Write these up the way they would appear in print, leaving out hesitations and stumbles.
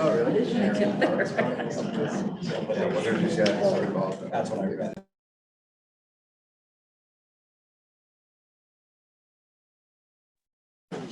Oh, really? That's what I read.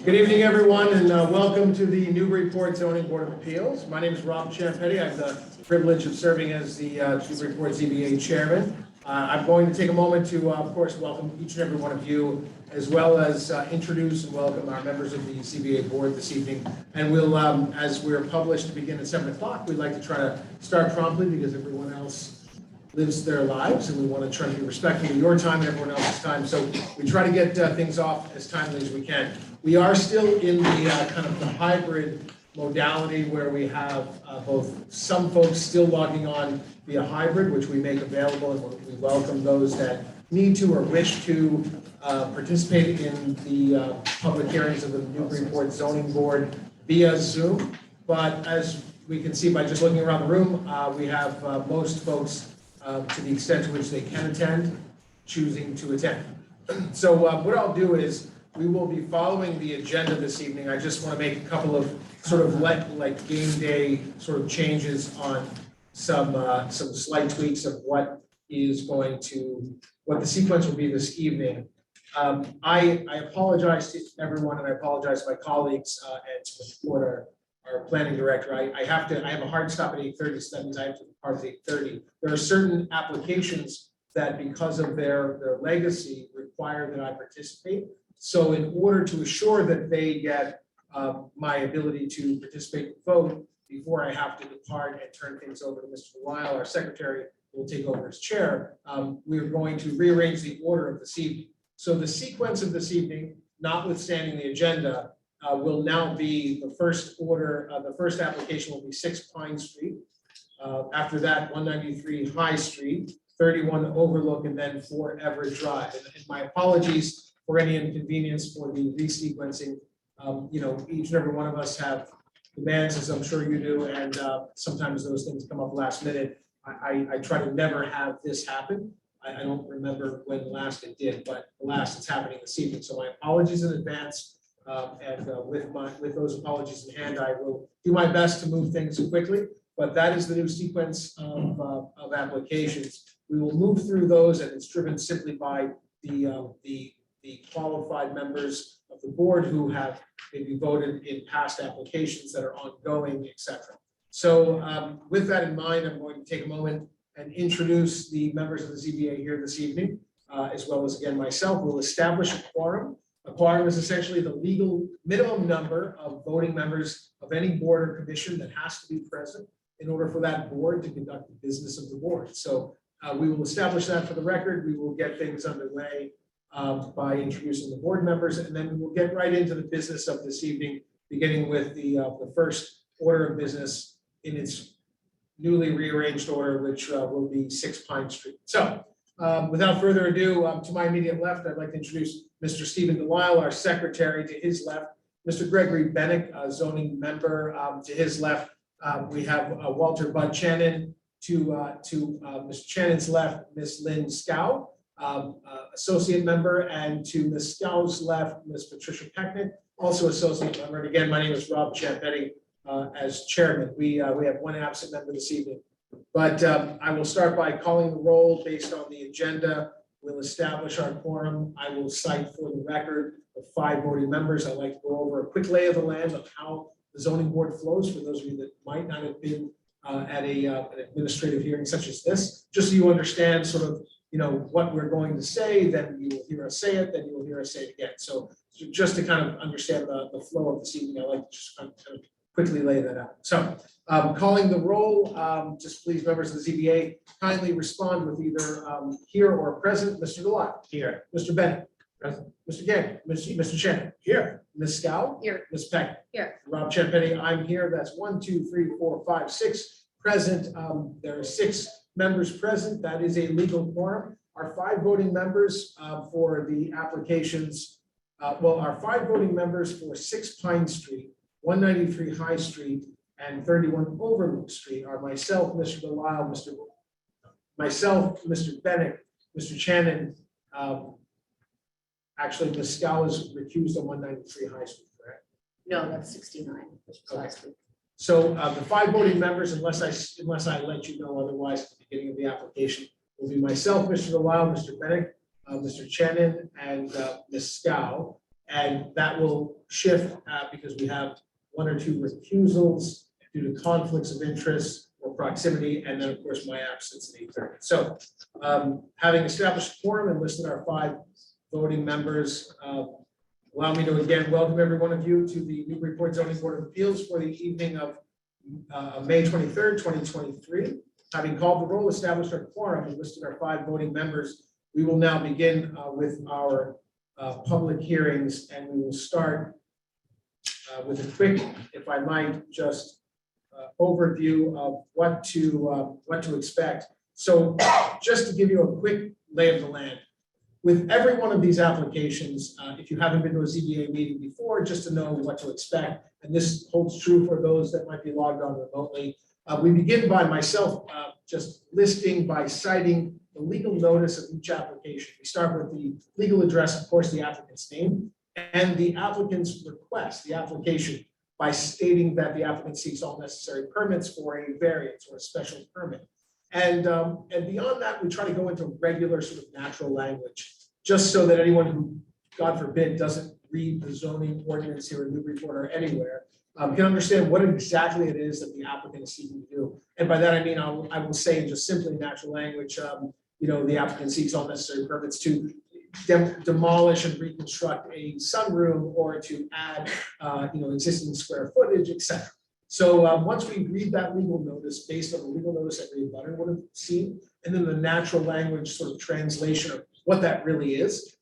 Good evening, everyone, and welcome to the Newburyport Zoning Board of Appeals. My name is Rob Champetti. I have the privilege of serving as the Newburyport ZBA chairman. I'm going to take a moment to, of course, welcome each and every one of you, as well as introduce and welcome our members of the ZBA board this evening. And we'll, as we're published to begin at 7 o'clock, we'd like to try to start promptly because everyone else lives their lives, and we want to try to be respectful of your time and everyone else's time. So we try to get things off as timely as we can. We are still in the kind of the hybrid modality where we have both some folks still logging on via hybrid, which we make available, and we welcome those that need to or wish to participate in the public hearings of the Newburyport Zoning Board via Zoom. But as we can see by just looking around the room, we have most folks, to the extent to which they can attend, choosing to attend. So what I'll do is we will be following the agenda this evening. I just want to make a couple of sort of like game day sort of changes on some slight tweaks of what the sequence will be this evening. I apologize to everyone, and I apologize to my colleagues and to the board, our planning director. I have a hard stop at 8:30, so that means I have to depart at 8:30. There are certain applications that, because of their legacy, require that I participate. So in order to assure that they get my ability to participate and vote before I have to depart and turn things over to Mr. Lyle, our secretary, who will take over as chair, we're going to rearrange the order of this evening. So the sequence of this evening, notwithstanding the agenda, will now be the first order. The first application will be 6 Pine Street. After that, 193 High Street, 31 Overlook, and then 4 Everett Drive. And my apologies for any inconvenience for the resequencing. Each and every one of us have demands, as I'm sure you do, and sometimes those things come up last minute. I try to never have this happen. I don't remember when last it did, but last it's happening this evening. So my apologies in advance. With those apologies in hand, I will do my best to move things quickly. But that is the new sequence of applications. We will move through those, and it's driven simply by the qualified members of the board who have maybe voted in past applications that are ongoing, etc. So with that in mind, I'm going to take a moment and introduce the members of the ZBA here this evening, as well as, again, myself. We'll establish a quorum. A quorum is essentially the legal minimum number of voting members of any board or commission that has to be present in order for that board to conduct the business of the board. So we will establish that for the record. We will get things underway by introducing the board members, and then we will get right into the business of this evening, beginning with the first order of business in its newly rearranged order, which will be 6 Pine Street. So without further ado, to my immediate left, I'd like to introduce Mr. Stephen Delisle, our secretary. To his left, Mr. Gregory Bennick, a zoning member. To his left, we have Walter Bud Channon. To Mr. Channon's left, Ms. Lynn Scow, associate member, and to Ms. Scow's left, Ms. Patricia Pecknick, also associate member. And again, my name is Rob Champetti as chairman. We have one absent member this evening. But I will start by calling the roll based on the agenda. We'll establish our quorum. I will cite for the record the 5 voting members. I'd like to go over a quick lay of the land of how the zoning board flows for those of you that might not have been at an administrative hearing such as this, just so you understand sort of what we're going to say. Then you will hear us say it, then you will hear us say it again. So just to kind of understand the flow of this evening, I'd like to just kind of quickly lay that out. So calling the roll, just please, members of the ZBA, kindly respond with either here or present. Mr. Delisle. Here. Mr. Bennett. Present. Mr. Gannon. Mr. Shannon. Here. Ms. Scow. Here. Ms. Peck. Here. Rob Champetti. I'm here. That's 1, 2, 3, 4, 5, 6 present. There are 6 members present. That is a legal quorum. Our 5 voting members for the applications, our 5 voting members for 6 Pine Street, 193 High Street, and 31 Overlook Street are myself, Mr. Delisle, Mr. Bennett, Mr. Channon. Actually, Ms. Scow is recused on 193 High Street, correct? No, that's 69. Okay. So the 5 voting members, unless I let you know otherwise at the beginning of the application, will be myself, Mr. Delisle, Mr. Bennett, Mr. Chenin, and Ms. Scow. And that will shift because we have 1 or 2 recusals due to conflicts of interest or proximity, and then of course my absence at 8:30. So having established quorum and listed our 5 voting members, allow me to again welcome every one of you to the Newburyport Zoning Board of Appeals for the evening of May 23rd, 2023. Having called the roll, established our quorum, and listed our 5 voting members, we will now begin with our public hearings, and we will start with a quick, if I might, just overview of what to expect. So just to give you a quick lay of the land, with every one of these applications, if you haven't been to a ZBA meeting before, just to know what to expect, and this holds true for those that might be logged on remotely, we begin by myself just listing by citing the legal notice of each application. We start with the legal address, of course, the applicant's name, and the applicant's request, the application, by stating that the applicant seeks all necessary permits for a variance or a special permit. And beyond that, we try to go into regular sort of natural language, just so that anyone who, God forbid, doesn't read the zoning ordinance here in Newburyport or anywhere can understand what exactly it is that the applicant is seeking to do. And by that, I mean, I will say in just simply natural language, the applicant seeks all necessary permits to demolish and reconstruct a sunroom or to add, existing square footage, etc. So once we read that legal notice based on the legal notice that every abutter would have seen, and then the natural language sort of translation of what that really is,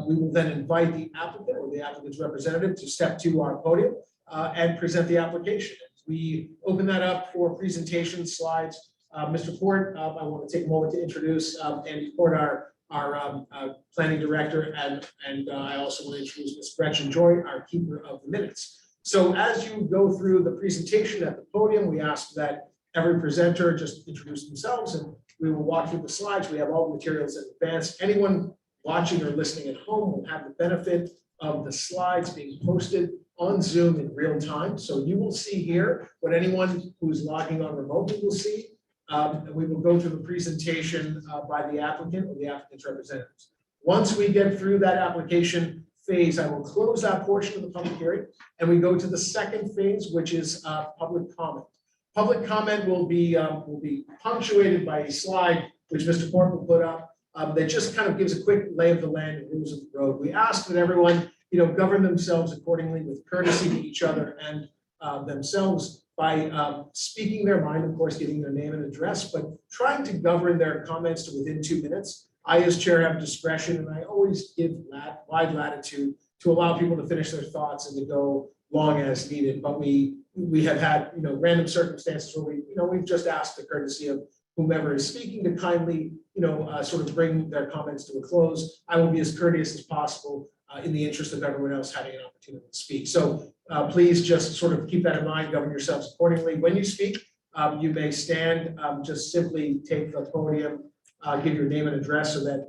we will then invite the applicant or the applicant's representative to step to our podium and present the application. We open that up for presentation slides. Mr. Port, I want to take a moment to introduce Andy Port, our planning director, and I also want to introduce Ms. Gretchen Joy, our keeper of the minutes. So as you go through the presentation at the podium, we ask that every presenter just introduce themselves, and we will walk through the slides. We have all the materials in advance. Anyone watching or listening at home will have the benefit of the slides being posted on Zoom in real time. So you will see here what anyone who's logging on remotely will see. And we will go through the presentation by the applicant or the applicant's representatives. Once we get through that application phase, I will close that portion of the public hearing, and we go to the second phase, which is public comment. Public comment will be punctuated by a slide, which Mr. Port will put up, that just kind of gives a quick lay of the land and rules of the road. We ask that everyone, govern themselves accordingly with courtesy to each other and themselves by speaking their mind, of course, giving their name and address, but trying to govern their comments to within 2 minutes. I, as chair, have discretion, and I always give wide latitude to allow people to finish their thoughts and to go long as needed. But we have had, random circumstances where we've just asked the courtesy of whomever is speaking to kindly, sort of bring their comments to a close. I will be as courteous as possible in the interest of everyone else having an opportunity to speak. So please just sort of keep that in mind, govern yourselves accordingly. When you speak, you may stand, just simply take the podium, give your name and address so that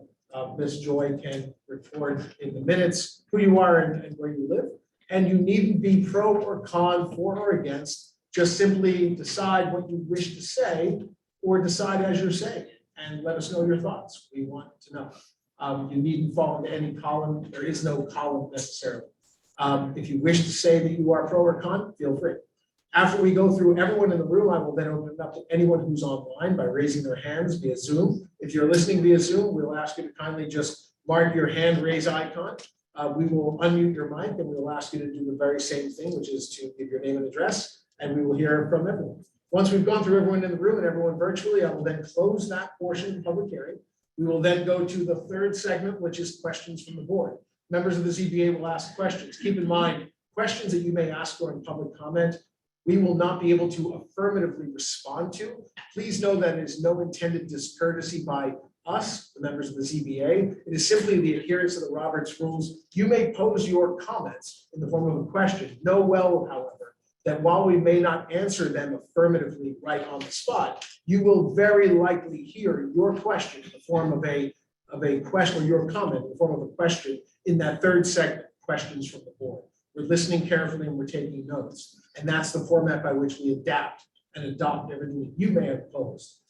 Ms. Joy can record in the minutes who you are and where you live. And you needn't be pro or con, for or against, just simply decide what you wish to say or decide as you're saying it and let us know your thoughts. We want to know. You needn't fall into any column. There is no column necessarily. If you wish to say that you are pro or con, feel free. After we go through everyone in the room, I will then open it up to anyone who's online by raising their hands via Zoom. If you're listening via Zoom, we'll ask you to kindly just mark your hand raise icon. We will unmute your mic, and we will ask you to do the very same thing, which is to give your name and address, and we will hear from everyone. Once we've gone through everyone in the room and everyone virtually, I will then close that portion of the public hearing. We will then go to the third segment, which is questions from the board. Members of the ZBA will ask questions. Keep in mind, questions that you may ask during public comment, we will not be able to affirmatively respond to. Please know that it is no intended discourtesy by us, the members of the ZBA. It is simply the adherence to the Roberts rules. You may pose your comments in the form of a question. Know well, however, that while we may not answer them affirmatively right on the spot, you will very likely hear your question in the form of a question, or your comment in the form of a question in that third segment, questions from the board. We're listening carefully and we're taking notes. And that's the format by which we adapt and adopt everything that you may have posed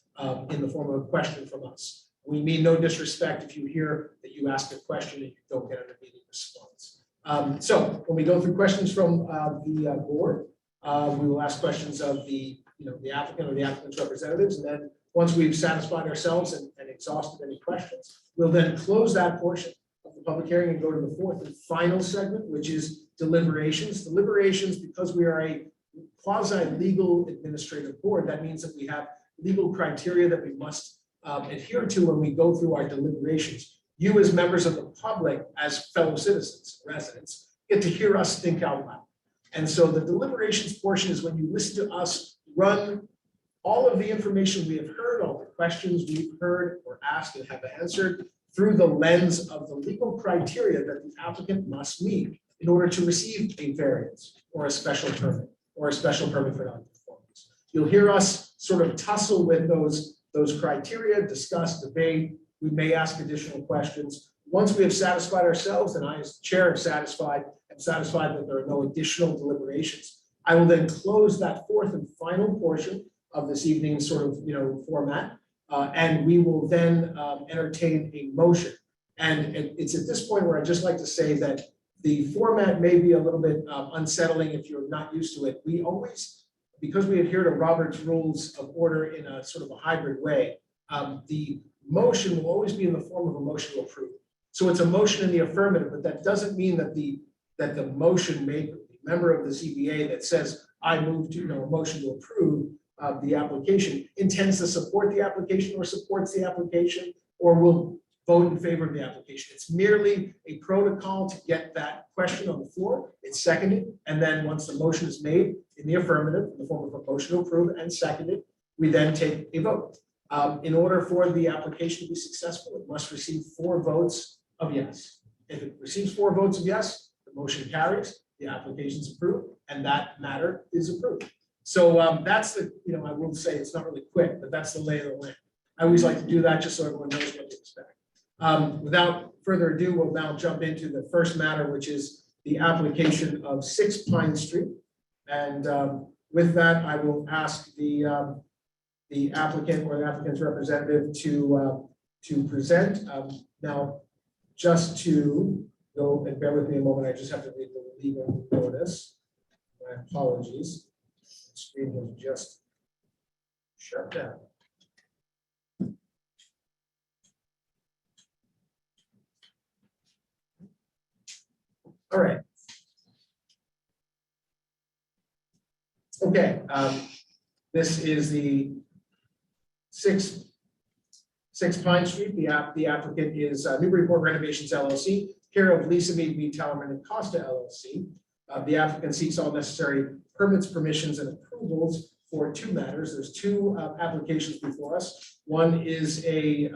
in the form of a question from us. We mean no disrespect if you hear that you ask a question and you don't get an immediate response. So when we go through questions from the board, we will ask questions of the applicant or the applicant's representatives, and then once we've satisfied ourselves and exhausted any questions, we'll then close that portion of the public hearing and go to the fourth and final segment, which is deliberations. Deliberations, because we are a quasi-legal administrative board, that means that we have legal criteria that we must adhere to when we go through our deliberations. You as members of the public, as fellow citizens, residents, get to hear us think out loud. And so the deliberations portion is when you listen to us run all of the information we have heard, all the questions we've heard or asked and have answered through the lens of the legal criteria that the applicant must meet in order to receive a variance or a special permit for non-conformance. You'll hear us sort of tussle with those criteria, discuss, debate. We may ask additional questions. Once we have satisfied ourselves, and I as chair am satisfied that there are no additional deliberations, I will then close that fourth and final portion of this evening's sort of format, and we will then entertain a motion. And it's at this point where I'd just like to say that the format may be a little bit unsettling if you're not used to it. We always, because we adhere to Robert's Rules of Order in a sort of a hybrid way, the motion will always be in the form of a motion to approve. So it's a motion in the affirmative, but that doesn't mean that the motion maker, the member of the ZBA that says, I move to, a motion to approve the application, intends to support the application or supports the application or will vote in favor of the application. It's merely a protocol to get that question on the floor. It's seconded, and then once the motion is made in the affirmative, in the form of a motion to approve and seconded, we then take a vote. In order for the application to be successful, it must receive 4 votes of yes. If it receives 4 votes of yes, the motion carries, the application is approved, and that matter is approved. So that's the, I will say it's not really quick, but that's the lay of the land. I always like to do that just so everyone knows what to expect. Without further ado, we'll now jump into the first matter, which is the application of 6 Pine Street. And with that, I will ask the applicant or the applicant's representative to present. Now, just to go and bear with me a moment, I just have to read the legal notice. My apologies. The screen has just shut down. All right. Okay. This is the 6 Pine Street. The applicant is Newburyport Renovations LLC, care of Lisa Mead, Tallerman and Costa LLC. The applicant seeks all necessary permits, permissions, and approvals for 2 matters. There's 2 applications before us. One is a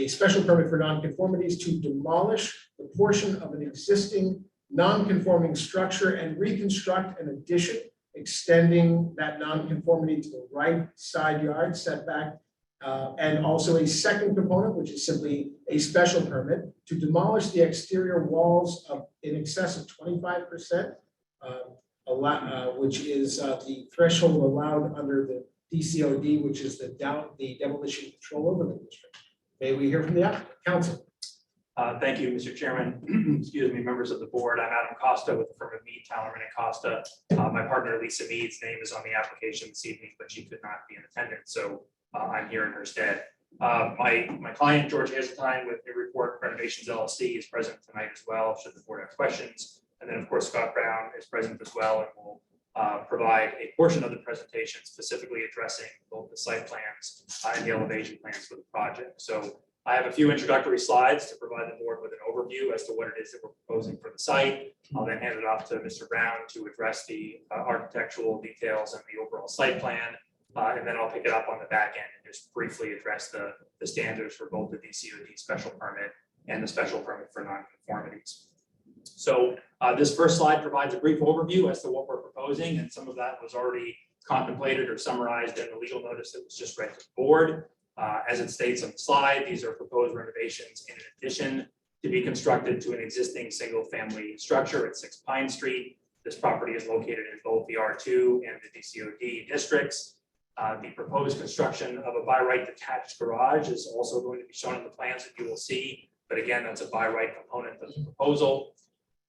special permit for nonconformities to demolish the portion of an existing nonconforming structure and reconstruct an addition extending that nonconformity to the right side yard setback. And also a second component, which is simply a special permit to demolish the exterior walls of in excess of 25%, which is the threshold allowed under the DCOD, which is the Demolition Control Overlay District. May we hear from the applicant, counsel? Thank you, Mr. Chairman. Excuse me, members of the board. I'm Adam Costa with the firm of Mead, Tallerman and Costa. My partner Lisa Mead's name is on the application this evening, but she could not be in attendance, so I'm here in her stead. My client George Hazeltine with Newburyport Renovations LLC is present tonight as well, should the board have questions. And then of course Scott Brown is present as well and will provide a portion of the presentation specifically addressing both the site plans and the elevation plans for the project. So I have a few introductory slides to provide the board with an overview as to what it is that we're proposing for the site. I'll then hand it off to Mr. Brown to address the architectural details and the overall site plan. And then I'll pick it up on the back end and just briefly address the standards for both the DCOD special permit and the special permit for nonconformities. So this first slide provides a brief overview as to what we're proposing, and some of that was already contemplated or summarized in the legal notice that was just read to the board. As it states on the slide, these are proposed renovations in addition to be constructed to an existing single-family structure at 6 Pine Street. This property is located in both the R2 and the DCOD districts. The proposed construction of a by right detached garage is also going to be shown in the plans that you will see. But again, that's a by right component of the proposal.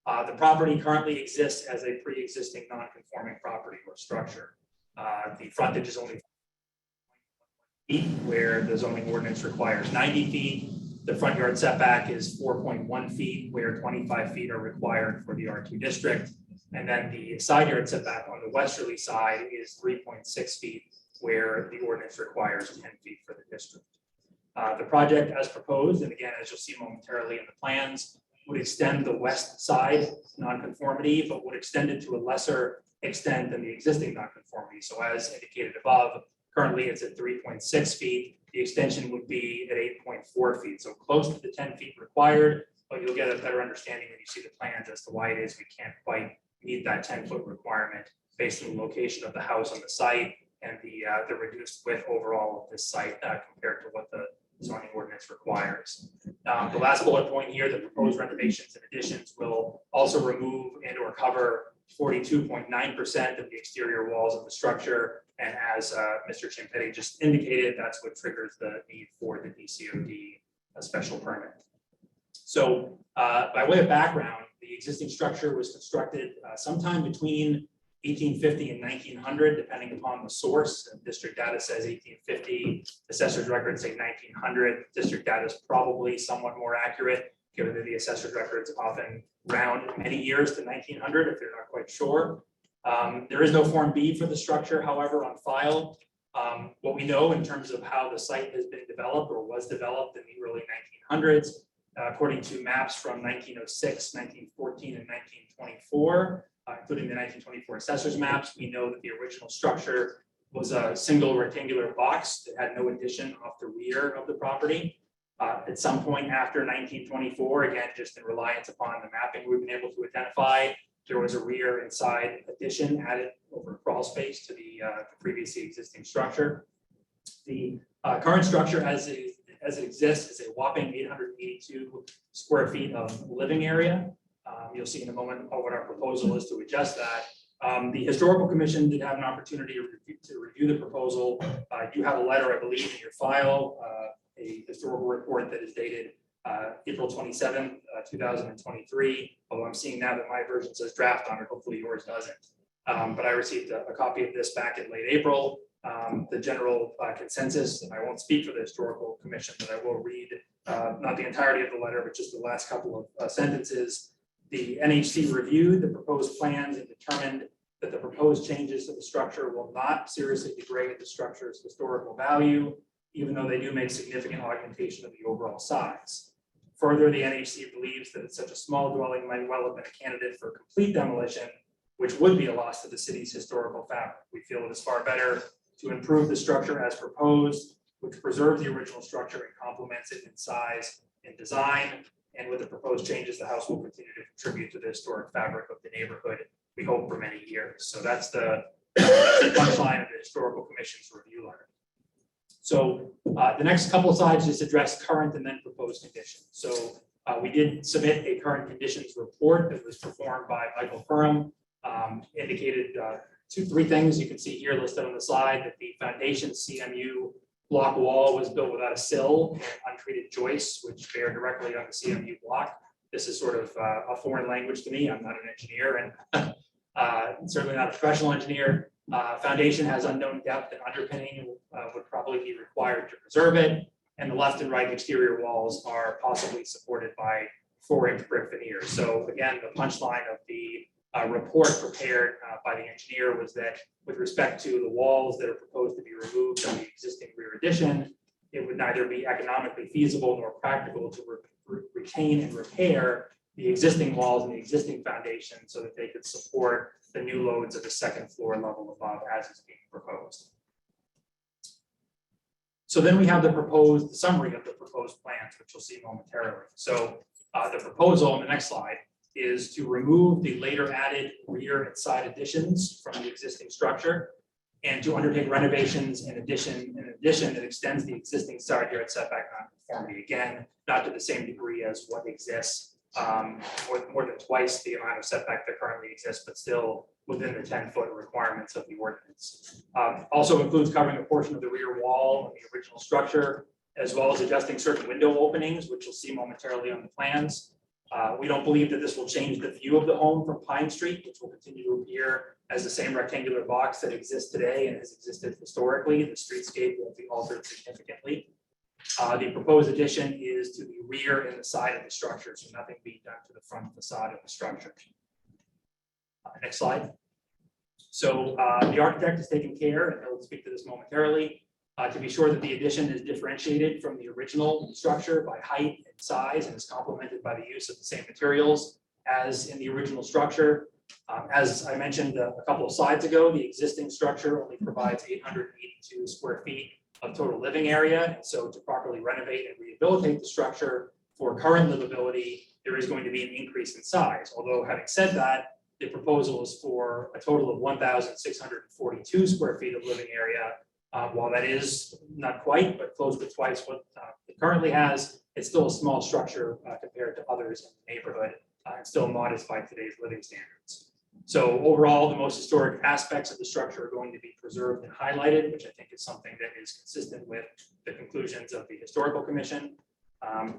The property currently exists as a pre-existing non-conforming property or structure. The frontage is only feet, where the zoning ordinance requires 90 feet. The front yard setback is 4.1 feet, where 25 feet are required for the R2 district. And then the side yard setback on the westerly side is 3.6 feet, where the ordinance requires 10 feet for the district. The project as proposed, and again, as you'll see momentarily in the plans, would extend the west side nonconformity, but would extend it to a lesser extent than the existing nonconformity. So as indicated above, currently it's at 3.6 feet. The extension would be at 8.4 feet. So close to the 10 feet required, but you'll get a better understanding when you see the plans as to why it is we can't quite meet that 10-foot requirement based on the location of the house on the site and the reduced width overall of this site compared to what the zoning ordinance requires. The last bullet point here, the proposed renovations and additions will also remove and or cover 42.9% of the exterior walls of the structure. And as Mr. Ciampetti just indicated, that's what triggers the need for the DCOD special permit. So by way of background, the existing structure was constructed sometime between 1850 and 1900, depending upon the source. District data says 1850, assessor's records say 1900. District data is probably somewhat more accurate, given that the assessor's records often round many years to 1900 if they're not quite sure. There is no Form B for the structure, however, on file. What we know in terms of how the site has been developed or was developed in the early 1900s, according to maps from 1906, 1914, and 1924, including the 1924 assessor's maps, we know that the original structure was a single rectangular box that had no addition off the rear of the property. At some point after 1924, again, just in reliance upon the mapping we've been able to identify, there was a rear and side addition added over a crawl space to the previously existing structure. The current structure as it exists is a whopping 882 square feet of living area. You'll see in a moment what our proposal is to adjust that. The Historical Commission did have an opportunity to review the proposal. You have a letter, I believe, in your file, a historical report that is dated April 27th, 2023. Although I'm seeing now that my version says draft on it, hopefully yours doesn't. But I received a copy of this back in late April. The general consensus, and I won't speak for the Historical Commission, but I will read not the entirety of the letter, but just the last couple of sentences. The NHC reviewed the proposed plans and determined that the proposed changes to the structure will not seriously degrade the structure's historical value, even though they do make significant augmentation of the overall size. Further, the NHC believes that such a small dwelling might well have been a candidate for complete demolition, which would be a loss to the city's historical fabric. We feel it is far better to improve the structure as proposed, which preserves the original structure and complements it in size and design. And with the proposed changes, the house will continue to contribute to the historic fabric of the neighborhood, we hope, for many years. So that's the punchline of the Historical Commission's review letter. So the next couple of slides just address current and then proposed conditions. So we did submit a current conditions report that was performed by Michael Perham. Indicated three things you can see here listed on the slide: that the foundation CMU block wall was built without a sill and untreated joists, which bear directly on the CMU block. This is sort of a foreign language to me. I'm not an engineer and certainly not a professional engineer. Foundation has unknown depth and underpinning would probably be required to preserve it. And the left and right exterior walls are possibly supported by 4-inch brick veneers. So again, the punchline of the report prepared by the engineer was that with respect to the walls that are proposed to be removed from the existing rear addition, it would neither be economically feasible nor practical to retain and repair the existing walls and the existing foundation so that they could support the new loads of the second floor level above as is being proposed. So then we have the summary of the proposed plans, which you'll see momentarily. So the proposal on the next slide is to remove the later added rear and side additions from the existing structure and to undertake renovations in addition that extends the existing side yard setback nonconformity. Again, not to the same degree as what exists more than twice the amount of setback that currently exists, but still within the 10-foot requirements of the ordinance. Also includes covering a portion of the rear wall of the original structure, as well as adjusting certain window openings, which you'll see momentarily on the plans. We don't believe that this will change the view of the home from Pine Street, which will continue to appear as the same rectangular box that exists today and has existed historically. The streetscape won't be altered significantly. The proposed addition is to the rear and the side of the structure, so nothing being done to the front facade of the structure. Next slide. So the architect has taken care, and he'll speak to this momentarily, to be sure that the addition is differentiated from the original structure by height and size, and is complemented by the use of the same materials as in the original structure. As I mentioned a couple of slides ago, the existing structure only provides 882 square feet of total living area. And so to properly renovate and rehabilitate the structure for current livability, there is going to be an increase in size. Although having said that, the proposal is for a total of 1,642 square feet of living area. While that is not quite, but close to twice what it currently has, it's still a small structure compared to others in the neighborhood, and still modest by today's living standards. So overall, the most historic aspects of the structure are going to be preserved and highlighted, which I think is something that is consistent with the conclusions of the Historical Commission.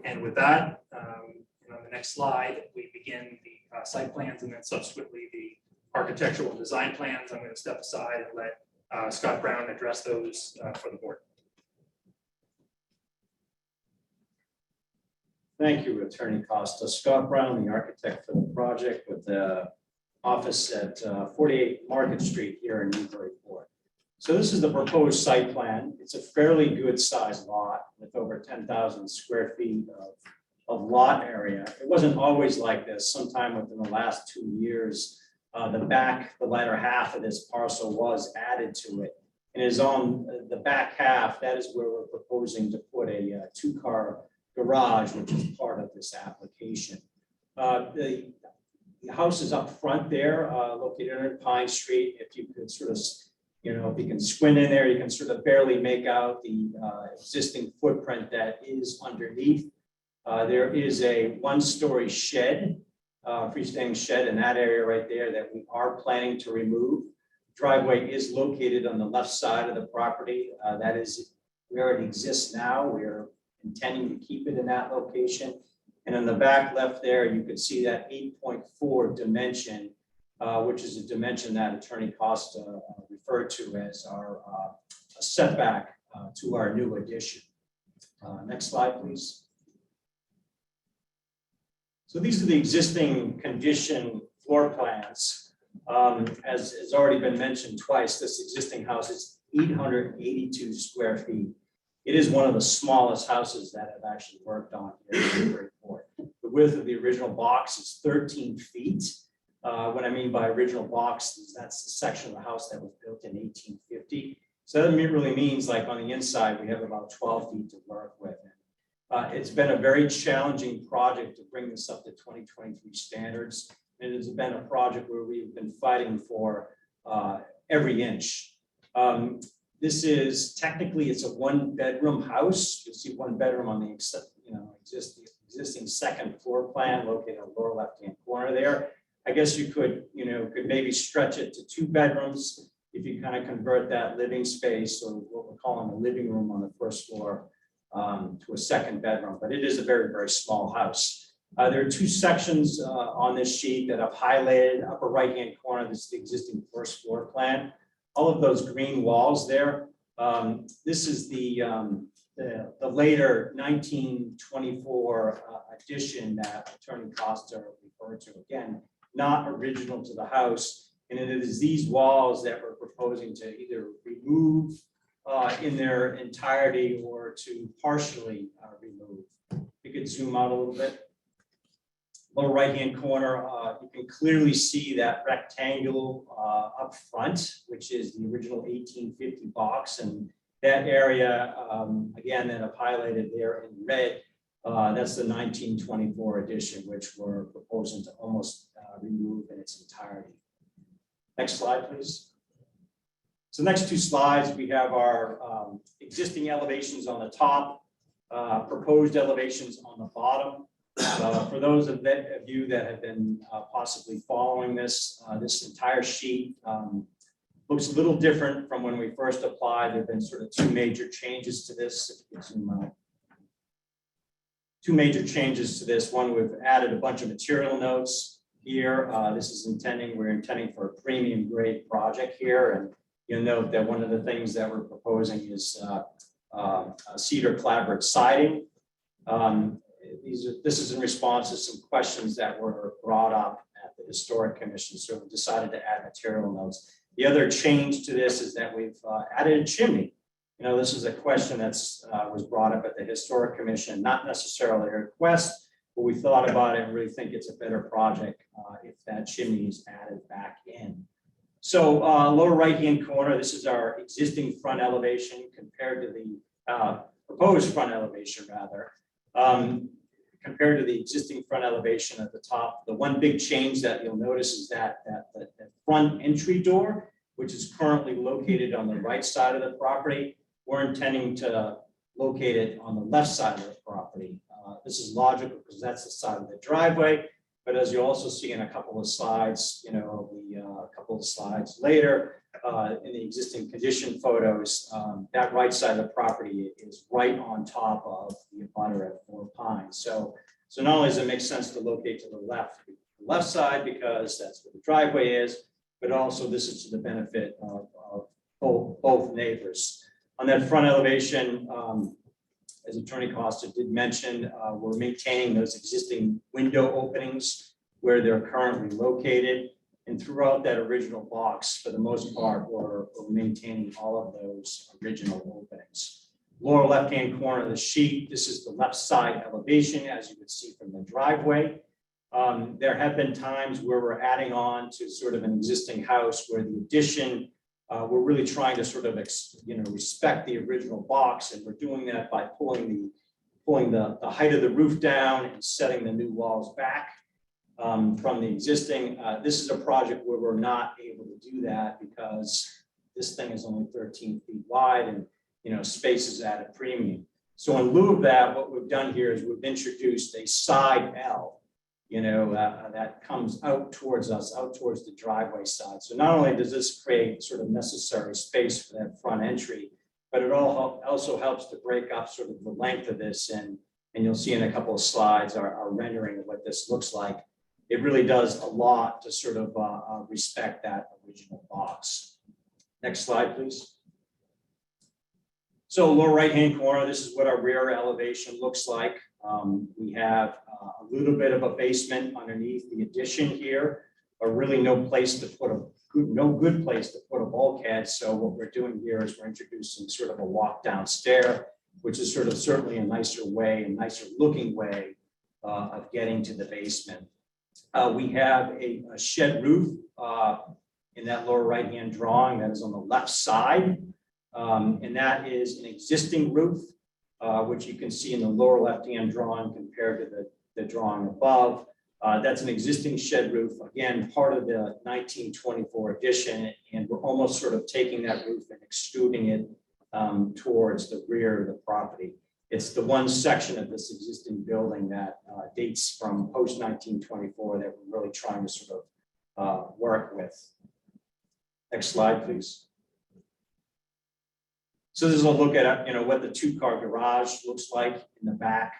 And with that, on the next slide, we begin the site plans and then subsequently the architectural and design plans. I'm going to step aside and let Scott Brown address those for the board. Thank you, Attorney Costa. Scott Brown, the architect for the project with the office at 48 Market Street here in Newburyport. So this is the proposed site plan. It's a fairly good sized lot with over 10,000 square feet of lot area. It wasn't always like this. Sometime within the last 2 years, the latter half of this parcel was added to it. And is on the back half, that is where we're proposing to put a two-car garage, which is part of this application. The house is up front there, located on Pine Street. If you could sort of, if you can squint in there, you can sort of barely make out the existing footprint that is underneath. There is a one-story shed, freestanding shed in that area right there that we are planning to remove. Driveway is located on the left side of the property. That is where it exists now. We're intending to keep it in that location. And in the back left there, you can see that 8.4 dimension, which is a dimension that Attorney Costa referred to as our setback to our new addition. Next slide, please. So these are the existing condition floor plans. As has already been mentioned twice, this existing house is 882 square feet. It is one of the smallest houses that I've actually worked on here in Newburyport. The width of the original box is 13 feet. What I mean by original box is that's the section of the house that was built in 1850. So that really means like on the inside, we have about 12 feet to work with. It's been a very challenging project to bring this up to 2023 standards. It has been a project where we've been fighting for every inch. This is technically, it's a one-bedroom house. You'll see one bedroom on the existing second floor plan located on the lower left-hand corner there. I guess you could maybe stretch it to 2 bedrooms if you kind of convert that living space, or what we're calling a living room on the first floor, to a second bedroom. But it is a very, very small house. There are 2 sections on this sheet that I've highlighted. Upper right-hand corner, this is the existing first floor plan. All of those green walls there. This is the later 1924 addition that Attorney Costa referred to. Again, not original to the house. And it is these walls that we're proposing to either remove in their entirety or to partially remove. You could zoom out a little bit. Lower right-hand corner, you can clearly see that rectangle up front, which is the original 1850 box. And that area, again, that I've highlighted there in red, that's the 1924 edition, which we're proposing to almost remove in its entirety. Next slide, please. So next 2 slides, we have our existing elevations on the top, proposed elevations on the bottom. For those of you that have been possibly following this, this entire sheet looks a little different from when we first applied. There have been sort of two major changes to this. If you can zoom out. Two major changes to this. One, we've added a bunch of material notes here. We're intending for a premium grade project here. And you'll note that one of the things that we're proposing is cedar clapboard siding. This is in response to some questions that were brought up at the Historic Commission, so we decided to add material notes. The other change to this is that we've added a chimney. You know, this is a question that's was brought up at the Historic Commission, not necessarily a request, but we thought about it and really think it's a better project if that chimney is added back in. So lower right-hand corner, this is our existing front elevation compared to the proposed front elevation rather. Compared to the existing front elevation at the top, the one big change that you'll notice is that the front entry door, which is currently located on the right side of the property, we're intending to locate it on the left side of the property. This is logical because that's the side of the driveway, but as you also see in a couple of slides, you know, a couple of slides later, in the existing condition photos, that right side of the property is right on top of the abutter at Four Pines. So not only does it make sense to locate to the left side because that's where the driveway is, but also this is to the benefit of both neighbors. On that front elevation, as Attorney Costa did mention, we're maintaining those existing window openings where they're currently located. And throughout that original box, for the most part, we're maintaining all of those original openings. Lower left-hand corner of the sheet, this is the left side elevation, as you would see from the driveway. There have been times where we're adding on to sort of an existing house where the addition, we're really trying to sort of respect the original box, and we're doing that by pulling the height of the roof down and setting the new walls back. From the existing, this is a project where we're not able to do that because this thing is only 13 feet wide and, you know, space is at a premium. So in lieu of that, what we've done here is we've introduced a side L, you know, that comes out towards us, out towards the driveway side. So not only does this create sort of necessary space for that front entry, but it also helps to break up sort of the length of this. And you'll see in a couple of slides our rendering of what this looks like. It really does a lot to sort of respect that original box. Next slide, please. So lower right-hand corner, this is what our rear elevation looks like. We have a little bit of a basement underneath the addition here, but really no good place to put a bulkhead. So what we're doing here is we're introducing sort of a walk down stair, which is sort of certainly a nicer way, a nicer looking way of getting to the basement. We have a shed roof in that lower right-hand drawing that is on the left side. And that is an existing roof, which you can see in the lower left-hand drawing compared to the drawing above. That's an existing shed roof, again, part of the 1924 addition, and we're almost sort of taking that roof and extruding it towards the rear of the property. It's the one section of this existing building that dates from post-1924 that we're really trying to sort of work with. Next slide, please. So this is a look at what the two-car garage looks like in the back.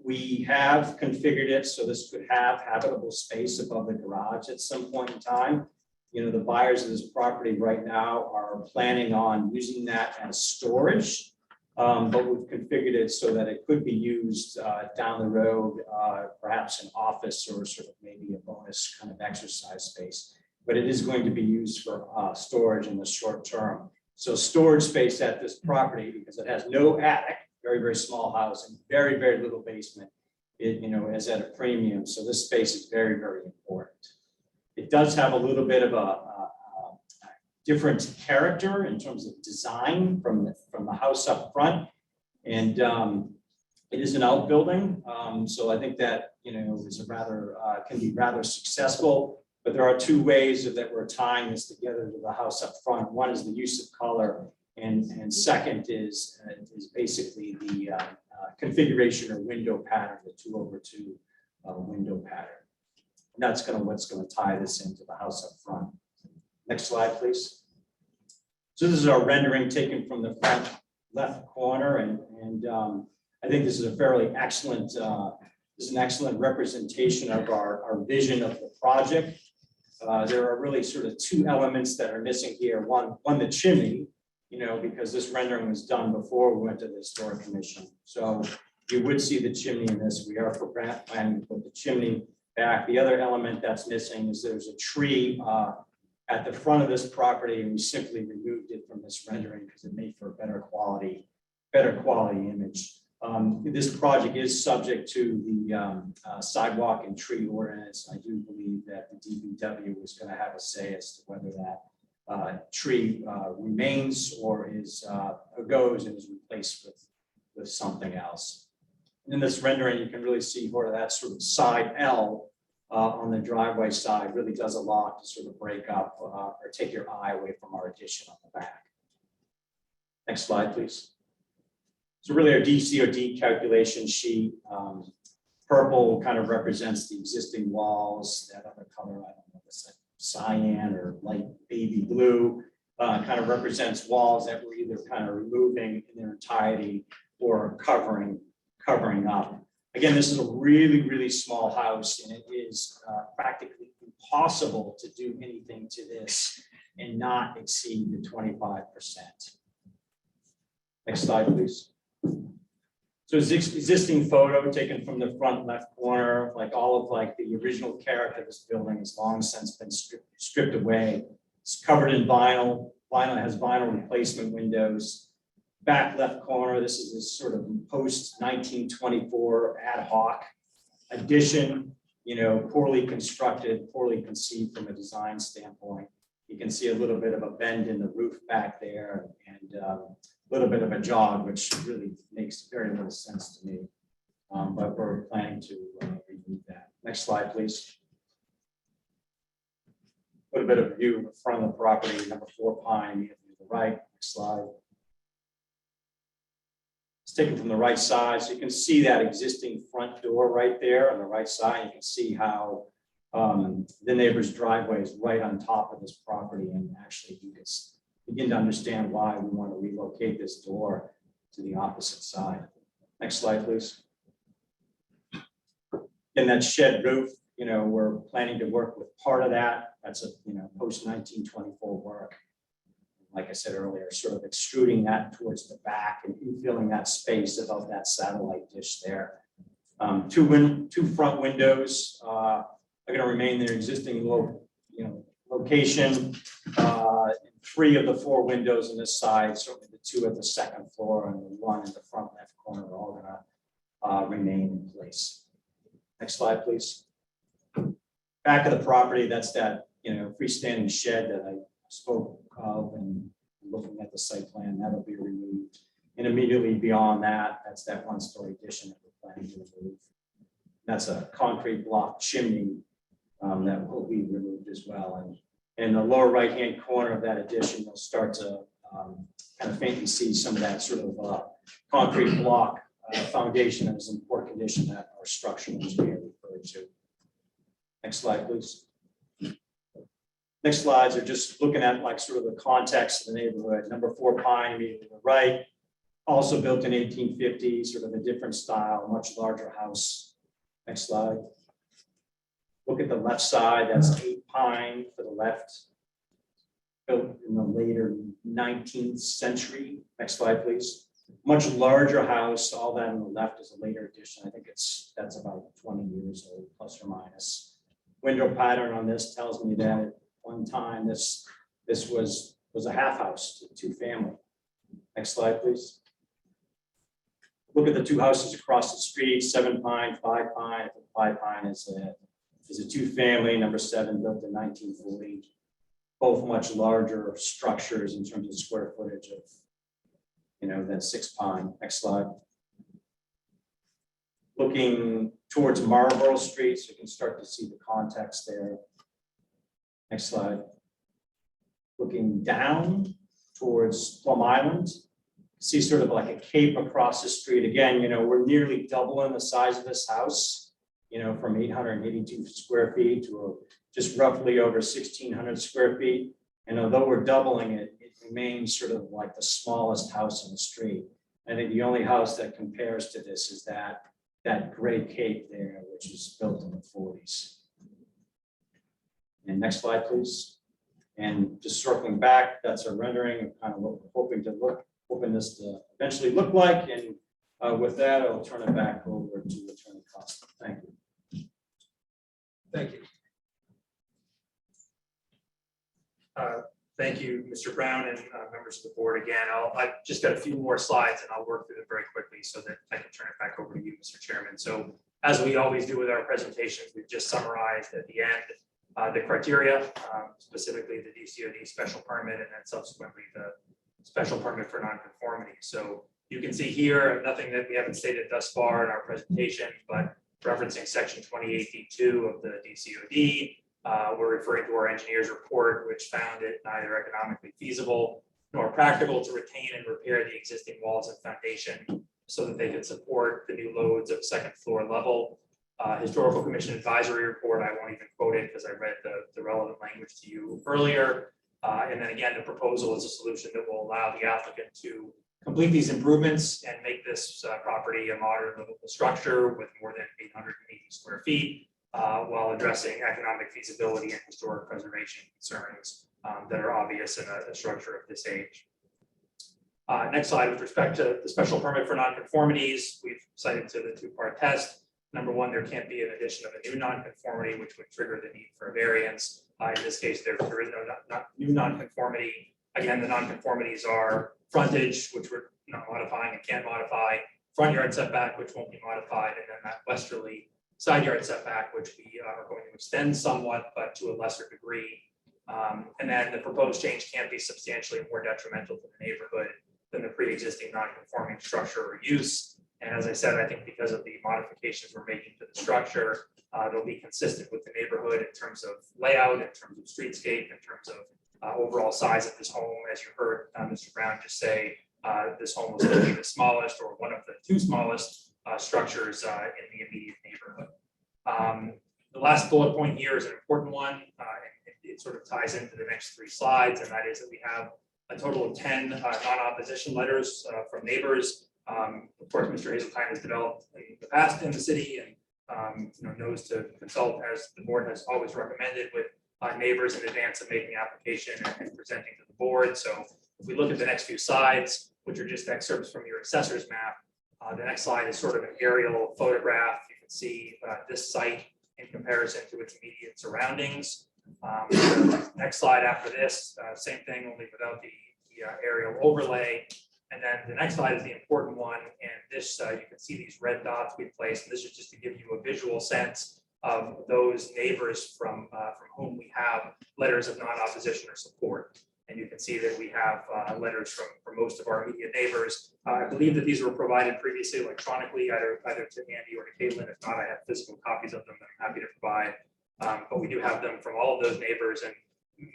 We have configured it so this could have habitable space above the garage at some point in time. You know, the buyers of this property right now are planning on using that as storage. But we've configured it so that it could be used down the road, perhaps an office or sort of maybe a bonus kind of exercise space. But it is going to be used for storage in the short term. So storage space at this property, because it has no attic, very, very small house, and very, very little basement, it, you know, is at a premium. So this space is very, very important. It does have a little bit of a different character in terms of design from the house up front. And it is an outbuilding. So I think that, you know, is a rather, can be rather successful, but there are two ways that we're tying this together to the house up front. One is the use of color And second is basically the configuration or window pattern, the 2/2 window pattern. And that's what's gonna tie this into the house up front. Next slide, please. So this is our rendering taken from the front left corner, and I think this is a fairly excellent, this is an excellent representation of our vision of the project. There are really sort of two elements that are missing here. One, the chimney, because this rendering was done before we went to the Historic Commission. So you would see the chimney in this. We are planning to put the chimney back. The other element that's missing is there's a tree at the front of this property, and we simply removed it from this rendering because it made for a better quality image. This project is subject to the sidewalk and tree ordinance. I do believe that the DPW is going to have a say as to whether that tree remains or goes and is replaced with something else. In this rendering, you can really see where that sort of side L on the driveway side really does a lot to sort of break up or take your eye away from our addition on the back. Next slide, please. So really our DCOD calculation sheet, purple kind of represents the existing walls. That other color, I don't know, it's like cyan or light baby blue, kind of represents walls that we're either kind of removing in their entirety or covering up. Again, this is a really, really small house, and it is practically impossible to do anything to this and not exceed the 25%. Next slide, please. So it's existing photo taken from the front left corner, all of the original character of this building has long since been stripped away. It's covered in vinyl. Vinyl has vinyl replacement windows. Back left corner, this is this sort of post 1924 ad hoc addition, poorly constructed, poorly conceived from a design standpoint. You can see a little bit of a bend in the roof back there and a little bit of a jog, which really makes very little sense to me. But we're planning to remove that. Next slide, please. A little bit of a view of the front of the property, number 4 Pine, immediately to the right. Next slide. It's taken from the right side, so you can see that existing front door right there on the right side. You can see how the neighbor's driveway is right on top of this property, and actually you can begin to understand why we want to relocate this door to the opposite side. Next slide, please. In that shed roof, we're planning to work with part of that. That's a post 1924 work. Like I said earlier, sort of extruding that towards the back and infilling that space above that satellite dish there. Two front windows are going to remain their existing location. 3 of the 4 windows on this side, certainly the 2 at the second floor and the 1 in the front left corner, are all going to remain in place. Next slide, please. Back of the property, that's that freestanding shed that I spoke of, and looking at the site plan, that'll be removed. And immediately beyond that, that's that 1-story addition that we're planning to remove. That's a concrete block chimney that will be removed as well. And in the lower right-hand corner of that addition, you'll start to kind of faintly see some of that sort of concrete block foundation that is in poor condition that our structural engineer referred to. Next slide, please. Next slides are just looking at sort of the context of the neighborhood. Number 4 Pine, immediately to the right, also built in 1850, sort of a different style, much larger house. Next slide. Look at the left side, that's 8 Pine for the left, built in the later 19th century. Next slide, please. Much larger house, all that on the left is a later addition. I think that's about 20 years old, plus or minus. Window pattern on this tells me that at one time this was a half house, 2-family. Next slide, please. Look at the 2 houses across the street, 7 Pine, 5 Pine. 5 Pine is a 2-family, number 7, built in 1940. Both much larger structures in terms of square footage of, than 6 Pine. Next slide. Looking towards Marlborough Street, so you can start to see the context there. Next slide. Looking down towards Plum Island. See sort of like a cape across the street. Again, we're nearly doubling the size of this house, from 882 square feet to just roughly over 1,600 square feet. And although we're doubling it, it remains sort of like the smallest house on the street. I think the only house that compares to this is that gray cape there, which was built in the 40s. And next slide, please. And just circling back, that's a rendering of kind of what we're hoping this to eventually look like. And with that, I'll turn it back over to Attorney Costa. Thank you. Thank you. Thank you, Mr. Brown, and members of the board. Again, I've just got a few more slides and I'll work through them very quickly so that I can turn it back over to you, Mr. Chairman. So as we always do with our presentations, we've just summarized at the end the criteria, specifically the DCOD special permit and then subsequently the special permit for nonconformity. So you can see here, nothing that we haven't stated thus far in our presentation, but referencing section 28D2 of the DCOD, we're referring to our engineer's report, which found it neither economically feasible nor practical to retain and repair the existing walls and foundation so that they could support the new loads of second floor level. Historical Commission advisory report, I won't even quote it because I read the relevant language to you earlier. And then again, the proposal is a solution that will allow the applicant to complete these improvements and make this property a modern livable structure with more than 880 square feet. While addressing economic feasibility and historic preservation concerns that are obvious in a structure of this age. Next slide, with respect to the special permit for nonconformities, we've cited to the two-part test. Number one, there can't be an addition of a new nonconformity, which would trigger the need for a variance. In this case, there is no new nonconformity. Again, the nonconformities are frontage, which we're not modifying and can't modify, front yard setback, which won't be modified, and then that westerly side yard setback, which we are going to extend somewhat, but to a lesser degree. And then the proposed change can't be substantially more detrimental to the neighborhood than the pre-existing non-conforming structure or use. And as I said, I think because of the modifications we're making to the structure, they'll be consistent with the neighborhood in terms of layout, in terms of streetscape, in terms of overall size of this home. As you heard Mr. Brown just say, this home will still be the smallest or one of the two smallest structures in the immediate neighborhood. The last bullet point here is an important one. It sort of ties into the next three slides, and that is that we have a total of 10 non-opposition letters from neighbors. Of course, Mr. Hazeltine has developed in the past in the city and knows to consult, as the board has always recommended, with neighbors in advance of making the application and presenting to the board. So if we look at the next few slides, which are just excerpts from your assessor's map, the next slide is sort of an aerial photograph. You can see this site in comparison to its immediate surroundings. Next slide after this, same thing, only without the aerial overlay. And then the next slide is the important one. And this, you can see these red dots we placed. And this is just to give you a visual sense of those neighbors from whom we have letters of non-opposition or support. And you can see that we have letters from most of our immediate neighbors. I believe that these were provided previously electronically, either to Andy or to Caitlin. If not, I have physical copies of them that I'm happy to provide. But we do have them from all of those neighbors, and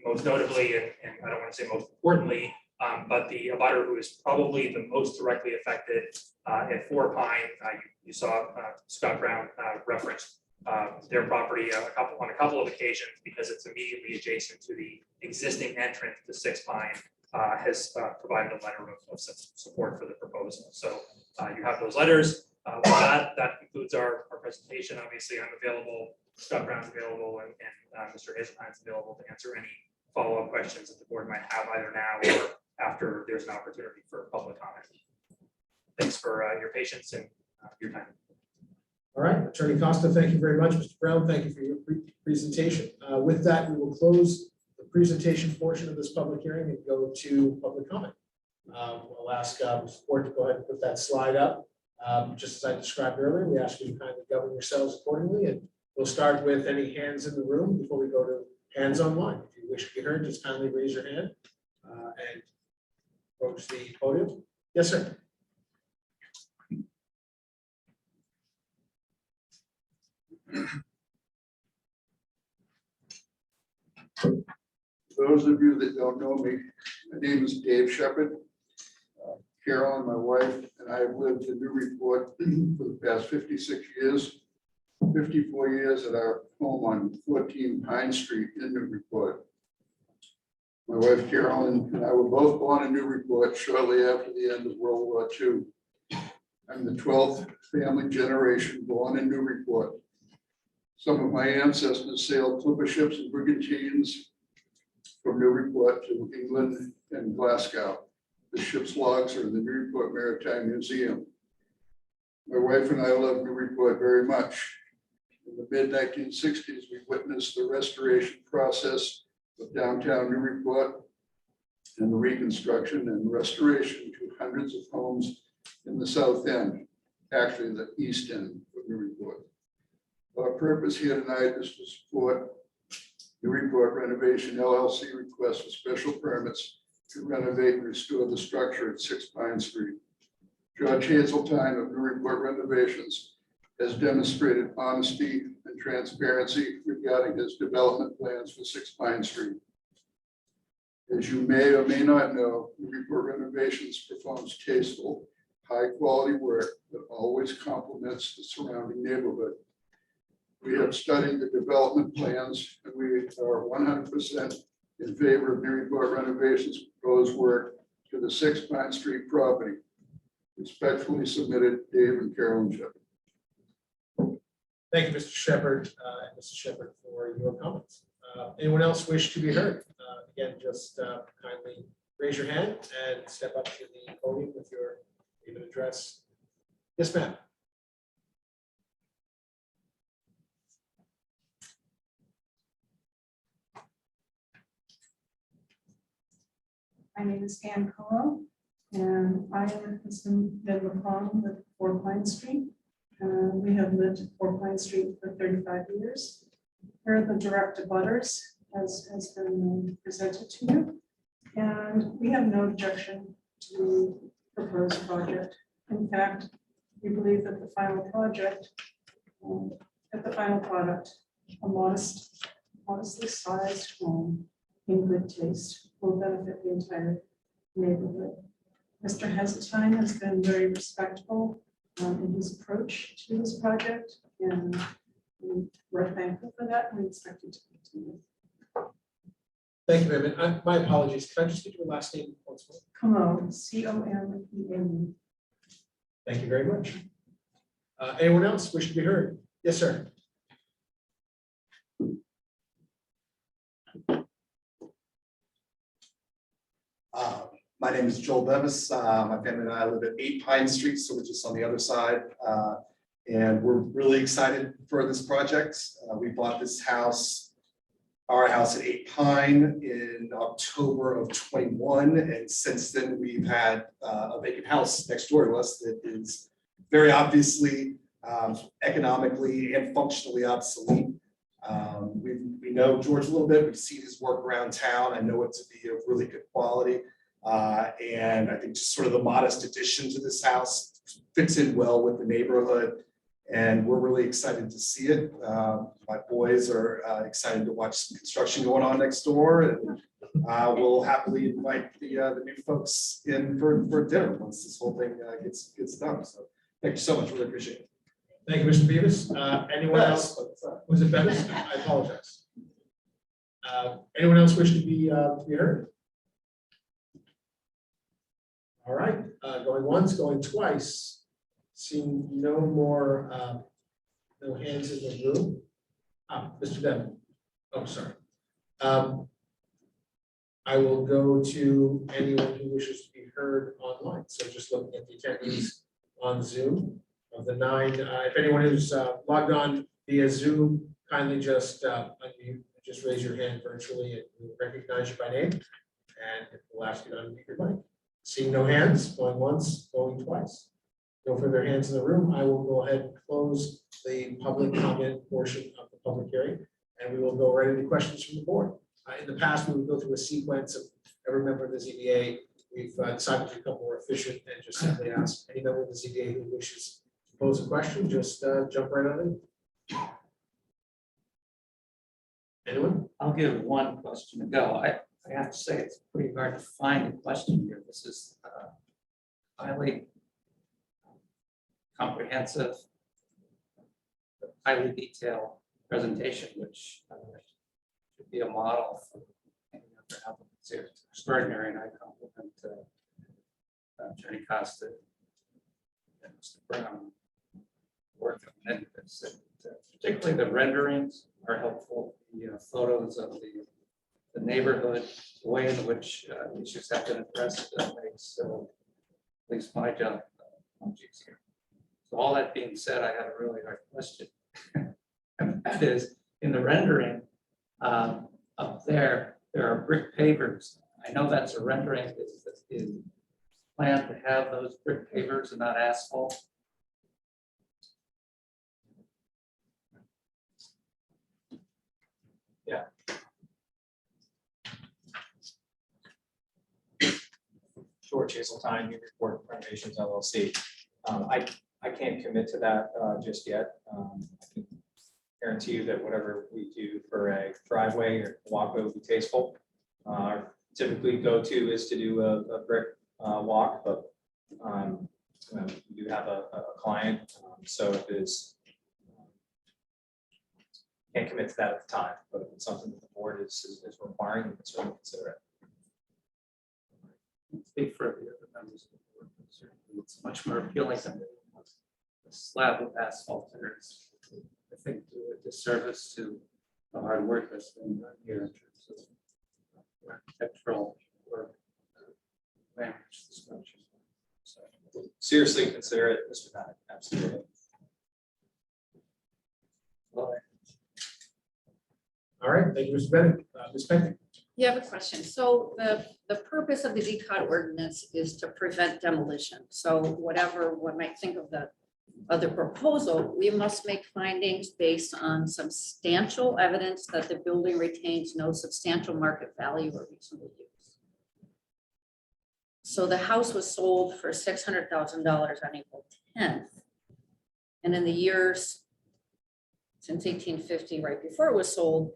most notably, and I don't want to say most importantly, but the abutter who is probably the most directly affected at Four Pine. You saw Scott Brown reference their property on a couple of occasions because it's immediately adjacent to the existing entrance to Six Pine. Has provided a letter of support for the proposal. So you have those letters. With that concludes our presentation. Obviously, I'm available, Scott Brown's available, and Mr. Hazeltine's available to answer any follow-up questions that the board might have either now or after there's an opportunity for public comment. Thanks for your patience and your time. All right, Attorney Costa, thank you very much. Mr. Brown, thank you for your presentation. With that, we will close the presentation portion of this public hearing and go to public comment. We'll ask the board to go ahead and put that slide up. Just as I described earlier, we ask you to kindly govern yourselves accordingly, and we'll start with any hands in the room before we go to hands online. If you wish to be heard, just kindly raise your hand and approach the podium. Yes, sir. For those of you that don't know me, my name is Dave Shepherd. Carolyn, my wife, and I have lived in Newburyport for the past 56 years, 54 years at our home on 14 Pine Street in Newburyport. My wife Carolyn and I were both born in Newburyport shortly after the end of World War II. I'm the 12th family generation born in Newburyport. Some of my ancestors sailed clipper ships and brigantines from Newburyport to England and Glasgow. The ship's logs are in the Newburyport Maritime Museum. My wife and I love Newburyport very much. In the mid-1960s, we witnessed the restoration process of downtown Newburyport and the reconstruction and restoration to hundreds of homes in the south end, actually the east end of Newburyport. Our purpose here tonight is to support Newburyport Renovation LLC request for special permits to renovate and restore the structure at 6 Pine Street. George Hazeltine of Newburyport Renovations has demonstrated honesty and transparency regarding his development plans for 6 Pine Street. As you may or may not know, Newburyport Renovations performs tasteful, high-quality work that always complements the surrounding neighborhood. We have studied the development plans and we are 100% in favor of Newburyport Renovations proposed work to the 6 Pine Street property. Respectfully submitted, Dave and Carolyn Shepherd. Thank you, Mr. Shepherd, and Mrs. Shepherd for your comments. Anyone else wish to be heard? Again, just kindly raise your hand and step up to the podium with your name and address. Yes, ma'am. My name is Ann Colo, and I am a husband Ben McClung with 4 Pine Street. We have lived at 4 Pine Street for 35 years. Here are the direct abutters, as has been presented to you. And we have no objection to the proposed project. In fact, we believe that the final project, a modestly sized home in good taste will benefit the entire neighborhood. Mr. Heseltine has been very respectful in his approach to this project, and we're thankful for that, and we expect it to continue. Thank you, ma'am. My apologies. Can I just get your last name once more? Come C-O-M-E-N. Thank you very much. Anyone else wish to be heard? Yes, sir. My name is Joel Bevis. My family and I live at 8 Pine Street, so we're just on the other side. And we're really excited for this project. We bought this house, our house at 8 Pine in October of 21. And since then, we've had a vacant house next door to us that is very obviously economically and functionally obsolete. We know George a little bit. We've seen his work around town. I know it to be of really good quality. And I think just sort of the modest addition to this house fits in well with the neighborhood. And we're really excited to see it. My boys are excited to watch some construction going on next door. And we'll happily invite the new folks in for dinner once this whole thing gets done. So thank you so much. Really appreciate it. Thank you, Mr. Beavis. Anyone else? Was it Bevis? I apologize. Anyone else wish to be heard? All right, going once, going twice. Seeing no more, no hands in the room. Mr. Devon. Oh, sorry. I will go to anyone who wishes to be heard online. So just looking at the attendees on Zoom of the 9. If anyone who's logged on via Zoom, kindly just unmute, just raise your hand virtually and we'll recognize you by name. And we'll ask you to unmute your mic. Seeing no hands, going once, going twice. No further hands in the room. I will go ahead and close the public comment portion of the public hearing, and we will go right into questions from the board. In the past, we would go through a sequence of every member of the ZBA. We've decided to become more efficient and just simply ask any member of the ZBA who wishes to pose a question, just jump right on in. Anyone? I'll give one question to go. I have to say, it's pretty hard to find a question here. This is highly comprehensive, highly detailed presentation, which should be a model for any other applicants here. It's extraordinary, and I compliment Attorney Costa and Mr. Brown work on many of this. And, particularly the renderings are helpful. The photos of the neighborhood, the way in which issues have been addressed makes at least my job much easier. So all that being said, I have a really hard question. And that is, in the rendering up there are brick pavers. I know that's a rendering. Is planned to have those brick pavers and not asphalt? George Hazeltine, Newburyport Renovations LLC. I can't commit to that just yet. I can guarantee you that whatever we do for a driveway or walkway will be tasteful. Typically go-to is to do a brick walk, but we do have a client, so if it's can't commit to that at the time, but if it's something that the board is requiring, we can certainly consider it. Speak for the other members of the board, but certainly it's much more appealing than a slab of asphalt there. It's, I think, do a disservice to the hard work that's been done here in terms of architectural work, manage the structure. So, Seriously consider it, Mr. Bennett, absolutely. well, All right, thank you, Mr. Bennett. Ms. Benton. You have a question. So the purpose of the decod ordinance is to prevent demolition. So whatever one might think of the other proposal, we must make findings based on substantial evidence that the building retains no substantial market value or reasonable use. So the house was sold for $600,000 on April 10th. And in the years since 1850, right before it was sold,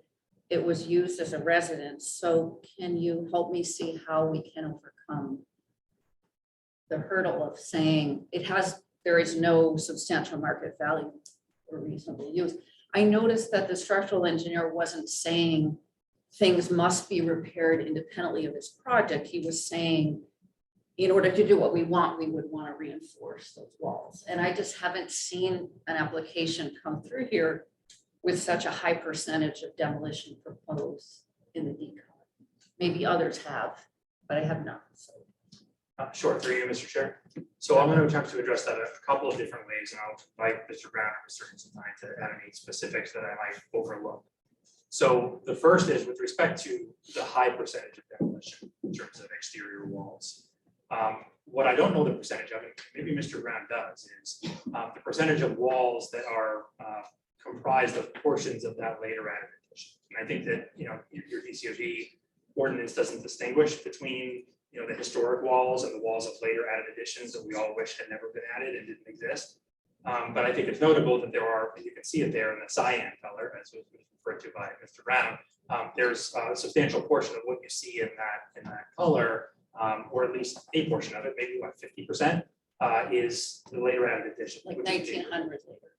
it was used as a residence. So can you help me see how we can overcome the hurdle of saying there is no substantial market value or reasonable use? I noticed that the structural engineer wasn't saying things must be repaired independently of this project. He was saying, in order to do what we want, we would want to reinforce those walls. And I just haven't seen an application come through here with such a high percentage of demolition proposed in the decod. Maybe others have, but I have not. So. Sure, through you, Mr. Chair. So I'm going to attempt to address that a couple of different ways, and I'll invite Mr. Brown or Mr. Constantine to add any specifics that I might overlook. So the first is with respect to the high percentage of demolition in terms of exterior walls. What I don't know the percentage of, and maybe Mr. Brown does, is the percentage of walls that are comprised of portions of that later added addition. And I think that, your DCOG ordinance doesn't distinguish between, the historic walls and the walls of later added additions that we all wish had never been added and didn't exist. But I think it's notable that there are, you can see it there in the cyan color, as was referred to by Mr. Brown. There's a substantial portion of what you see in that color, or at least a portion of it, maybe what, 50%, is the later added addition. Like 1900 later,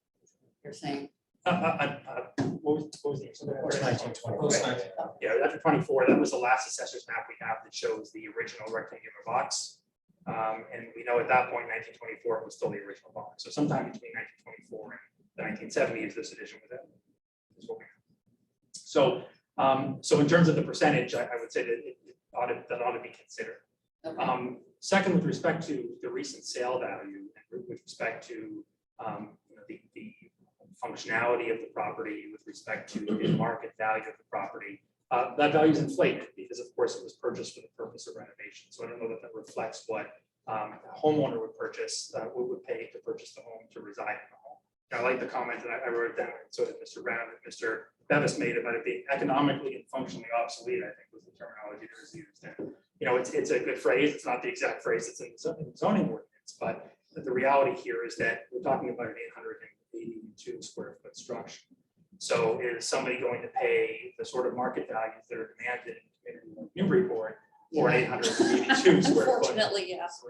you're saying? What was the answer? Post 1920. Yeah, after 24, that was the last assessor's map we have that shows the original rectangular box. And we know at that point, 1924 was still the original box. So sometime between 1924 and the 1970s, this edition was added. Is what we know. So in terms of the percentage, I would say that that ought to be considered. Okay. Second, with respect to the recent sale value, and with respect to the functionality of the property, with respect to the market value of the property, that value is inflated because, of course, it was purchased for the purpose of renovation. So I don't know that reflects what a homeowner would purchase, would pay to purchase the home to reside in the home. And I like the comment that I wrote down, and so did Mr. Brown and Mr. Bevis made about it being economically and functionally obsolete, I think was the terminology that was used. And it's a good phrase. It's not the exact phrase that's in the zoning ordinance, but the reality here is that we're talking about an 882 square foot structure. So is somebody going to pay the sort of market values that are demanded in a community like Newburyport for an 882 square foot. Unfortunately, yes.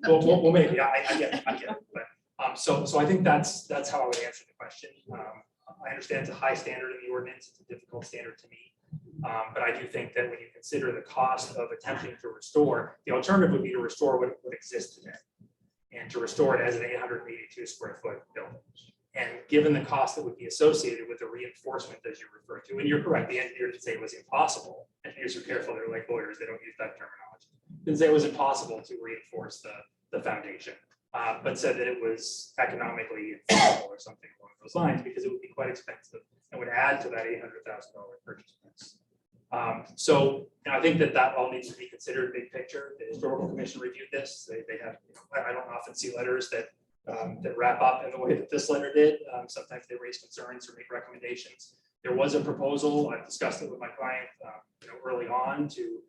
Well, maybe, I get it, but, so I think that's how I would answer the question. I understand it's a high standard in the ordinance, it's a difficult standard to meet. But I do think that when you consider the cost of attempting to restore, the alternative would be to restore what exists today. And to restore it as an 882 square foot building. And given the cost that would be associated with the reinforcement as you refer to, and you're correct, the engineer did say it was impossible. Engineers are careful, they're like lawyers, they don't use that terminology. Didn't say it was impossible to reinforce the foundation, but said that it was economically feasible or something along those lines, because it would be quite expensive and would add to that $800,000 purchase price. So I think that all needs to be considered big picture. The historical commission reviewed this. They have, I don't often see letters that wrap up in the way that this letter did. Sometimes they raise concerns or make recommendations. There was a proposal. I discussed it with my client, early on to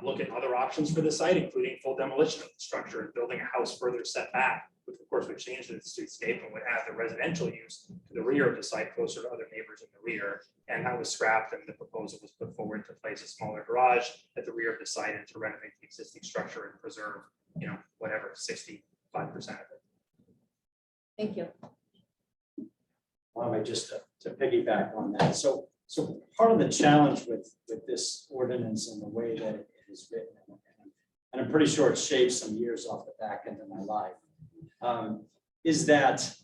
look at other options for the site, including full demolition of the structure and building a house further set back, which of course would change the streetscape and would add the residential use to the rear of the site, closer to other neighbors in the rear. And that was scrapped, and the proposal was put forward to place a smaller garage at the rear of the site and to renovate the existing structure and preserve, whatever, 65% of it. Thank you. Just to piggyback on that. So part of the challenge with this ordinance and the way that it is written, and I'm pretty sure it shaved some years off the back end of my life, is that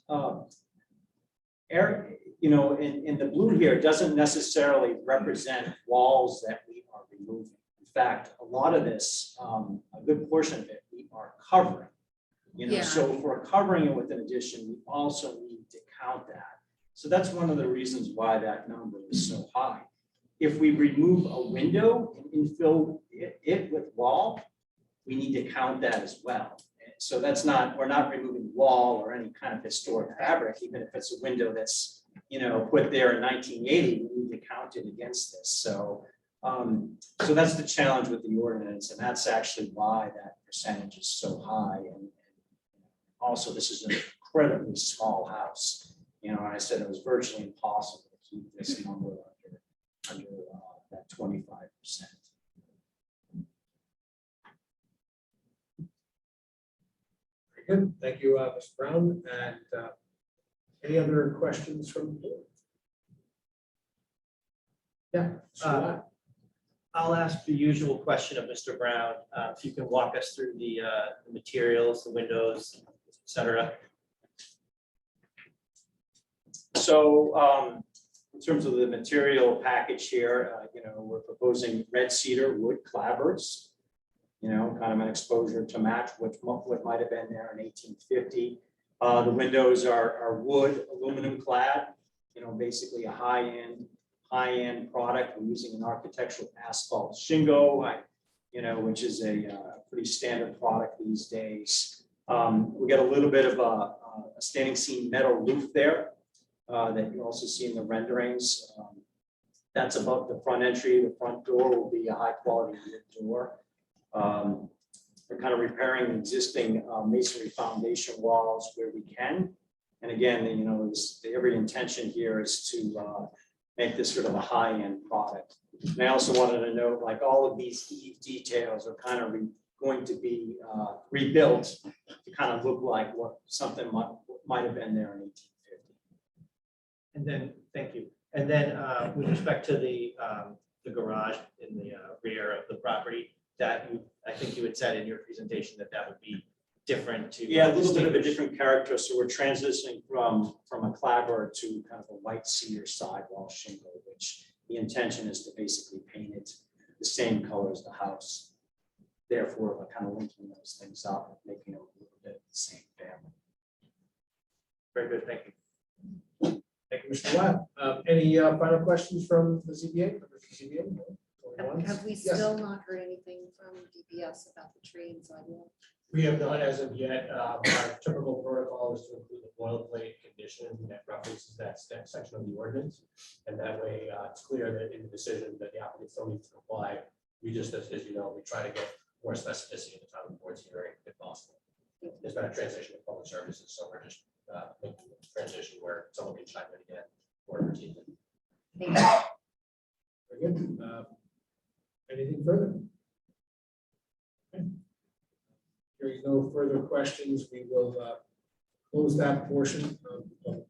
in the blue here doesn't necessarily represent walls that we are removing. In fact, a lot of this, a good portion of it, we are covering. Yeah. So if we're covering it with an addition, we also need to count that. So that's one of the reasons why that number is so high. If we remove a window and infill it with wall, we need to count that as well. So we're not removing wall or any kind of historic fabric, even if it's a window that's, put there in 1980, we need to count it against this. So that's the challenge with the ordinance, and that's actually why that percentage is so high. And also, this is an incredibly small house. I said it was virtually impossible to keep this number under that 25%. Very good. Thank you, Mr. Brown. And any other questions from the board? Yeah. Mr. I'll ask the usual question of Mr. Brown. If you can walk us through the materials, the windows, et cetera. So in terms of the material package here, we're proposing red cedar wood clapboards, kind of an exposure to match what might have been there in 1850. The windows are wood, aluminum clad, basically a high-end product. We're using an architectural asphalt shingle, which is a pretty standard product these days. We got a little bit of a standing seam metal roof there that you also see in the renderings. That's above the front entry. The front door will be a high-quality wood door. We're kind of repairing existing masonry foundation walls where we can. And again, every intention here is to make this sort of a high-end product. And I also wanted to note, like, all of these eave details are kind of going to be rebuilt to kind of look like what something might have been there in 1850. And then, thank you. And then with respect to the garage in the rear of the property, I think you had said in your presentation that would be different to. Yeah, a little bit of a different character. So we're transitioning from a clapboard to kind of a white cedar sidewall shingle, which the intention is to basically paint it the same color as the house. Therefore, we're kind of linking those things up, making it a little bit of the same family. Very good, thank you. Thank you, Mr. Watt. Any final questions from the ZBA? Have we Yes. still not heard anything from DPS about the tree and sidewalk? We have not as of yet. Our typical protocol is to include the boilerplate condition that references that section of the ordinance. And that way it's clear that in the decision that the applicant still needs to comply. We just, as you know, we try to get more specificity at the time of the board's hearing if possible. There's been a transition to public services, so we're just making a transition where someone can chime in again or routine. Thank you. Very good. Anything further? Okay. Hearing no further questions, we will close that portion of the public hearing,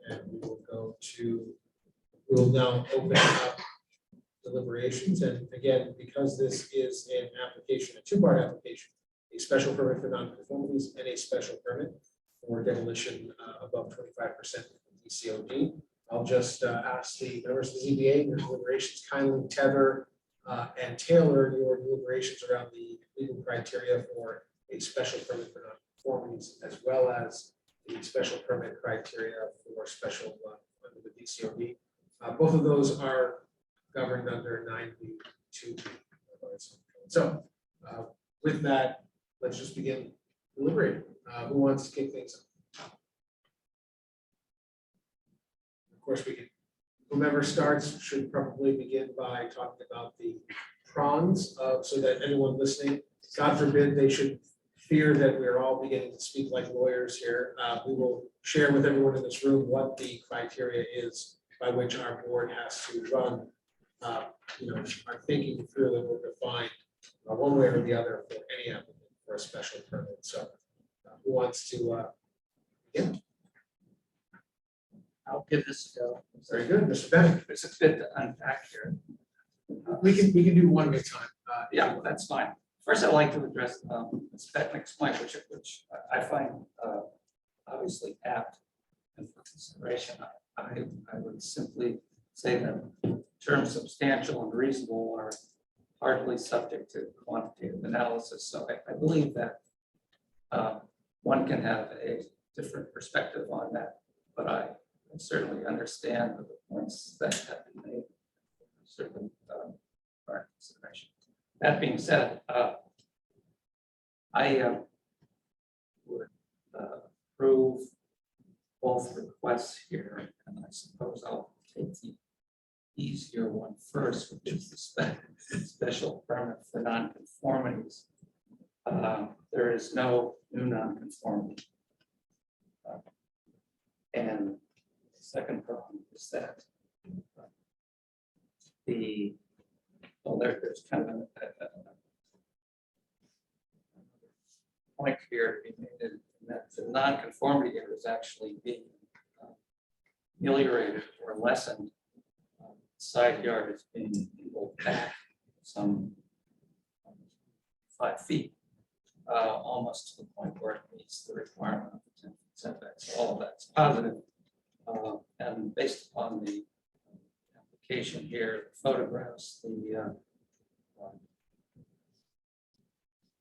and we will go to, we will now open up deliberations. And again, because this is an application, a two-part application, a special permit for non-conformities and a special permit for demolition above 25% DCOD. I'll just ask the members of the ZBA, your deliberations kindly tether and tailor your deliberations around the legal criteria for a special permit for non-conformities, as well as the special permit criteria for special under the DCOD. Both of those are governed under 9B2B. So with that, let's just begin deliberating. Who wants to kick things off? Of course, we can, whomever starts should probably begin by talking about the prongs of, so that anyone listening, God forbid, they should fear that we're all beginning to speak like lawyers here. We will share with everyone in this room what the criteria is by which our board has to run, our thinking through and will define one way or the other for any applicant for a special permit. So who wants to, begin? I'll give this a go. Very good, Mr. Bennett. There's a bit to unpack here. We can do one at a time. Yeah, that's fine. First, I'd like to address this next point, which I find obviously apt and for consideration. I would simply say that terms substantial and reasonable are hardly subject to quantitative analysis. So I believe that one can have a different perspective on that, but I certainly understand the points that have been made. Certainly are consideration. That being said, I would approve both requests here, and I suppose I'll take the easier one first, which is the special permit for nonconformities. There is no new nonconformity. And the second problem is that there's kind of a point here to be made that the nonconformity here is actually being ameliorated or lessened. Side yard is being pulled back some 5 feet, almost to the point where it meets the requirement of the 10 setbacks. All of that's positive. And based upon the application here, the photographs,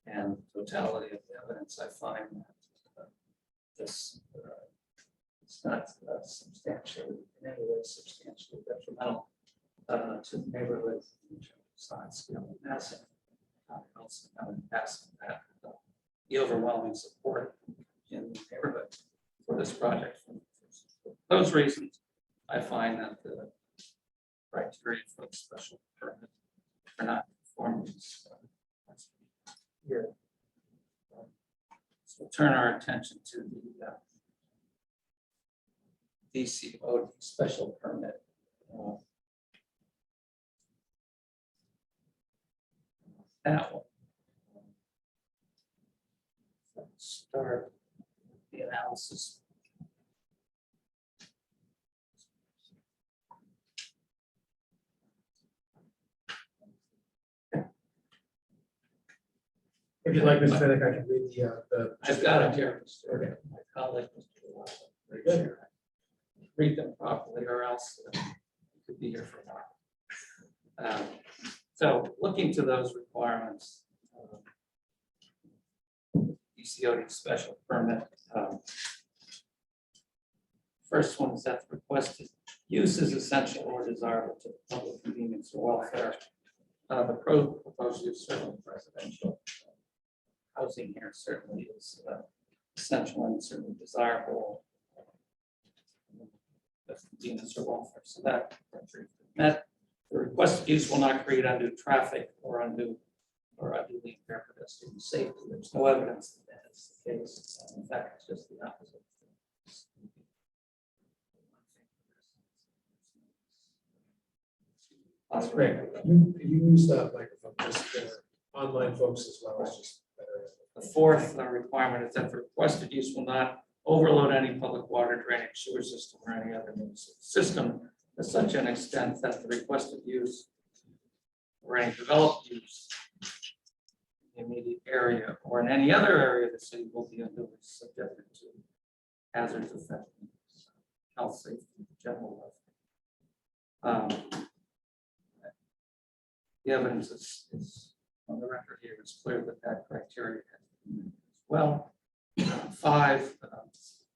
and totality of the evidence, I find that this it's not substantially, in any way substantially detrimental to the neighborhood in terms of size, scale, and massing. I also found that the overwhelming support in the neighborhood for this project. For those reasons, I find that the criteria for the special permit are not conformities here. So we'll turn our attention to the DCOD special permit. That one. Let's start the analysis. If you'd like, Mr. Bennett, I can read the. I've got it here, Mr. Okay. My colleague, Mr. Wallace. Very good. Read them properly, or else you could be here for a while. So looking to those requirements, DCOD special permit. First one is that the requested use is essential or desirable to the public convenience or welfare. The proposed use certainly residential housing here certainly is essential and certainly desirable. Convenience or welfare. So that met. The requested use will not create undue traffic or unduly impair pedestrian safety. There's no evidence that that is the case. In fact, it's just the opposite. That's great. Could you use the microphone? just online folks as well as just better. The fourth requirement is that the requested use will not overload any public water drainage sewer system or any other municipal system to such an extent that the requested use or any developed use in the immediate area or in any other area of the city will be unduly subjected to hazards affecting health, safety, and general welfare. The evidence is on the record here. It's clear that that criteria has been met as well. 5,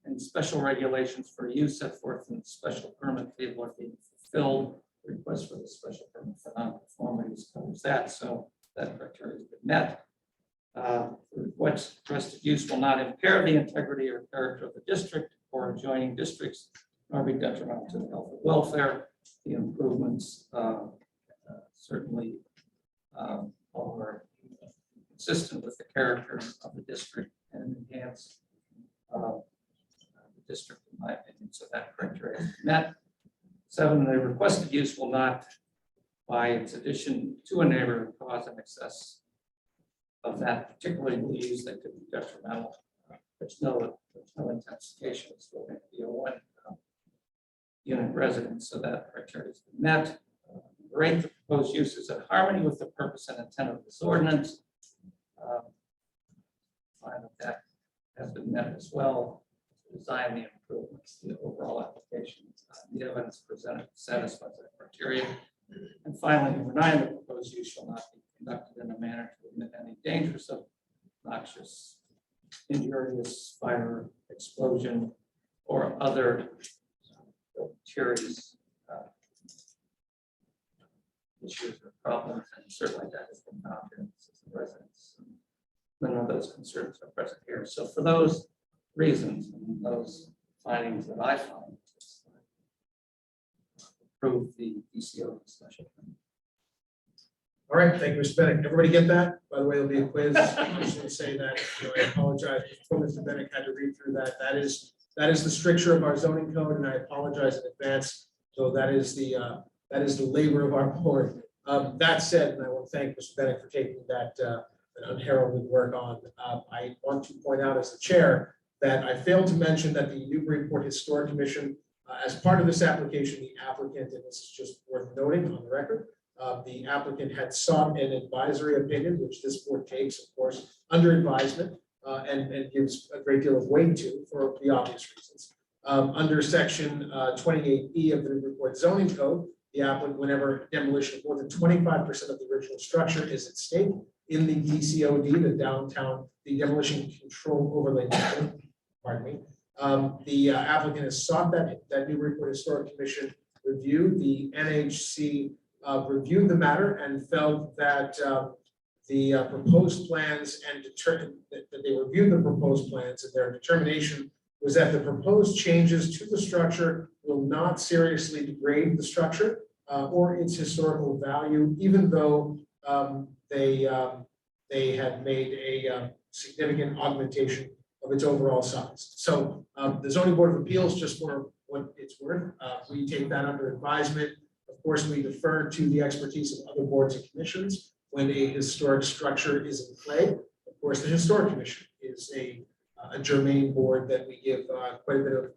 any special regulations for use set forth in the special permit table are being fulfilled. The request for the special permit for non-conformities covers that, so that criteria has been met. The requested use will not impair the integrity or character of the district or adjoining districts, nor be detrimental to the health and welfare. The improvements certainly are consistent with the character of the district and enhance the district, in my opinion. So that criteria is met. 7, the requested use will not, by its addition to a neighbor, cause an excess of that particularly use that could be detrimental. There's no intensification. It's going to be a 1 unit residence, so that criteria has been met. 8, the proposed use is in harmony with the purpose and intent of this ordinance. Find that has been met as well. Design the improvements, the overall application, the evidence presented satisfies that criteria. And finally, number 9, the proposed use shall not be conducted in a manner to emit any dangerous, noxious, injurious, fire, explosion, or other deleterious issues or problems, and certainly that has been found here in the residents. None of those concerns are present here. So for those reasons and those findings that I find, approve the DCO special permit. All right, thank you, Mr. Bennett. Everybody get that? By the way, there'll be a quiz. I just want to say that, I apologize before Mr. Bennett had to read through that. That is the stricture of our zoning code, and I apologize in advance. So that is the labor of our board. That said, and I want to thank Mr. Bennett for taking that unheralded work on. I want to point out as the chair that I failed to mention that the Newburyport Historic Commission, as part of this application, the applicant, and this is just worth noting on the record, the applicant had sought an advisory opinion, which this board takes, of course, under advisement and gives a great deal of weight to for the obvious reasons. Under section 28E of the Newburyport zoning code, the applicant, whenever demolition of more than 25% of the original structure is at stake in the DCOD, the demolition control overlay district, pardon me, the applicant has sought that Newburyport Historic Commission review. The NHC reviewed the matter and felt that the proposed plans and determined that they reviewed the proposed plans, and their determination was that the proposed changes to the structure will not seriously degrade the structure or its historical value, even though they had made a significant augmentation of its overall size. So the Zoning Board of Appeals, just for what it's worth, we take that under advisement. Of course, we defer to the expertise of other boards and commissions when a historic structure is in play. Of course, the Historic Commission is a germane board that we give quite a bit of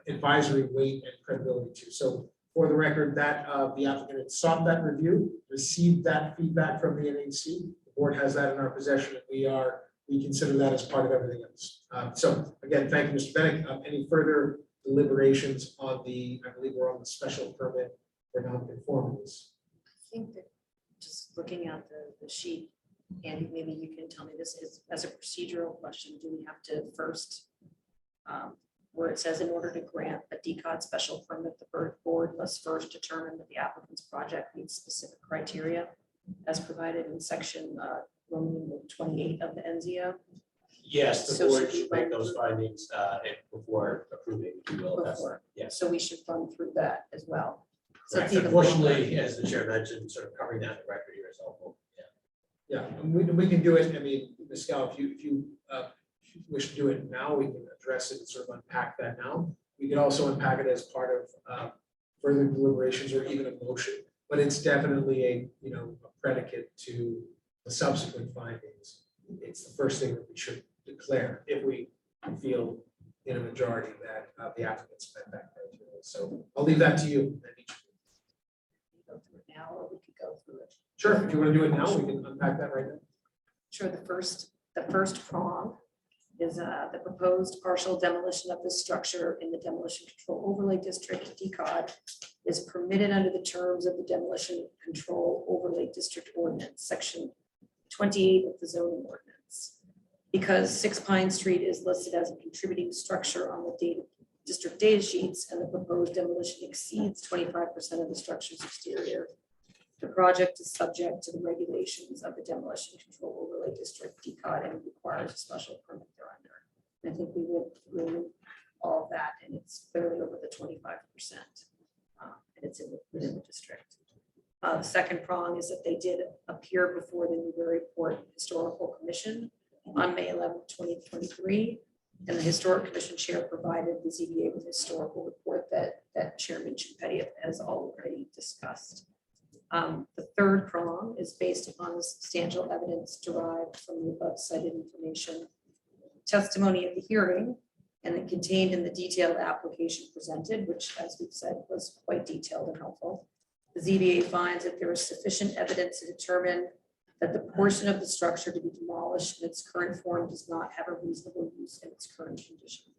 advisory weight and credibility to. So for the record, that the applicant had sought that review, received that feedback from the NHC. The board has that in our possession, and we consider that as part of everything else. So again, thank you, Mr. Bennett. Any further deliberations on I believe we're on the special permit for non-conformities. I think that just looking at the sheet, Andy, maybe you can tell me this is as a procedural question. Do we have to first, where it says in order to grant a DCOD special permit, the board must first determine that the applicant's project meets specific criteria as provided in section 28 of the NZO? Yes, the So board should we should make run those through- findings before approving, if you will. That's- Before. Yes. So we should run through that as well. So Correct. it's even Unfortunately, as the chair mentioned, sort of covering that in the record here is helpful. Yeah. Yeah, and we can do it. I mean, Ms. Scow, if you wish to do it now, we can address it and sort of unpack that now. We can also unpack it as part of further deliberations or even a motion. but it's definitely a, a predicate to the subsequent findings. It's the first thing that we should declare if we feel in a majority that the applicants met that criteria. So I'll leave that to you. Go through it now, or we could go through it. Sure, if you want to do it now, we can unpack that right now. Sure, the first prong is the proposed partial demolition of the structure in the demolition control overlay district, DCOD, is permitted under the terms of the demolition control overlay district ordinance, section 28 of the zoning ordinance. Because 6 Pine Street is listed as a contributing structure on the district data sheets, and the proposed demolition exceeds 25% of the structure's exterior, the project is subject to the regulations of the demolition control overlay district, DCOD, and requires a special permit thereunder. And I think we went through all of that, and it's clearly over the 25%. And it's within the district. The second prong is that they did appear before the Newburyport Historical Commission on May 11, 2023. And the Historic Commission Chair provided the ZBA with a historical report that Chairman Chimpeti has already discussed. The third prong is based upon the substantial evidence derived from the above cited information, testimony of the hearing, and then contained in the detailed application presented, which, as we've said, was quite detailed and helpful. The ZBA finds that there is sufficient evidence to determine that the portion of the structure to be demolished in its current form does not have a reasonable use in its current condition.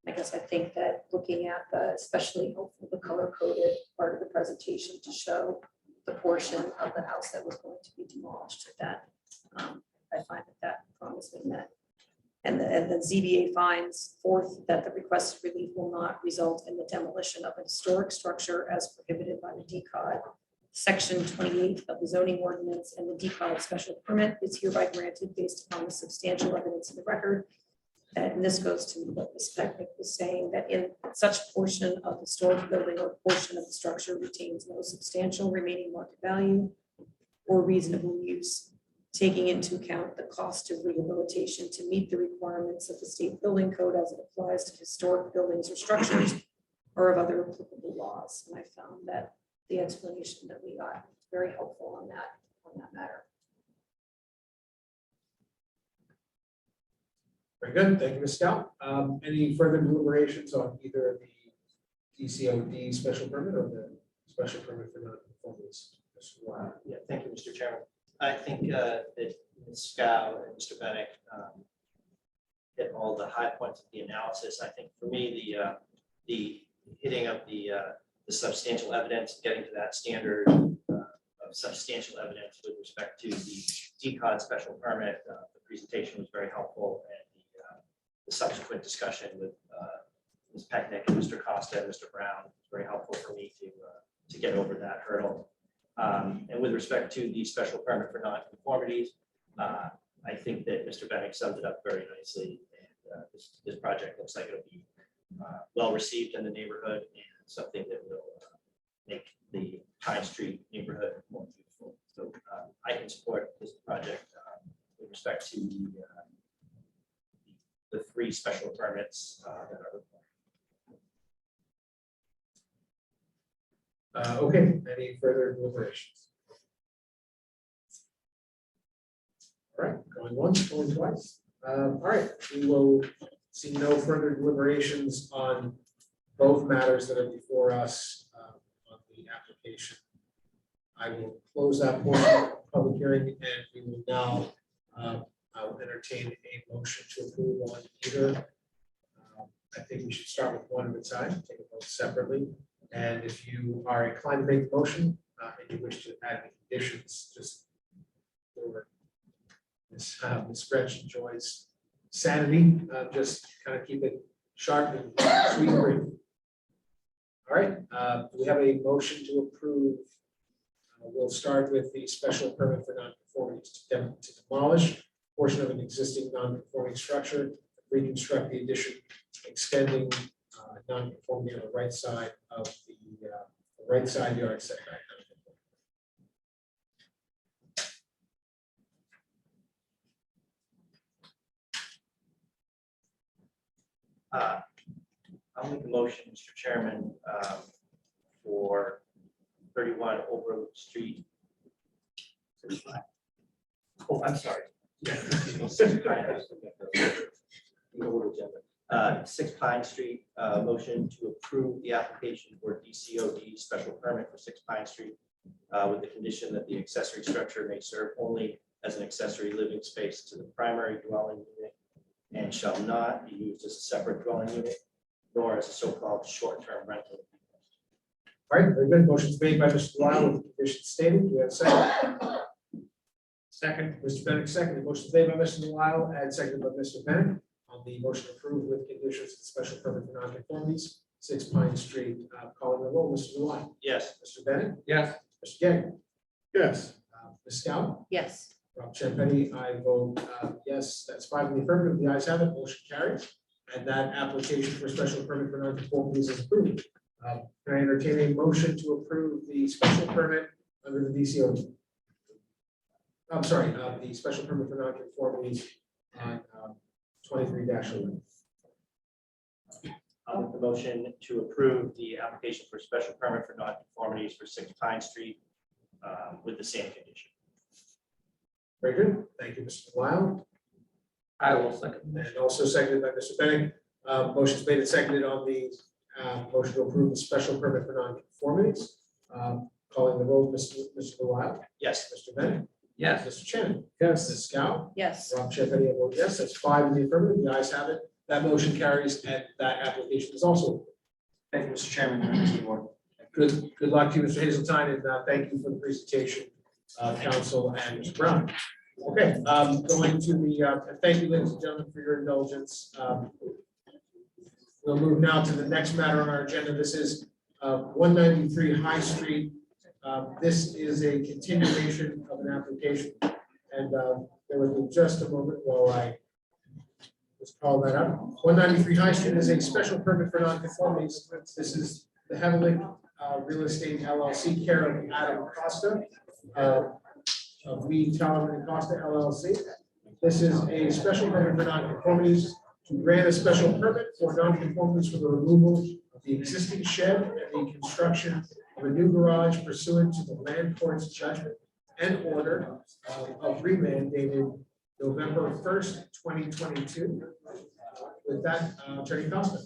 I guess I think that looking at the, especially hopefully the color coded part of the presentation to show the portion of the house that was going to be demolished, that I find that promise has been met. And the ZBA finds fourth that the requested relief will not result in the demolition of a historic structure as prohibited by the DCOD. Section 28 of the zoning ordinance, and the DCOD special permit is hereby granted based upon the substantial evidence in the record. And this goes to what Ms. Pecknick was saying, that in such portion of the historic building or portion of the structure retains no substantial remaining market value or reasonable use, taking into account the cost of rehabilitation to meet the requirements of the state building code as it applies to historic buildings or structures or of other applicable laws. And I found that the explanation that we got very helpful on that matter. Very good, thank you, Ms. Stout. Any further deliberations on either the DCOD special permit or the special permit for non-conformance? Yeah, thank you, Mr. Chairman. I think that Ms. Scow and Mr. Bennett hit all the high points of the analysis. I think for me, the hitting of the substantial evidence, getting to that standard of substantial evidence with respect to the DCOD special permit, the presentation was very helpful, and the subsequent discussion with Ms. Pecknick and Mr. Costa and Mr. Brown was very helpful for me to get over that hurdle. And with respect to the special permit for non-conformities, I think that Mr. Bennett summed it up very nicely. And this project looks like it'll be well received in the neighborhood and something that will make the Pine Street neighborhood more beautiful. So I can support this project with respect to the 3 special permits that are required. Okay, any further deliberations? All right, going once, going twice. All right, we will see no further deliberations on both matters that are before us on the application. I will close that portion of the public hearing, and we will now I'll entertain a motion to approve on either. I think we should start with one at a time, take a vote separately. And if you are inclined to make the motion and you wish to add any conditions, just over Ms. Gretchen Joy's sanity, just kind of keep it sharp and sweet and brief. All right, we have a motion to approve. We'll start with the special permit for non-conformities to demolish a portion of an existing non-conforming structure, reconstruct the addition, extending non-conformity on the right side of the right side yard setback. I'll make a motion, Mr. Chairman, for 31 Overlook Street. Oh, I'm sorry. 6 Pine Street, motion to approve the application for DCOD special permit for 6 Pine Street with the condition that the accessory structure may serve only as an accessory living space to the primary dwelling unit and shall not be used as a separate dwelling unit nor as a so-called short-term rental. All right, very good. Motion's made by Mr. Lyle with the conditions stated. Do we have a second? Second. Mr. Bennett, second. Motion's made by Mr. Lyle and seconded by Mr. Bennett on the motion approved with conditions of special permit for non-conformities, 6 Pine Street. Calling the roll, Mr. Lyle. Yes. Mr. Bennett. Yes. Mr. Gagnon. Yes. Ms. Scout. Yes. Rob Champetti, I vote yes. That's 5 in the affirmative. The ayes have it. Motion carries. And that application for special permit for non-conformities is approved. Can I entertain a motion to approve the special permit under the DCO? I'm sorry, the special permit for non-conformities on 23-11. I'll make the motion to approve the application for special permit for non-conformities for 6 Pine Street with the same condition. Very good. Thank you, Mr. Lyle. I will second. And also seconded by Mr. Bennett. Motion's made and seconded on the motion to approve the special permit for non-conformities. Calling the roll, Mr. Lyle. Yes. Mr. Bennett. Yes. Mr. Shannon. Yes. Ms. Scout. Yes. Rob Champetti, I vote yes. That's 5 in the affirmative. The ayes have it. That motion carries and that application is also approved. Thank you, Mr. Chairman, members of the board. Good luck to you, Mr. Hazeltine, and thank you for the presentation, council and Mr. Brown. Okay, going to the, thank you, ladies and gentlemen, for your indulgence. We'll move now to the next matter on our agenda. This is 193 High Street. This is a continuation of an application, and there was just a moment while I just call that up. 193 High Street is a special permit for non-conformities. This is the Heavenly Real Estate LLC, care of Adam Costa, of Mead, Tallerman and Costa LLC. This is a special permit for non-conformities to grant a special permit for non-conformities for the removal of the existing shed and the construction of a new garage pursuant to the land court's judgment and order of remand dated November 1st, 2022. With that, Attorney Costa.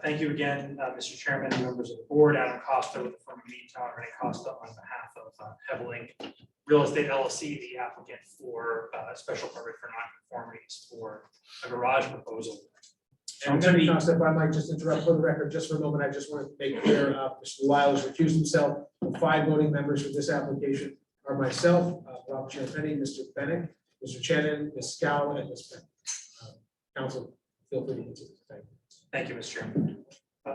Thank you again, Mr. Chairman and members of the board. Adam Costa with the firm of Mead, Tallerman and Costa on behalf of Heavenly Real Estate LLC, the applicant for a special permit for non-conformities for a garage proposal. And I'm going to Attorney be Costa, if I might just interrupt for the record, just for a moment, I just want to make clear, Mr. Lyle has recused himself. The 5 voting members for this application are myself, Rob Champetti, Mr. Bennett, Mr. Shannon, Ms. Scow, and Ms. Bennett. Council, feel free to continue. Thank you. Thank you, Mr. Chairman.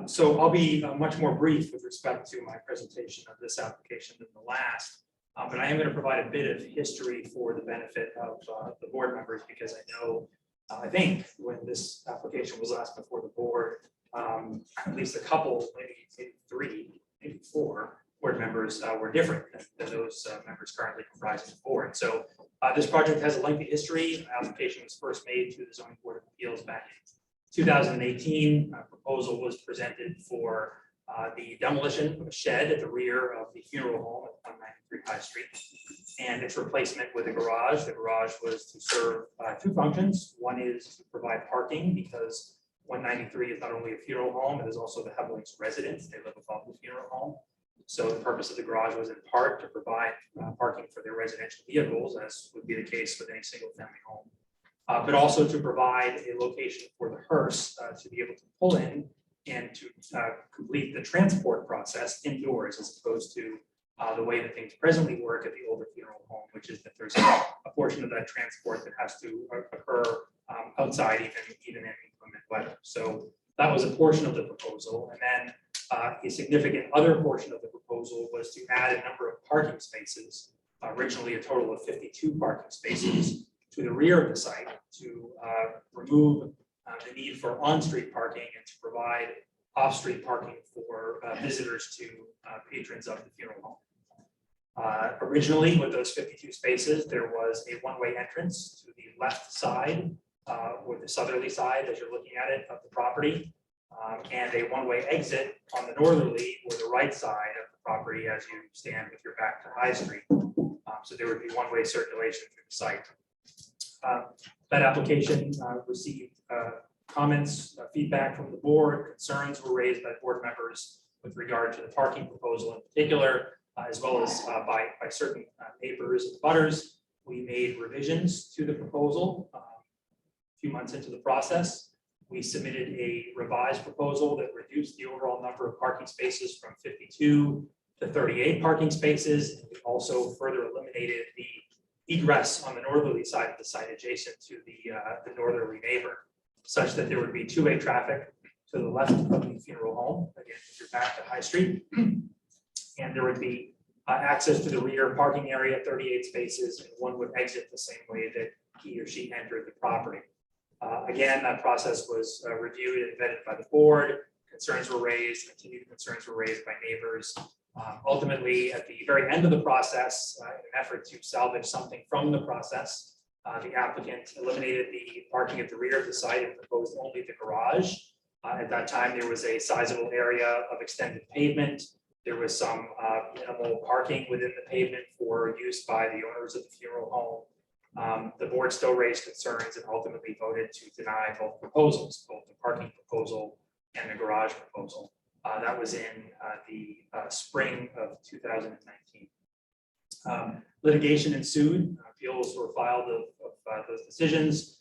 So I'll be much more brief with respect to my presentation of this application than the last. But I am going to provide a bit of history for the benefit of the board members, because I know, I think when this application was last before the board, at least a couple, maybe 3, maybe 4 board members were different than those members currently comprising the board. So this project has a lengthy history. The application was first made to the Zoning Board of Appeals back in 2018. A proposal was presented for the demolition of a shed at the rear of the funeral home at 193 High Street and its replacement with a garage. The garage was to serve 2 functions. One is to provide parking, because 193 is not only a funeral home, it is also the Heavenly's residence. They live above the funeral home. So the purpose of the garage was in part to provide parking for their residential vehicles, as would be the case with any single family home. But also to provide a location for the hearse to be able to pull in and to complete the transport process indoors, as opposed to the way that things presently work at the older funeral home, which is that there's a portion of that transport that has to occur outside, even in inclement weather. So that was a portion of the proposal. And then a significant other portion of the proposal was to add a number of parking spaces, originally a total of 52 parking spaces, to the rear of the site to remove the need for on-street parking and to provide off-street parking for visitors to patrons of the funeral home. Originally, with those 52 spaces, there was a one-way entrance to the left side, or the southerly side, as you're looking at it, of the property. and a one-way exit on the northerly or the right side of the property as you stand with your back to High Street. So there would be one-way circulation through the site. That application received comments, feedback from the board, concerns were raised by board members with regard to the parking proposal in particular, as well as by certain neighbors and butters. We made revisions to the proposal a few months into the process. We submitted a revised proposal that reduced the overall number of parking spaces from 52 to 38 parking spaces. And we also further eliminated the egress on the northerly side of the site adjacent to the northerly neighbor, such that there would be two-way traffic to the left of the funeral home, again, if you're back to High Street. And there would be access to the rear parking area, 38 spaces, and one would exit the same way that he or she entered the property. Again, that process was reviewed and vetted by the board. Concerns were raised, continued concerns were raised by neighbors. Ultimately, at the very end of the process, in an effort to salvage something from the process, the applicant eliminated the parking at the rear of the site and proposed only the garage. At that time, there was a sizable area of extended pavement. There was some minimal parking within the pavement for use by the owners of the funeral home. The board still raised concerns and ultimately voted to deny both proposals, both the parking proposal and the garage proposal. That was in the spring of 2019. Litigation ensued. Appeals were filed of those decisions.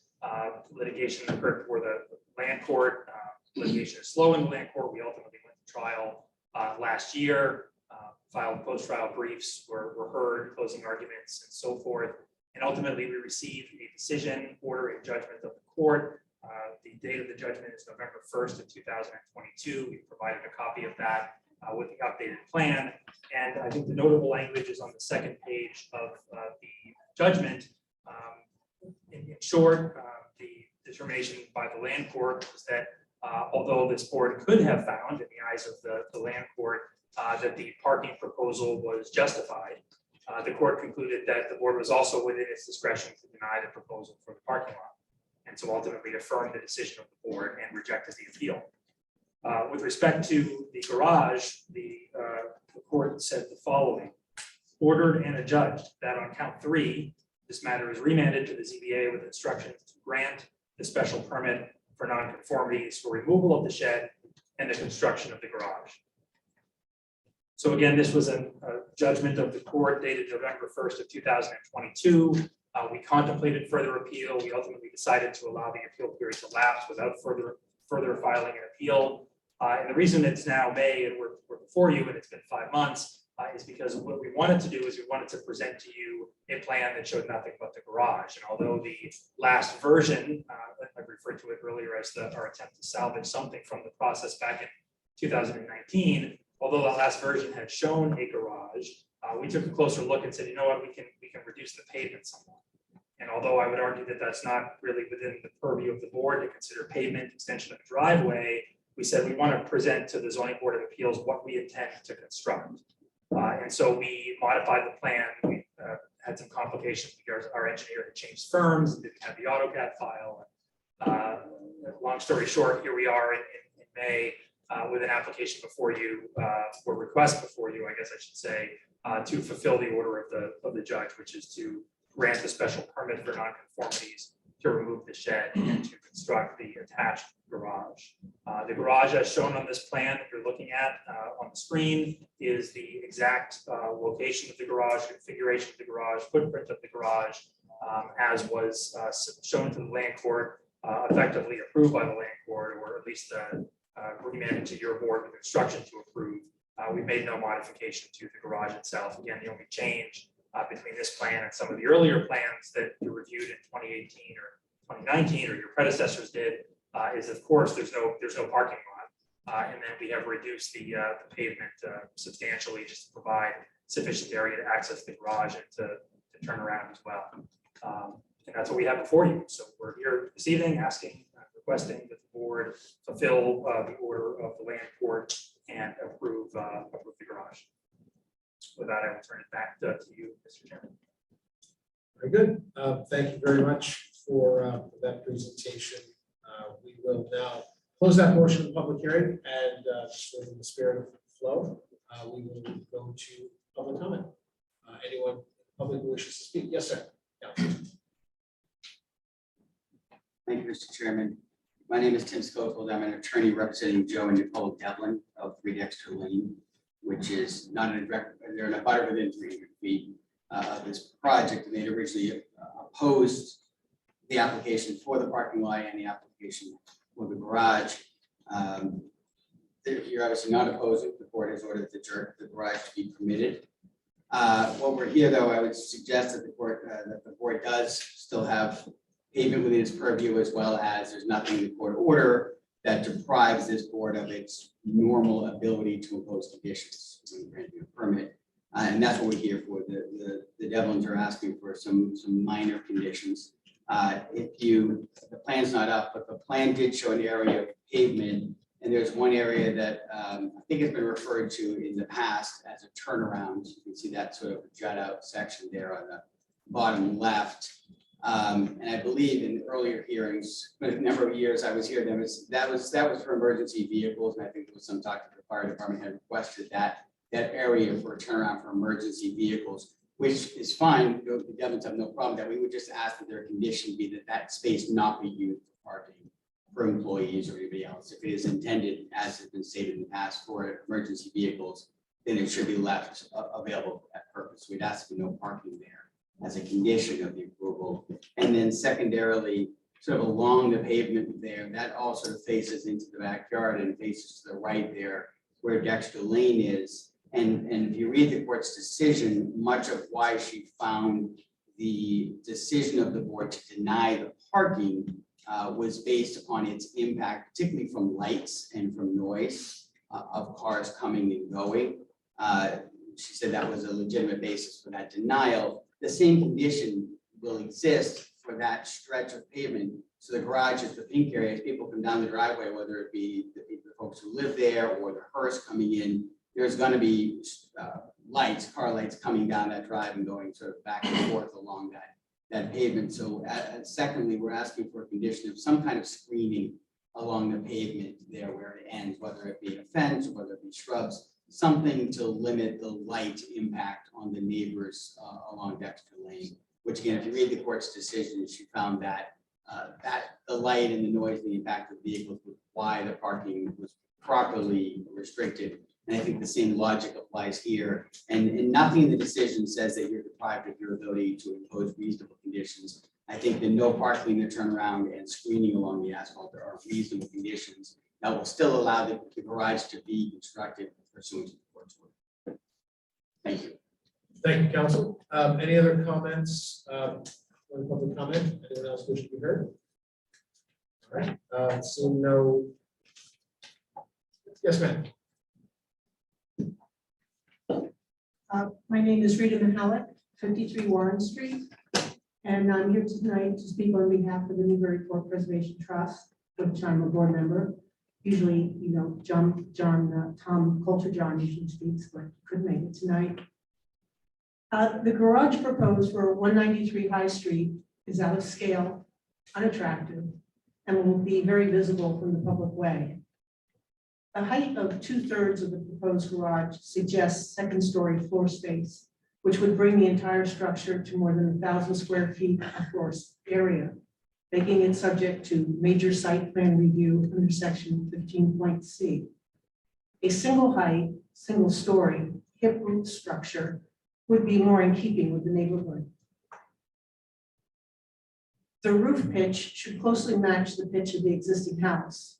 Litigation occurred before the land court. Litigation is slow in the land court. We ultimately went to trial last year. Filed post-trial briefs were heard, closing arguments, and so forth. And ultimately, we received a decision, order, and judgment of the court. The date of the judgment is November 1st of 2022. We provided a copy of that with the updated plan. And I think the notable language is on the second page of the judgment. In short, the determination by the land court was that although this board could have found in the eyes of the land court that the parking proposal was justified, the court concluded that the board was also within its discretion to deny the proposal for the parking lot. And so ultimately affirmed the decision of the board and rejected the appeal. With respect to the garage, the court said the following: ordered and adjudged that on count 3, this matter is remanded to the ZBA with instructions to grant the special permit for nonconformities for removal of the shed and the construction of the garage. So again, this was a judgment of the court dated November 1st of 2022. We contemplated further appeal. We ultimately decided to allow the appeal period to lapse without further filing an appeal. And the reason it's now May and we're before you and it's been 5 months is because what we wanted to do is we wanted to present to you a plan that showed nothing but the garage. And although the last version, I referred to it earlier as our attempt to salvage something from the process back in 2019, although the last version had shown a garage, we took a closer look and said, you know what, we can reduce the pavement somewhat. And although I would argue that that's not really within the purview of the board to consider pavement extension of the driveway, we said we want to present to the zoning board of appeals what we intend to construct. And so we modified the plan. We had some complications because our engineer had changed firms, didn't have the AutoCAD file. Long story short, here we are in May with an application before you, or request before you, I guess I should say, to fulfill the order of the judge, which is to grant the special permit for nonconformities to remove the shed and to construct the attached garage. The garage as shown on this plan that you're looking at on the screen is the exact location of the garage, configuration of the garage, footprint of the garage, as was shown to the land court, effectively approved by the land court, or at least remanded to your board with instruction to approve. We made no modification to the garage itself. Again, the only change between this plan and some of the earlier plans that you reviewed in 2018 or 2019, or your predecessors did, is of course there's no parking lot, and then we have reduced the pavement substantially just to provide sufficient area to access the garage and to turn around as well. And that's what we have before you. So we're here this evening asking, requesting that the board fulfill the order of the land court and approve the garage. With that, I will turn it back to you, Mr. Chairman. Very good. Thank you very much for that presentation. We will now close that portion of the public hearing, and just in the spirit of flow, we will go to public comment. Anyone, public who wishes to speak? Yes, sir. Yeah. Thank you, Mr. Chairman. My name is Tim Schofield. I'm an attorney representing Joe and Nicole Devlin of 3 Dexter Lane, which is not a direct, they're in a butter within 300 feet of this project. And they originally opposed the application for the parking lot and the application for the garage. You're obviously not opposing. The board has ordered the garage to be permitted. While we're here, though, I would suggest that the board does still have pavement within its purview, as well as there's nothing in the court order that deprives this board of its normal ability to impose conditions when granting a permit. And that's what we're here for. The Devlins are asking for some minor conditions. The plan's not up, but the plan did show an area of pavement. And there's one area that I think has been referred to in the past as a turnaround. You can see that sort of jut out section there on the bottom left. And I believe in earlier hearings, a number of years I was here, that was for emergency vehicles. And I think there was some talk that the fire department had requested that area for a turnaround for emergency vehicles, which is fine. The Devons have no problem with that. We would just ask that their condition be that space not be used for parking for employees or anybody else. If it is intended, as has been stated in the past, for emergency vehicles, then it should be left available for that purpose. We'd ask for no parking there as a condition of the approval. And then secondarily, sort of along the pavement there, that all sort of faces into the backyard and faces to the right there where Dexter Lane is. And if you read the court's decision, much of why she found the decision of the board to deny the parking was based upon its impact, particularly from lights and from noise of cars coming and going. She said that was a legitimate basis for that denial. The same condition will exist for that stretch of pavement. So the garage is the pink area. As people come down the driveway, whether it be the folks who live there or the hearse coming in, there's going to be car lights coming down that drive and going sort of back and forth along that pavement. So secondly, we're asking for a condition of some kind of screening along the pavement there where it ends, whether it be a fence or whether it be shrubs, something to limit the light impact on the neighbors along Dexter Lane, which again, if you read the court's decision, she found that the light and the noise and the impact of vehicles was why the parking was properly restricted. And I think the same logic applies here. And nothing in the decision says that you're deprived of your ability to impose reasonable conditions. I think the no parking, the turnaround, and screening along the asphalt are reasonable conditions that will still allow the garage to be constructed pursuant to the court's order. Thank you. Thank you, counsel. Any other comments? Or public comment? Anyone else wish to be heard? All right. Seeing no. Yes, ma'am. My name is Rita Mihalik, 53 Warren Street, and I'm here tonight to speak on behalf of the Newburyport Preservation Trust, which I'm a board member. Usually, you know, Tom Coulter John usually speaks, but couldn't make it tonight. The garage proposed for 193 High Street is out of scale, unattractive, and will be very visible from the public way. The height of 2/3 of the proposed garage suggests second-story floor space, which would bring the entire structure to more than 1,000 square feet of floor area, making it subject to major site plan review under section 15.c. A single height, single story, hip roof structure would be more in keeping with the neighborhood. The roof pitch should closely match the pitch of the existing house.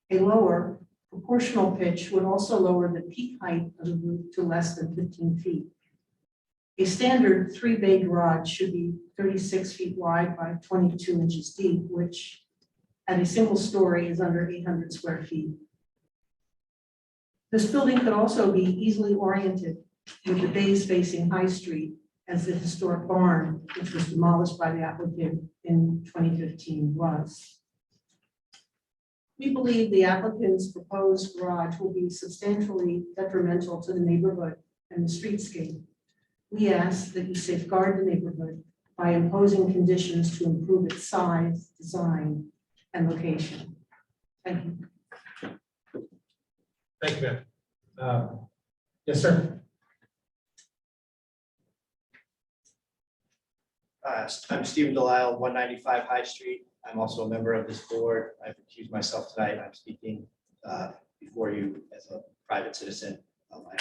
A lower proportional pitch would also lower the peak height of the roof to less than 15 feet. A standard 3-bay garage should be 36 feet wide by 22 inches deep, which at a single story is under 800 square feet. This building could also be easily oriented with the bays facing High Street as the historic barn, which was demolished by the applicant in 2015 was. We believe the applicant's proposed garage will be substantially detrimental to the neighborhood and the streetscape. We ask that you safeguard the neighborhood by imposing conditions to improve its size, design, and location. Thank you. Thank you, ma'am. Yes, sir. I'm Stephen Delisle, 195 High Street. I'm also a member of this board. I've recused myself tonight. I'm speaking before you as a private citizen on my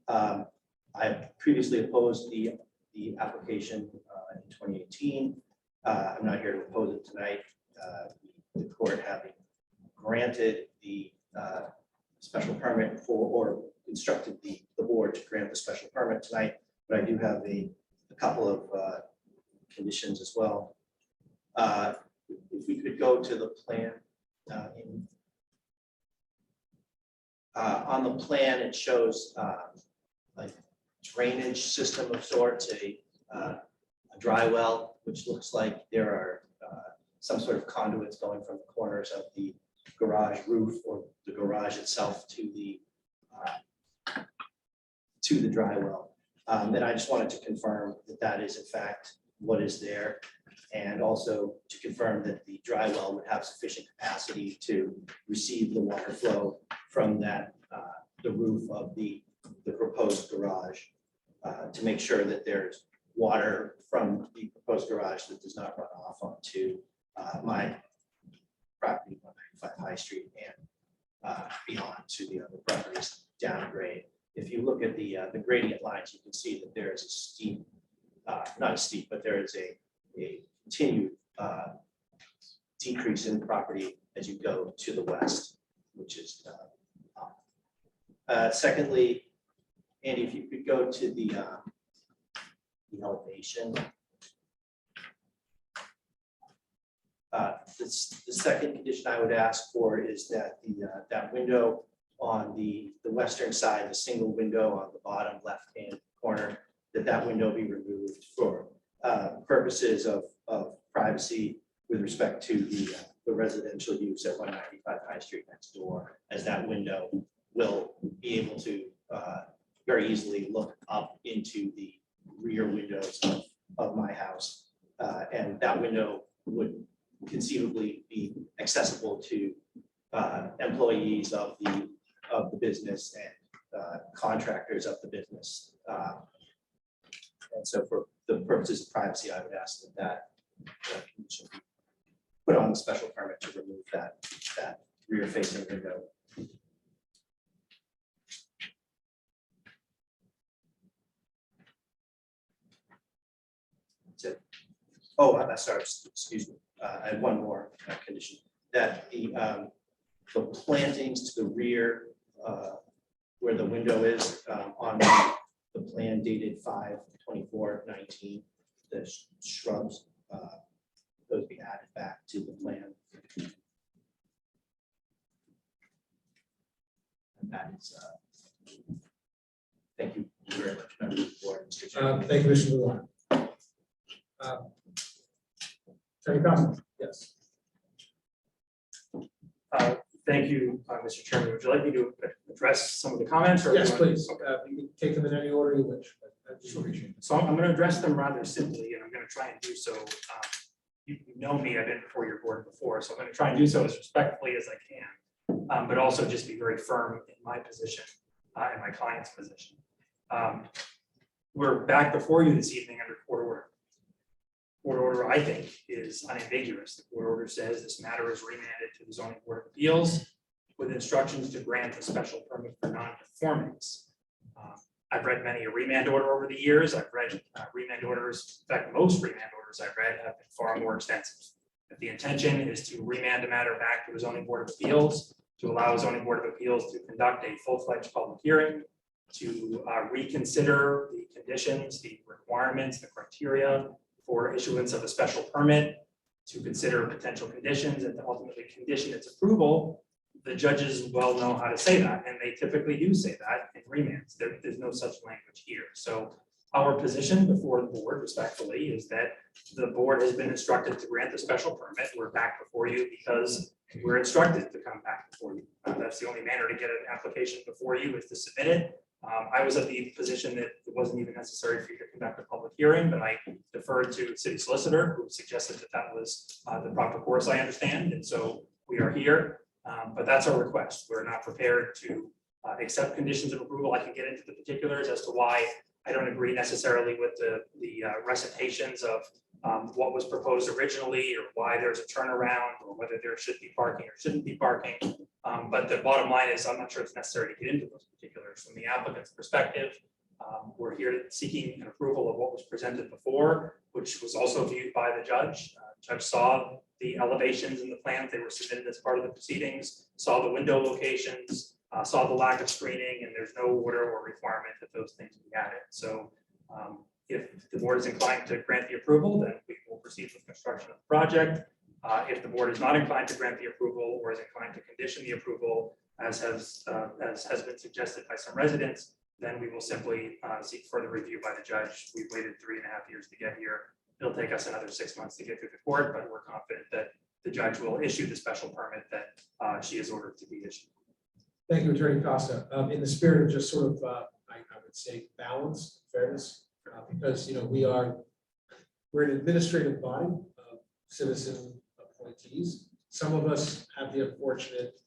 behalf. I previously opposed the application in 2018. I'm not here to oppose it tonight. The court having granted the special permit or instructed the board to grant the special permit tonight, but I do have a couple of conditions as well. If we could go to the plan. On the plan, it shows like drainage system of sorts, a dry well, which looks like there are some sort of conduits going from the corners of the garage roof or the garage itself to the dry well. And I just wanted to confirm that that is in fact what is there. And also to confirm that the dry well would have sufficient capacity to receive the water flow from that, the roof of the proposed garage, to make sure that there's water from the proposed garage that does not run off onto my property, 195 High Street, and beyond to the other properties downgrade. If you look at the gradient lines, you can see that there is a steep, not a steep, but there is a continued decrease in the property as you go to the west, which is up. Secondly, Andy, if you could go to the elevation. The second condition I would ask for is that that window on the western side, the single window on the bottom left-hand corner, that window be removed for purposes of privacy with respect to the residential use at 195 High Street next door, as that window will be able to very easily look up into the rear windows of my house. And that window would conceivably be accessible to employees of the business and contractors of the business. And so for the purposes of privacy, I would ask that condition be put on the special permit to remove that rear facing window. That's it. Oh, I'm sorry, excuse me. I have one more condition, that the plantings to the rear where the window is on the plan dated 5/24/19, the shrubs, those be added back to the plan. And that is, thank you very much, members of the board, Mr. Chairman. Thank you, Mr. Luan. Attorney Costa? Yes. Thank you, Mr. Chairman. Would you like me to address some of the comments? Or Yes, please. You can take them in any order you wish. So I'm going to address them rather simply, and I'm going to try and do so. You know me, I've been before your board before, so I'm going to try and do so as respectfully as I can, but also just be very firm in my position and my client's position. We're back before you this evening under court order. Court order, I think, is unambiguous. The court order says this matter is remanded to the zoning board of appeals with instructions to grant a special permit for non-conformance. I've read many a remand order over the years. I've read remand orders. In fact, most remand orders I've read have been far more extensive. If the intention is to remand a matter back to the zoning board of appeals, to allow a zoning board of appeals to conduct a full-fledged public hearing, to reconsider the conditions, the requirements, the criteria for issuance of a special permit, to consider potential conditions and to ultimately condition its approval, the judges well know how to say that, and they typically do say that in remands. There's no such language here. So our position before the board respectfully is that the board has been instructed to grant the special permit. We're back before you because we're instructed to come back before you. That's the only manner to get an application before you is to submit it. I was of the position that it wasn't even necessary for you to conduct a public hearing, but I deferred to the city solicitor who suggested that that was the proper course, I understand. And so we are here. But that's our request. We're not prepared to accept conditions of approval. I can get into the particulars as to why I don't agree necessarily with the recitations of what was proposed originally, or why there's a turnaround, or whether there should be parking or shouldn't be parking. But the bottom line is, I'm not sure it's necessary to get into those particulars. From the applicant's perspective, we're here seeking an approval of what was presented before, which was also viewed by the judge. Judge saw the elevations in the plans, they were submitted as part of the proceedings, saw the window locations, saw the lack of screening, and there's no order or requirement that those things be added. So if the board is inclined to grant the approval, then we will proceed with construction of the project. If the board is not inclined to grant the approval, or is inclined to condition the approval, as has been suggested by some residents, then we will simply seek further review by the judge. We've waited 3.5 years to get here. It'll take us another 6 months to get through the court, but we're confident that the judge will issue the special permit that she has ordered to be issued. Thank you, Attorney Costa. In the spirit of just sort of, I would say, balance, fairness, because, you know, we're an administrative body of citizen appointees. Some of us have the unfortunate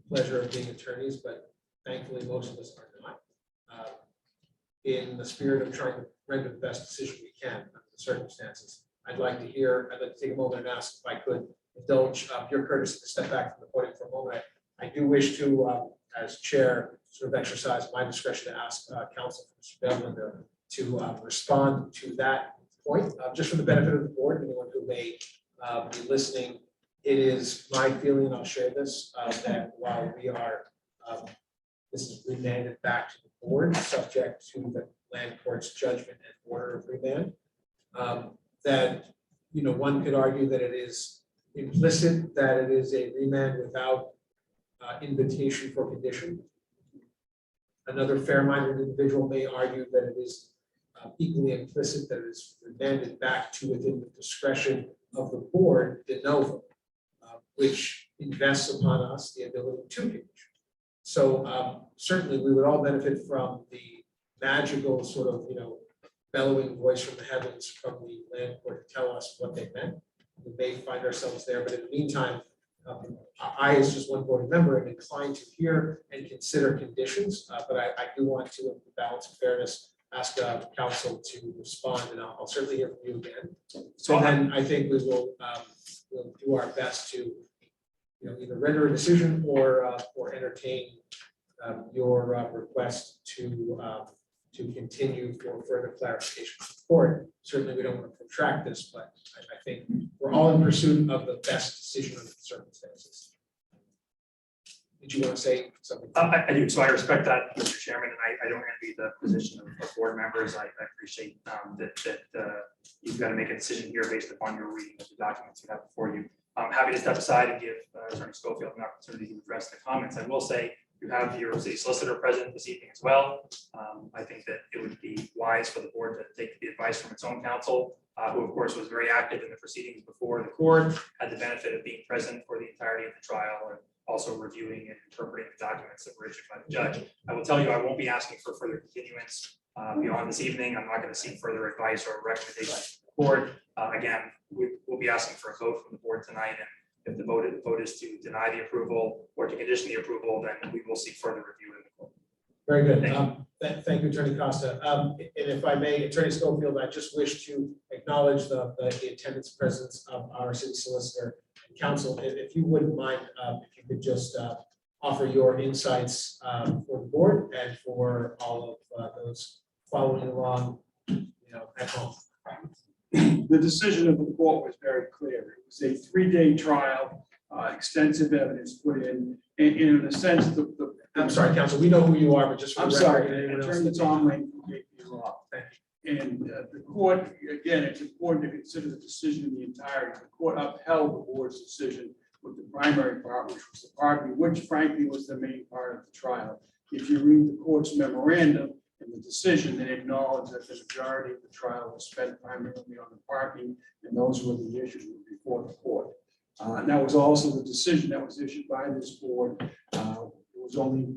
pleasure of being attorneys, but thankfully most of us are not. In the spirit of trying to render the best decision we can under the circumstances, I'd like to take a moment and ask if I could indulge your courtesy to step back from the podium for a moment. I do wish to, as chair, sort of exercise my discretion to ask counsel for Mr. Devlin to respond to that point, just for the benefit of the board, anyone who may be listening. It is my feeling, and I'll share this, that while we are, this is remanded back to the board, subject to the land court's judgment and order of remand, that, you know, one could argue that it is implicit that it is a remand without invitation for condition. Another fair-minded individual may argue that it is equally implicit that it is remanded back to within the discretion of the board de novo, which invests upon us the ability to condition. So certainly we would all benefit from the magical sort of, you know, bellowing voice from the heavens from the land court to tell us what they meant. We may find ourselves there, but in the meantime, I, as just one board member, am inclined to hear and consider conditions, but I do want to, in the balance of fairness, ask counsel to respond, and I'll certainly hear from you again. So then I think we will we'll do our best to, you know, either render a decision or entertain your request to continue for further clarification of the court. Certainly, we don't want to protract this, but I think we're all in pursuit of the best decision under the circumstances. Did you want to say something? I do. So I respect that, Mr. Chairman, and I don't envy the position of board members. I appreciate that you've got to make a decision here based upon your reading of the documents you have before you. I'm happy to step aside and give Attorney Schofield an opportunity to address the comments. I will say you have your city solicitor present this evening as well. I think that it would be wise for the board to take the advice from its own counsel, who of course was very active in the proceedings before the court, had the benefit of being present for the entirety of the trial, and also reviewing and interpreting the documents that were issued by the judge. I will tell you, I won't be asking for further continuance beyond this evening. I'm not going to seek further advice or recommendation from the board. Again, we'll be asking for a vote from the board tonight, and if the vote is to deny the approval or to condition the approval, then we will seek further review in the court. Very good. Thank you, Attorney Costa. And if I may, Attorney Schofield, I just wish to acknowledge the attendance presence of our city solicitor and counsel. If you wouldn't mind, if you could just offer your insights for the board and for all of those following along, you know, at home. The decision of the court was very clear. It was a 3-day trial, extensive evidence put in a sense, I'm sorry, counsel, we know who you are, but just for I'm the sorry, record, anyone else Attorney that Tom may- Lane from KP Law. And the court, again, it's important to consider the decision in the entirety. The court upheld the board's decision with the primary part, which was the part which frankly was the main part of the trial. If you read the court's memorandum and the decision, they acknowledge that the majority of the trial was spent primarily on the parking, and those were the issues before the court. And that was also the decision that was issued by this board. It was only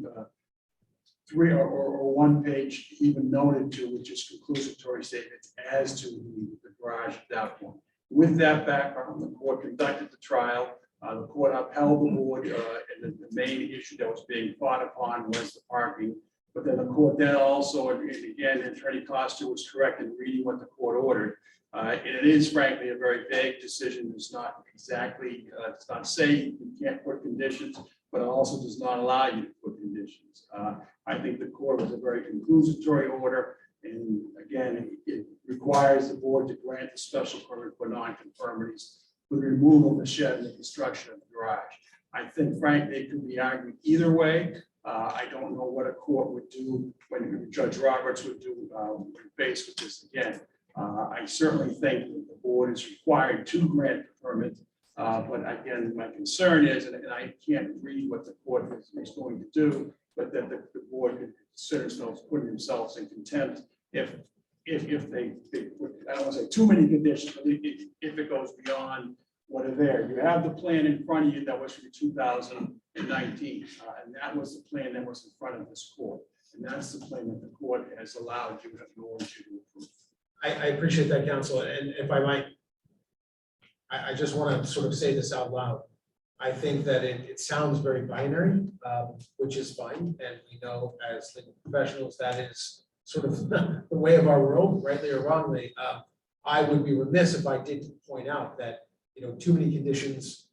3 or 1 page even noted to, which is conclusory statements as to the garage at that point. With that background, the court conducted the trial. The court upheld the board, and the main issue that was being fought upon was the parking. But then the court then also, and again, Attorney Costa was correct in reading what the court ordered. And it is frankly a very vague decision. It's not exactly, it's not saying you can't put conditions, but it also does not allow you to put conditions. I think the court was a very conclusory order. And again, it requires the board to grant a special permit for non-conformities with removal of the shed and the construction of the garage. I think frankly, it could be argued either way. I don't know what a court would do when Judge Roberts would do when faced with this again. I certainly think that the board is required to grant the permit. But again, my concern is, and I can't read what the court is going to do, but that the board could consider themselves putting themselves in contempt if they I don't want to say too many conditions, but if it goes beyond what are there. You have the plan in front of you that was from 2019, and that was the plan that was in front of this court. And that's the plan that the court has allowed you in order to approve. I appreciate that, counsel, and if I might, I just want to sort of say this out loud. I think that it sounds very binary, which is fine, and we know as legal professionals that is sort of the way of our world, rightly or wrongly. I would be remiss if I didn't point out that too many conditions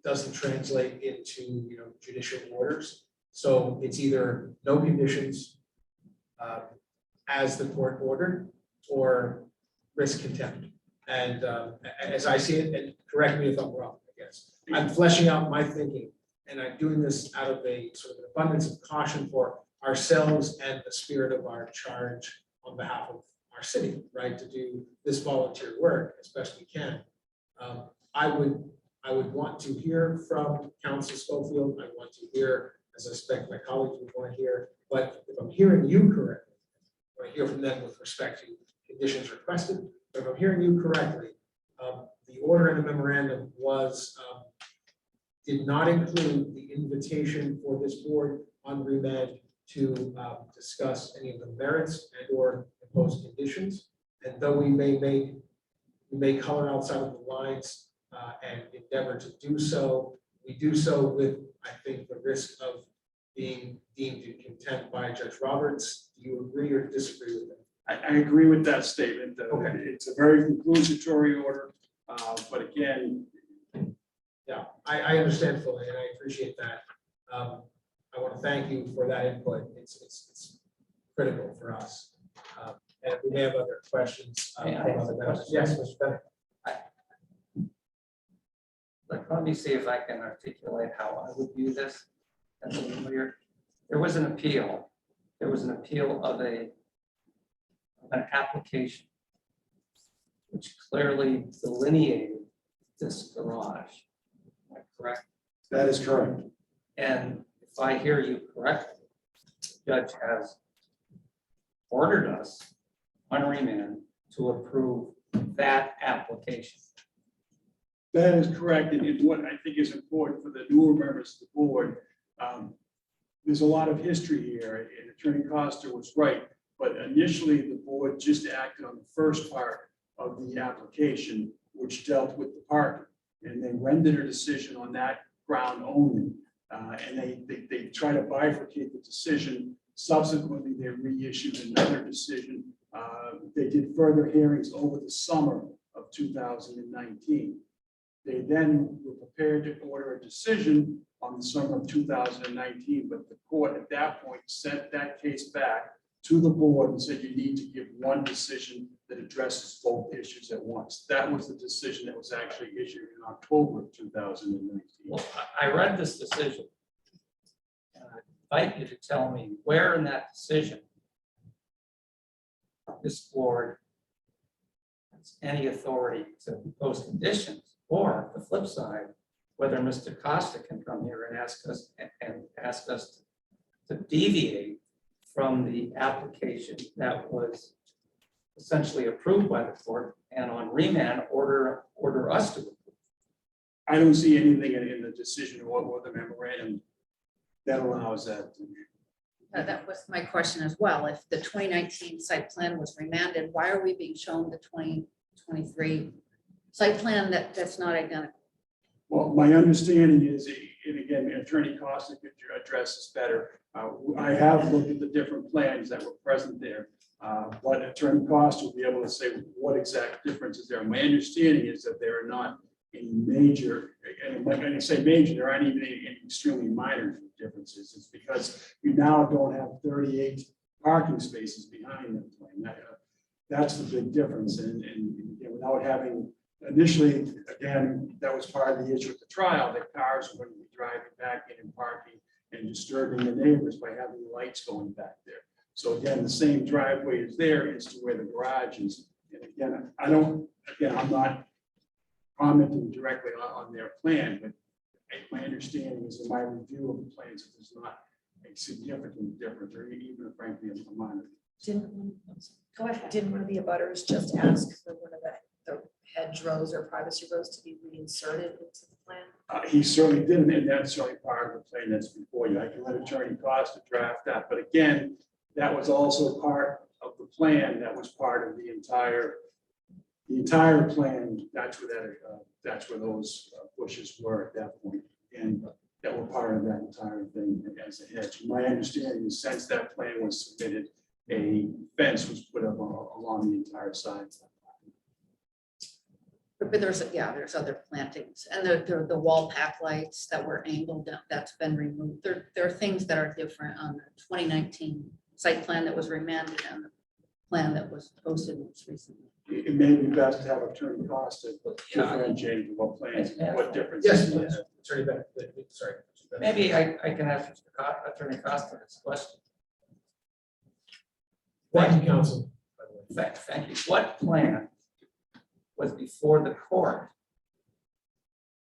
doesn't translate into judicial orders. So it's either no conditions as the court ordered, or risk contempt. And as I see it, and correct me if I'm wrong, I guess, I'm fleshing out my thinking, and I'm doing this out of a sort of an abundance of caution for ourselves and the spirit of our charge on behalf of our city, right, to do this volunteer work as best we can. I would want to hear from Council Schofield. I want to hear, as I suspect my colleagues would want to hear, but if I'm hearing you correctly, I want to hear from them with respect to conditions requested. But if I'm hearing you correctly, the order in the memorandum did not include the invitation for this board on remand to discuss any of the merits and or impose conditions. And though we may color outside of the lines and endeavor to do so, we do so with, I think, the risk of being deemed in contempt by Judge Roberts. Do you agree or disagree with that? I agree with that statement. Okay. It's a very conclusory order, but again, Yeah, I understand fully, and I appreciate that. I want to thank you for that input. It's critical for us. And if we may have other questions. May I ask a question? Yes, Mr. Bennett. Let me see if I can articulate how I would view this. That's a little weird. There was an appeal. There was an appeal of an application which clearly delineated this garage. Am I correct? That is correct. And if I hear you correctly, the judge has ordered us on remand to approve that application. that is correct. And what I think is important for the newer members of the board, there's a lot of history here, and Attorney Costa was right. But initially, the board just acted on the first part of the application, which dealt with the parking. And they rendered a decision on that ground only. And they try to bifurcate the decision. Subsequently, they reissued another decision. They did further hearings over the summer of 2019. They then were prepared to order a decision on the summer of 2019, but the court at that point sent that case back to the board and said you need to give one decision that addresses both issues at once. That was the decision that was actually issued in October of 2019. Well, I read this decision. And I invite you to tell me where in that decision this board has any authority to impose conditions, or the flip side, whether Mr. Costa can come here and ask us to deviate from the application that was essentially approved by the court, and on remand order us to approve. I don't see anything in the decision or the memorandum that allows that. That was my question as well. If the 2019 site plan was remanded, why are we being shown the 2023 site plan that's not identical? Well, my understanding is, and again, Attorney Costa could address this better. I have looked at the different plans that were present there. But Attorney Costa will be able to say what exact difference is there. My understanding is that there are not any major, and when I say major, there aren't even any extremely minor differences. It's because you now don't have 38 parking spaces behind the plane. That's the big difference. And again, without having, initially, again, that was part of the issue at the trial, that cars were going to be driving back in and parking and disturbing the neighbors by having the lights going back there. So again, the same driveway is there as to where the garage is. And again, I'm not commenting directly on their plan, but my understanding is in my review of the plans, that there's not a significant difference or even frankly a minor. Go ahead. Didn't one of the abutters just ask for one of the hedgerows or privacy roads to be reinserted into the plan? He certainly did, and that's certainly part of the plan that's before you. I can let Attorney Costa draft that, but again, that was also part of the plan. That was part of the entire plan. That's where those bushes were at that point, and that were part of that entire thing as a hedge. My understanding is since that plan was submitted, a fence was put up along the entire side. But there's other plantings and the wall pack lights that were angled, that's been removed. There are things that are different on the 2019 site plan that was remanded and the plan that was posted most recently. It may be best to have Attorney Costa differentiate what plans, what differences. Yes, Attorney Bennett, sorry. Maybe I can ask Attorney Costa this question. Thank you, counsel. Thank you. What plan was before the court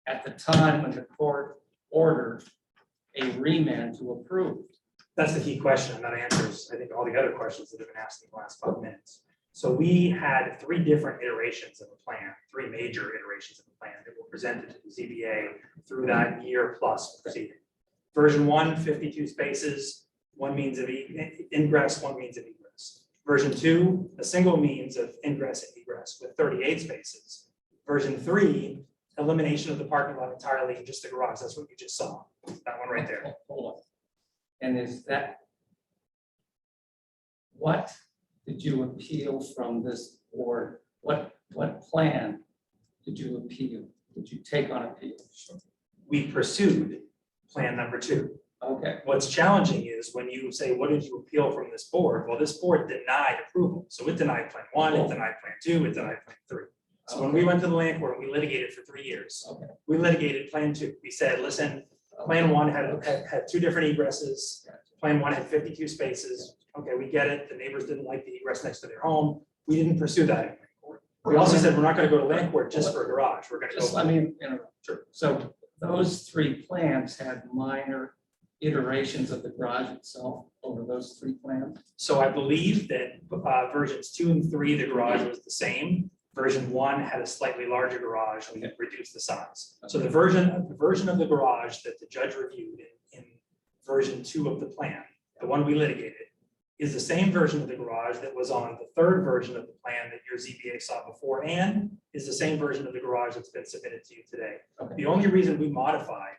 at the time when the court ordered a remand to approve? That's the key question, and that answers, I think, all the other questions that have been asked in the last 5 minutes. So we had 3 different iterations of the plan, 3 major iterations of the plan that were presented to the ZBA through that year plus proceeding. Version 1, 52 spaces, one means of ingress, one means of egress. Version 2, a single means of ingress and egress with 38 spaces. Version 3, elimination of the parking lot entirely and just the garage. That's what you just saw. That one right there. Hold on. And is that, what did you appeal from this board? What plan did you appeal? Did you take on appeal? We pursued plan number 2. Okay. What's challenging is when you say, what did you appeal from this board? Well, this board denied approval. So it denied plan 1, it denied plan 2, it denied plan 3. So when we went to the land court, we litigated for 3 years. Okay. We litigated plan 2. We said, listen, plan 1 had 2 different egresses. Plan 1 had 52 spaces. Okay, we get it. The neighbors didn't like the egress next to their home. We didn't pursue that in land court. We also said, we're not going to go to land court just for a garage. We're going to Just go. let me interrupt. Sure. So those 3 plans had minor iterations of the garage itself over those 3 plans? So I believe that versions 2 and 3, the garage was the same. Version 1 had a slightly larger garage. We had reduced the size. So the version of the garage that the judge reviewed in version 2 of the plan, the one we litigated, is the same version of the garage that was on the 3rd version of the plan that your ZBA saw before, and is the same version of the garage that's been submitted to you today. Okay. The only reason we modified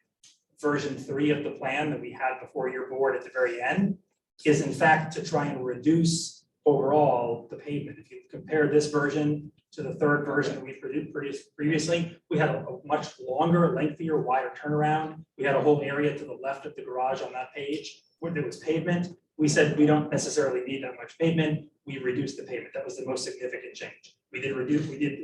version 3 of the plan that we had before your board at the very end is in fact to try and reduce overall the pavement. If you compare this version to the 3rd version that we produced previously, we had a much longer, lengthier, wider turnaround. We had a whole area to the left of the garage on that page where there was pavement. We said we don't necessarily need that much pavement. We reduced the pavement. That was the most significant change. We did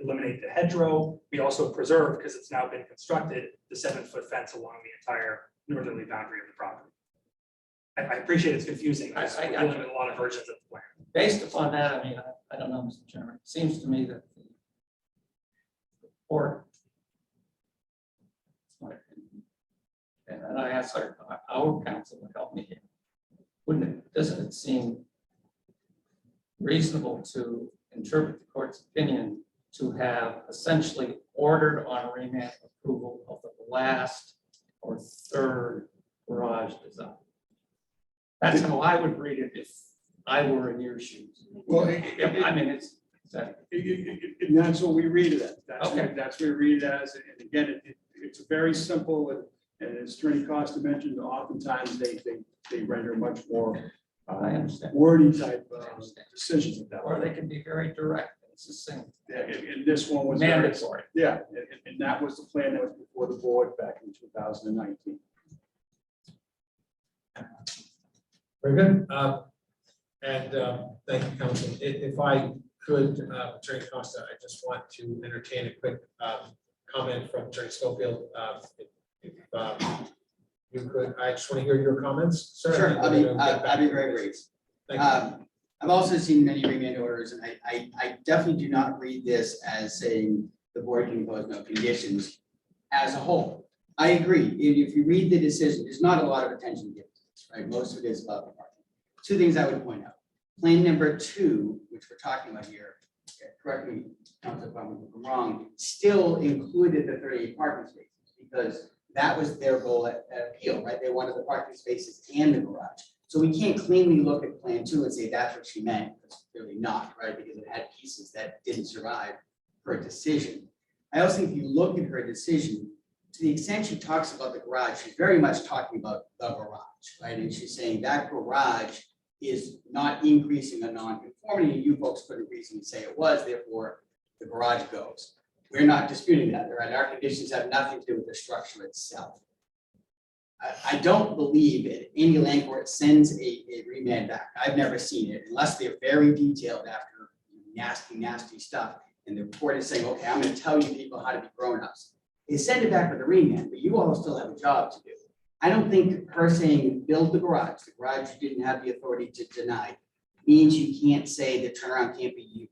eliminate the hedgerow. We also preserved, because it's now been constructed, the 7-foot fence along the entire northerly boundary of the property. I appreciate it's confusing. We're dealing with a lot of versions of the plan. Based upon that, I mean, I don't know, Mr. Chairman, it seems to me that the court, and I asked our counsel to help me here, doesn't it seem reasonable to interpret the court's opinion to have essentially ordered on remand approval of the last or 3rd garage design? That's how I would read it if I were in your shoes. Well, I mean, it's and that's what we read it as. That's what we read it as. And again, it's very simple, and as Attorney Costa mentioned, oftentimes they render much more I understand. wordy type I understand. decisions at that. Or they can be very direct. It's the same. Yeah, and this one was. very- Mandatory. Yeah, and that was the plan that was before the board back in 2019. Very good. And thank you, Council. If I could, Attorney Costa, I just want to entertain a quick comment from Attorney Schofield. If you could, I just want to hear your comments, sir. Sure, and I'll then be, we'll get back I'll be to very you. brief. Thank you. I've also seen many remand orders, and I definitely do not read this as saying the board can impose no conditions as a whole. I agree. If you read the decision, there's not a lot of attention given to this, right? Most of it is about the parking. Two things I would point out. Plan number 2, which we're talking about here, correct me, Council, if I'm wrong, still included the 38 parking spaces because that was their goal at appeal, right? They wanted the parking spaces and the garage. So we can't cleanly look at plan 2 and say that's what she meant. It's really not, right? Because it had pieces that didn't survive her decision. I also think if you look at her decision, to the extent she talks about the garage, she's very much talking about the garage, right? And she's saying that garage is not increasing a non-conformity, and you folks couldn't reasonably say it was, therefore the garage goes. We're not disputing that, right? Our conditions have nothing to do with the structure itself. I don't believe that any land court sends a remand back. I've never seen it unless they're very detailed after nasty stuff. And the court is saying, okay, I'm going to tell you people how to be grown-ups. They send it back with a remand, but you all still have a job to do. I don't think her saying build the garage you didn't have the authority to deny, means you can't say the turnaround can't be,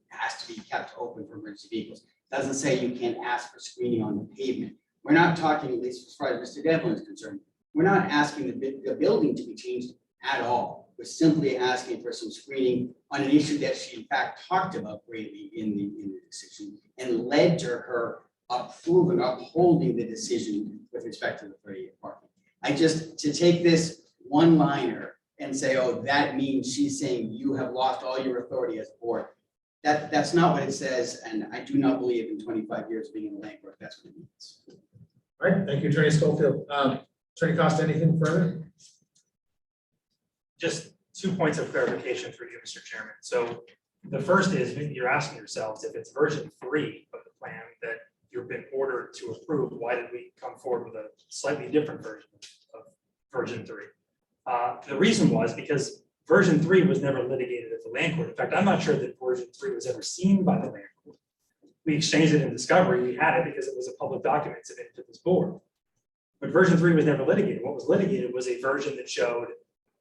has to be kept open for emergency vehicles. Doesn't say you can't ask for screening on the pavement. We're not talking, at least as far as Mr. Devlin is concerned, we're not asking the building to be changed at all. We're simply asking for some screening on an issue that she in fact talked about greatly in the decision and led to her upholding the decision with respect to the 38 parking. To take this one liner and say, oh, that means she's saying you have lost all your authority as a board. That's not what it says, and I do not believe in 25 years being in the land court, that's what it means. All right, thank you, Attorney Schofield. Attorney Costa, anything further? Just 2 points of clarification for you, Mr. Chairman. So the first is you're asking yourselves if it's version 3 of the plan that you've been ordered to approve, why did we come forward with a slightly different version of version 3? The reason was because version 3 was never litigated at the land court. In fact, I'm not sure that version 3 was ever seen by the land court. We exchanged it in discovery. We had it because it was a public document submitted to this board. But version 3 was never litigated. What was litigated was a version that showed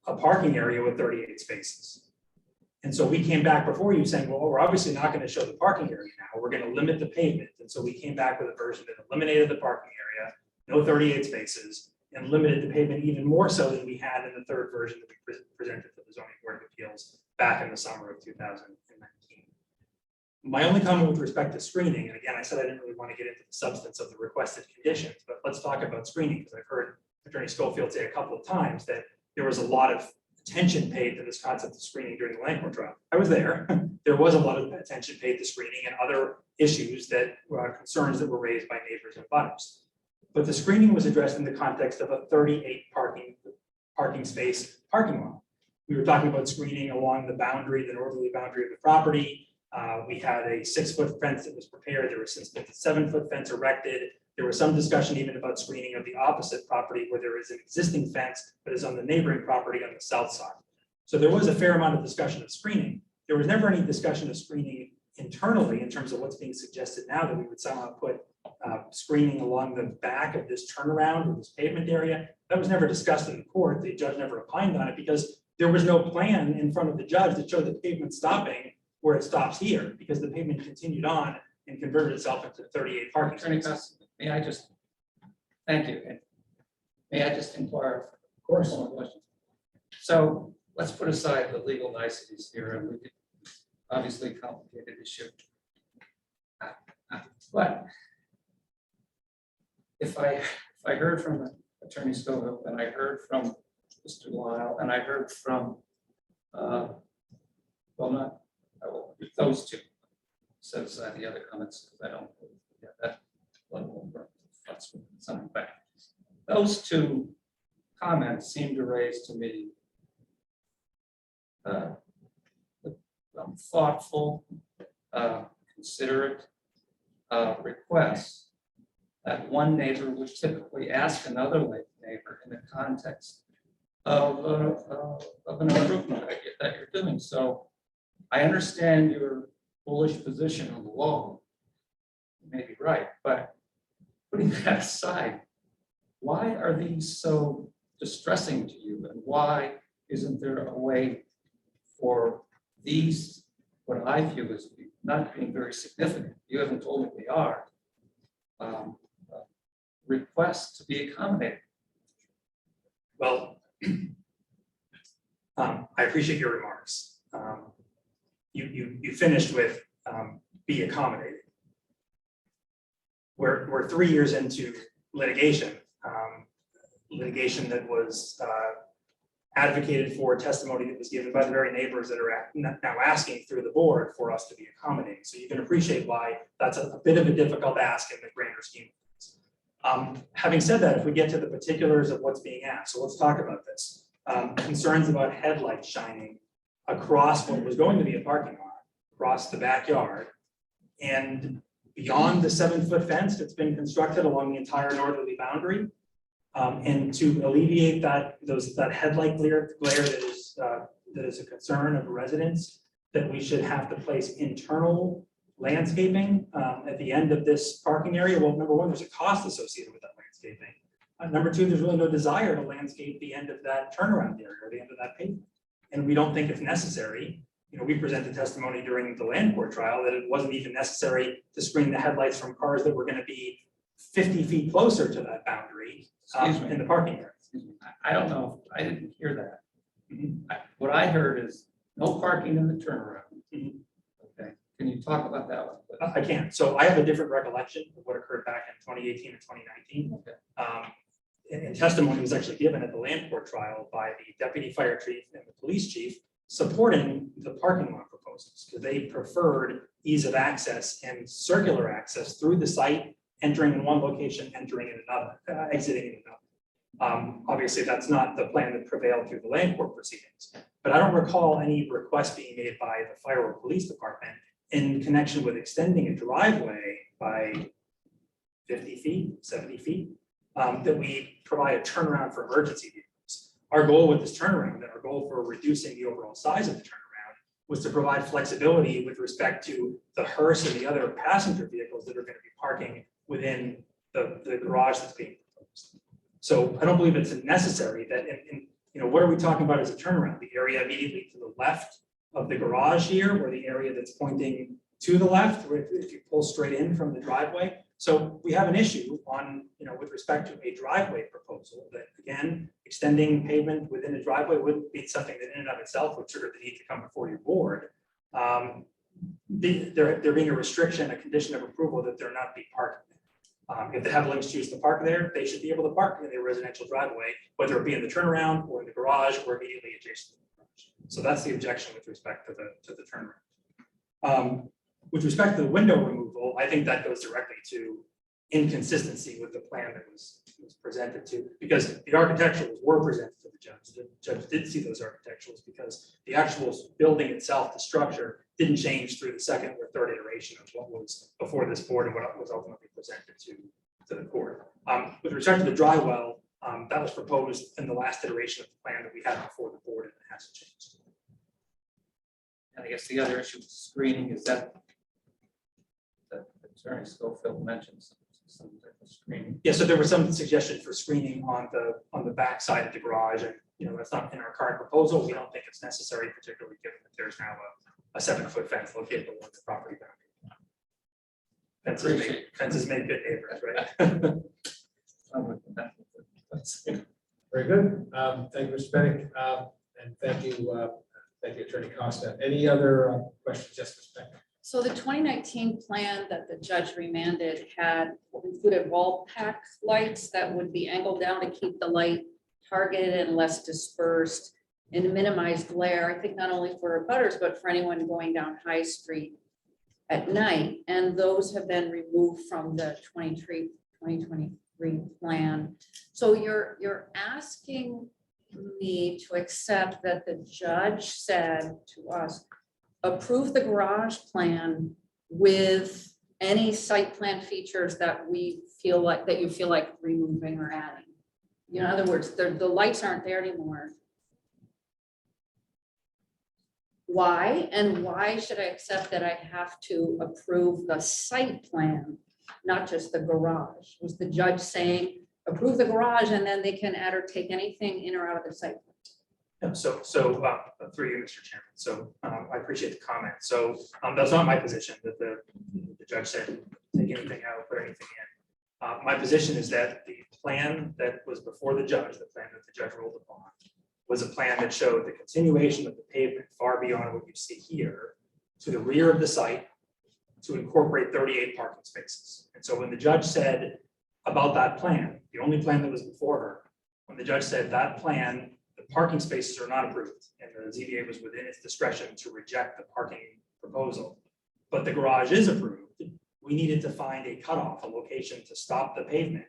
a parking area with 38 spaces. And so we came back before you saying, well, we're obviously not going to show the parking area now. We're going to limit the pavement. And so we came back with a version that eliminated the parking area, no 38 spaces, and limited the pavement even more so than we had in the third version that we presented to the Zoning Board of Appeals back in the summer of 2019. My only comment with respect to screening, and again, I said I didn't really want to get into the substance of the requested conditions, but let's talk about screening, because I've heard Attorney Schofield say a couple of times that there was a lot of attention paid to this concept of screening during the land court trial. I was there. There was a lot of attention paid to screening and other issues that were concerns that were raised by neighbors and butters. But the screening was addressed in the context of a 38 parking space parking lot. We were talking about screening along the boundary, the northerly boundary of the property. We had a 6-foot fence that was prepared. There was since been a 7-foot fence erected. There was some discussion even about screening of the opposite property where there is an existing fence that is on the neighboring property on the south side. So there was a fair amount of discussion of screening. There was never any discussion of screening internally in terms of what's being suggested now that we would somehow put screening along the back of this turnaround or this pavement area. That was never discussed in the court. The judge never opined on it because there was no plan in front of the judge that showed the pavement stopping where it stops here, because the pavement continued on and converted itself into 38 parking Attorney spaces. Costa, may I just, thank you. And may I just inquire? Of course. One more question. So let's put aside the legal niceties here, and we could obviously complicated issue. But if I heard from Attorney Scoville, and I heard from Mr. Lyle, and I heard from, well, not, I will read those two, set aside the other comments, because I don't, yeah, that level of fuss with something back. Those two comments seem to raise to me thoughtful, considerate requests that one neighbor would typically ask another neighbor in the context of an improvement that you're doing. So I understand your bullish position on the law. You may be right, but putting that aside, why are these so distressing to you? And why isn't there a way for these, what I view as not being very significant, you haven't told me they are, requests to be accommodated? Well, I appreciate your remarks. You finished with be accommodated. We're 3 years into litigation, litigation that was advocated for, testimony that was given by the very neighbors that are now asking through the board for us to be accommodating. So you can appreciate why that's a bit of a difficult ask in the grander scheme. Having said that, if we get to the particulars of what's being asked, so let's talk about this. Concerns about headlights shining across what was going to be a parking lot, across the backyard, and beyond the 7-foot fence that's been constructed along the entire northerly boundary. And to alleviate that headlight glare that is a concern of residents, that we should have to place internal landscaping at the end of this parking area. Well, number one, there's a cost associated with that landscaping. Number two, there's really no desire to landscape the end of that turnaround area or the end of that pavement. And we don't think it's necessary. You know, we presented testimony during the land court trial that it wasn't even necessary to screen the headlights from cars that were going to be 50 feet closer to that boundary in the parking area. I don't know, I didn't hear that. What I heard is no parking in the turnaround. Okay, can you talk about that one? I can't. So I have a different recollection of what occurred back in 2018 and 2019. Okay. And testimony was actually given at the land court trial by the deputy fire chief and the police chief supporting the parking lot proposals, because they preferred ease of access and circular access through the site, entering in one location, entering in another, exiting in another. Obviously, that's not the plan that prevailed through the land court proceedings, but I don't recall any request being made by the fire or police department in connection with extending a driveway by 50 feet, 70 feet, that we provide a turnaround for emergency vehicles. Our goal with this turnaround, and our goal for reducing the overall size of the turnaround, was to provide flexibility with respect to the hearse and the other passenger vehicles that are going to be parking within the garage that's being proposed. So I don't believe it's necessary that you know, what are we talking about as a turnaround? The area immediately to the left of the garage here, or the area that's pointing to the left, if you pull straight in from the driveway. So we have an issue on, you know, with respect to a driveway proposal that, again, extending pavement within a driveway wouldn't be something that in and of itself would trigger the need to come before your board. There being a restriction, a condition of approval that there not be parking. If the Hevelings choose to park there, they should be able to park in their residential driveway, whether it be in the turnaround or in the garage or immediately adjacent to the garage. So that's the objection with respect to the turnaround. With respect to the window removal, I think that goes directly to inconsistency with the plan that was presented to, because the architecturals were presented to the judge. The judge did see those architecturals because the actual building itself, the structure, didn't change through the second or third iteration of what was before this board and what was ultimately presented to the court. With respect to the dry well, that was proposed in the last iteration of the plan that we had before the board, and it hasn't changed. And I guess the other issue with screening is that Attorney Schofield mentioned some type of screening. Yeah, so there was some suggestion for screening on the back side of the garage, and you know, that's not in our current proposal. We don't think it's necessary, particularly given that there's now a 7-foot fence located along the property boundary. Fences make good neighbors, right? Very good. Thank you, Mr. Bennett. And thank you, Attorney Costa. Any other questions, yes, Ms. Beck? So the 2019 plan that the judge remanded had included wall pack lights that would be angled down to keep the light targeted and less dispersed and to minimize glare, I think not only for abutters, but for anyone going down High Street at night. And those have been removed from the 2023 replan. So you're asking me to accept that the judge said to us, approve the garage plan with any site plan features that we feel like, that you feel like removing or adding. In other words, the lights aren't there anymore. Why? And why should I accept that I have to approve the site plan, not just the garage? Was the judge saying, approve the garage and then they can add or take anything in or out of the site plan? Yeah, so through you, Mr. Chairman. So I appreciate the comment. So that's not my position that the judge said, take anything out, put anything in. My position is that the plan that was before the judge, the plan that the judge ruled upon, was a plan that showed the continuation of the pavement far beyond what you see here to the rear of the site to incorporate 38 parking spaces. And so when the judge said about that plan, the only plan that was before her, when the judge said that plan, the parking spaces are not approved, and the ZBA was within its discretion to reject the parking proposal, but the garage is approved, we needed to find a cutoff, a location to stop the pavement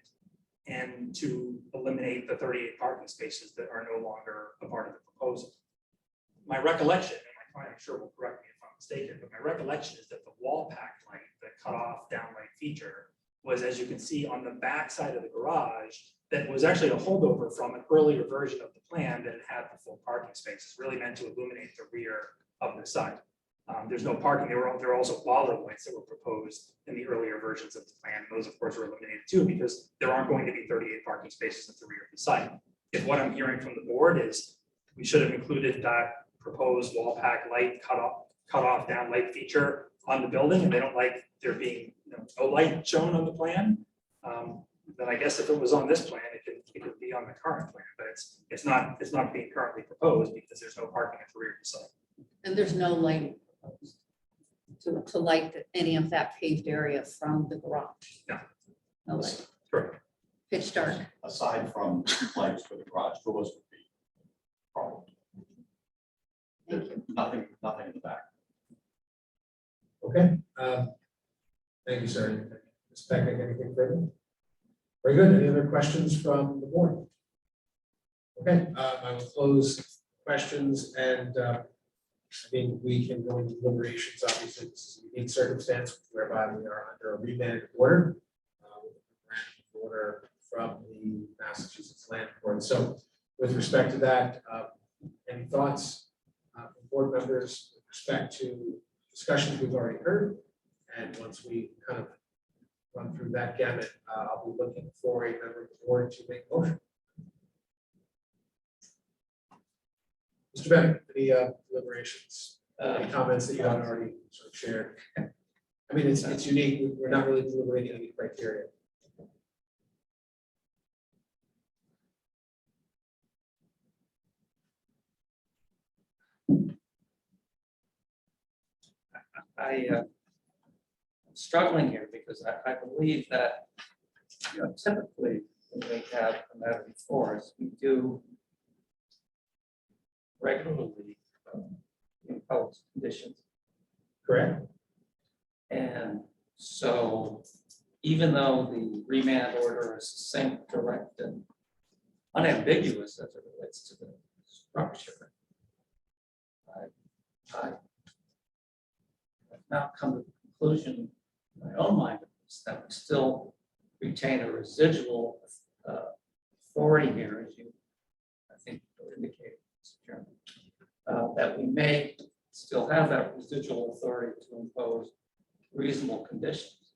and to eliminate the 38 parking spaces that are no longer a part of the proposal. My recollection, and my client I'm sure will correct me if I'm mistaken, but my recollection is that the wall pack light, the cutoff downlight feature, was, as you can see on the back side of the garage, that was actually a holdover from an earlier version of the plan that had the full parking spaces, really meant to illuminate the rear of the site. There's no parking. There were also bollard lights that were proposed in the earlier versions of the plan. Those, of course, were eliminated too, because there aren't going to be 38 parking spaces at the rear of the site. If what I'm hearing from the board is we should have included that proposed wall pack light cutoff down light feature on the building, and they don't like there being no light shown on the plan, then I guess if it was on this plan, it could be on the current plan, but it's not being currently proposed because there's no parking at the rear of the site. And there's no light to light any of that paved area from the garage? No. No light, Correct. pitch dark. Aside from lights for the garage doors would be problem. Thank you. Nothing in the back. Okay. Thank you, sir. Ms. Pecknick, anything further? Very good. Any other questions from the board? Okay, I will close questions, and I mean, we can go into deliberations. Obviously, this is a unique circumstance whereby we are under a remanded order, with a grant order from the Massachusetts Land Court. So with respect to that, any thoughts from board members with respect to discussions we've already heard? And once we kind of run through that gamut, I'll be looking for a member of the board to make a motion. Mr. Bennett, any deliberations, any comments that you haven't already sort of shared? I mean, it's unique. We're not really deliberating any criteria. I'm struggling here because I believe that, typically when we have a matter before us, we do regularly impose conditions. Correct? And so even though the remand order is succinct, direct, and unambiguous as it relates to the structure, I have now come to the conclusion in my own mind is that we still retain a residual authority here, as you, I think, indicated, Mr. Chairman, that we may still have that residual authority to impose reasonable conditions.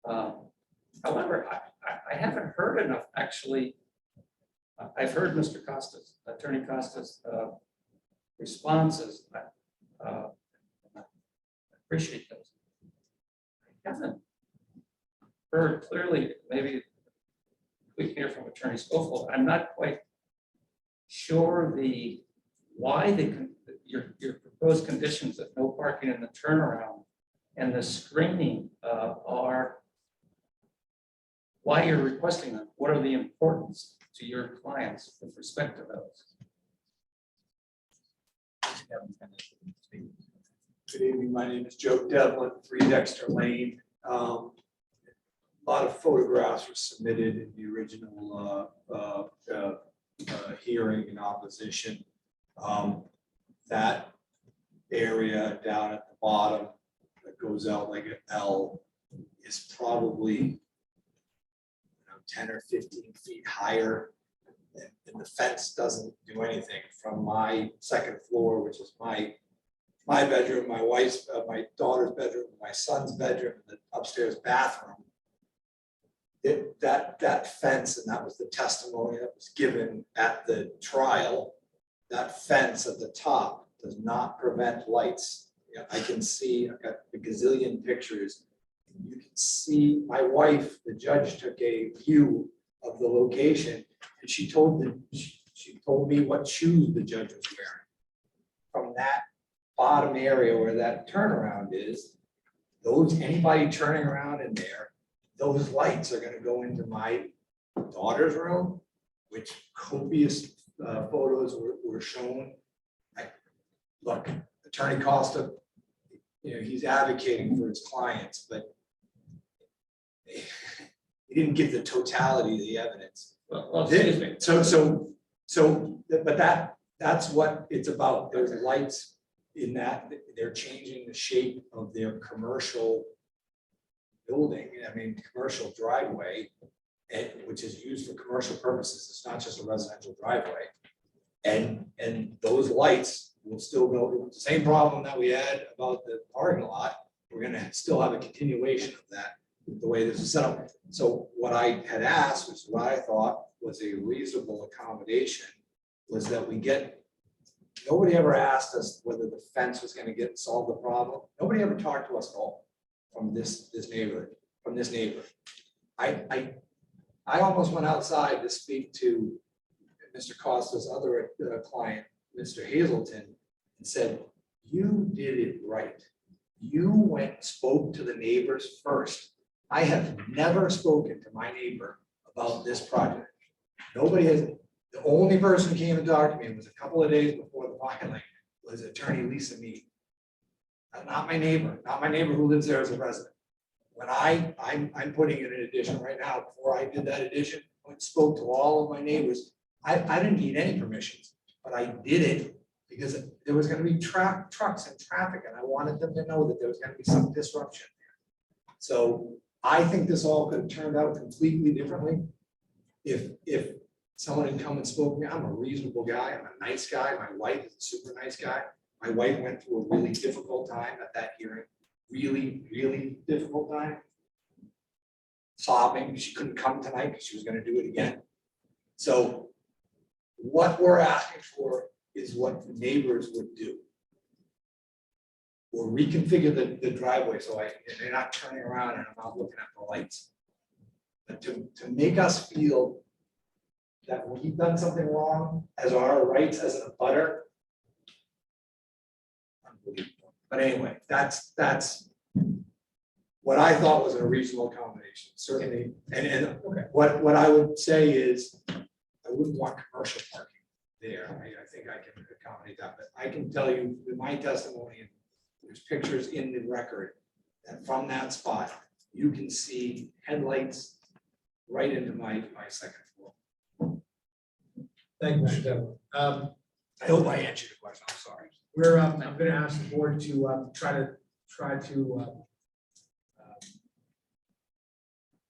However, I haven't heard enough, actually. I've heard Mr. Costa's, Attorney Costa's responses. I appreciate those. I haven't heard clearly, maybe we can hear from Attorney Schofield. I'm not quite sure why your proposed conditions of no parking in the turnaround and the screening are, why you're requesting them. What are the importance to your clients with respect to those? Good evening, my name is Joe Devlin, 3 Dexter Lane. A lot of photographs were submitted in the original hearing in opposition. That area down at the bottom that goes out like an L is probably 10 or 15 feet higher. And the fence doesn't do anything from my second floor, which is my bedroom, my wife's, my daughter's bedroom, my son's bedroom, the upstairs bathroom. That fence, and that was the testimony that was given at the trial, that fence at the top does not prevent lights. You know, I can see, I've got a gazillion pictures. You can see my wife, the judge took a view of the location, and she told me what shoes the judge was wearing. From that bottom area where that turnaround is, anybody turning around in there, those lights are gonna go into my daughter's room, which copious photos were shown. Look, Attorney Costa, he's advocating for his clients, but he didn't give the totality of the evidence. Well, excuse me. But that's what it's about. There's lights in that, they're changing the shape of their commercial building, commercial driveway, which is used for commercial purposes. It's not just a residential driveway. And those lights will still go, the same problem that we had about the parking lot, we're gonna still have a continuation of that, the way this is set up. So what I had asked, which is what I thought was a reasonable accommodation, was that nobody ever asked us whether the fence was gonna solve the problem. Nobody ever talked to us at all from this neighbor. I almost went outside to speak to Mr. Costa's other client, Mr. Hazelton, and said, you did it right. You went and spoke to the neighbors first. I have never spoken to my neighbor about this project. Nobody has. The only person who came and talked to me was a couple of days before the filing was Attorney Lisa Mead. Not my neighbor who lives there as a resident. When I'm putting in an addition right now, before I did that addition, I went and spoke to all of my neighbors. I didn't need any permissions, but I did it because there was going to be trucks and traffic, and I wanted them to know that there was going to be some disruption there. So I think this all could have turned out completely differently if someone had come and spoke to me. I'm a reasonable guy. I'm a nice guy. My wife is a super nice guy. My wife went through a really difficult time at that hearing. Really, really difficult time. Sobbing. She couldn't come tonight because she was going to do it again. So what we're asking for is what the neighbors would do. Or reconfigure the driveway so they're not turning around and I'm not looking at the lights. But to make us feel that we've done something wrong as our rights as an abutter. Unbelievable. But anyway, that's what I thought was a reasonable accommodation, certainly. And what I would say is I wouldn't want commercial parking there. I think I can accommodate that, but I can tell you with my testimony, and there's pictures in the record that from that spot, you can see headlights right into my second floor. Thank you, Mr. Devlin. I hope I answered your question. I'm sorry. I'm going to ask the board to try to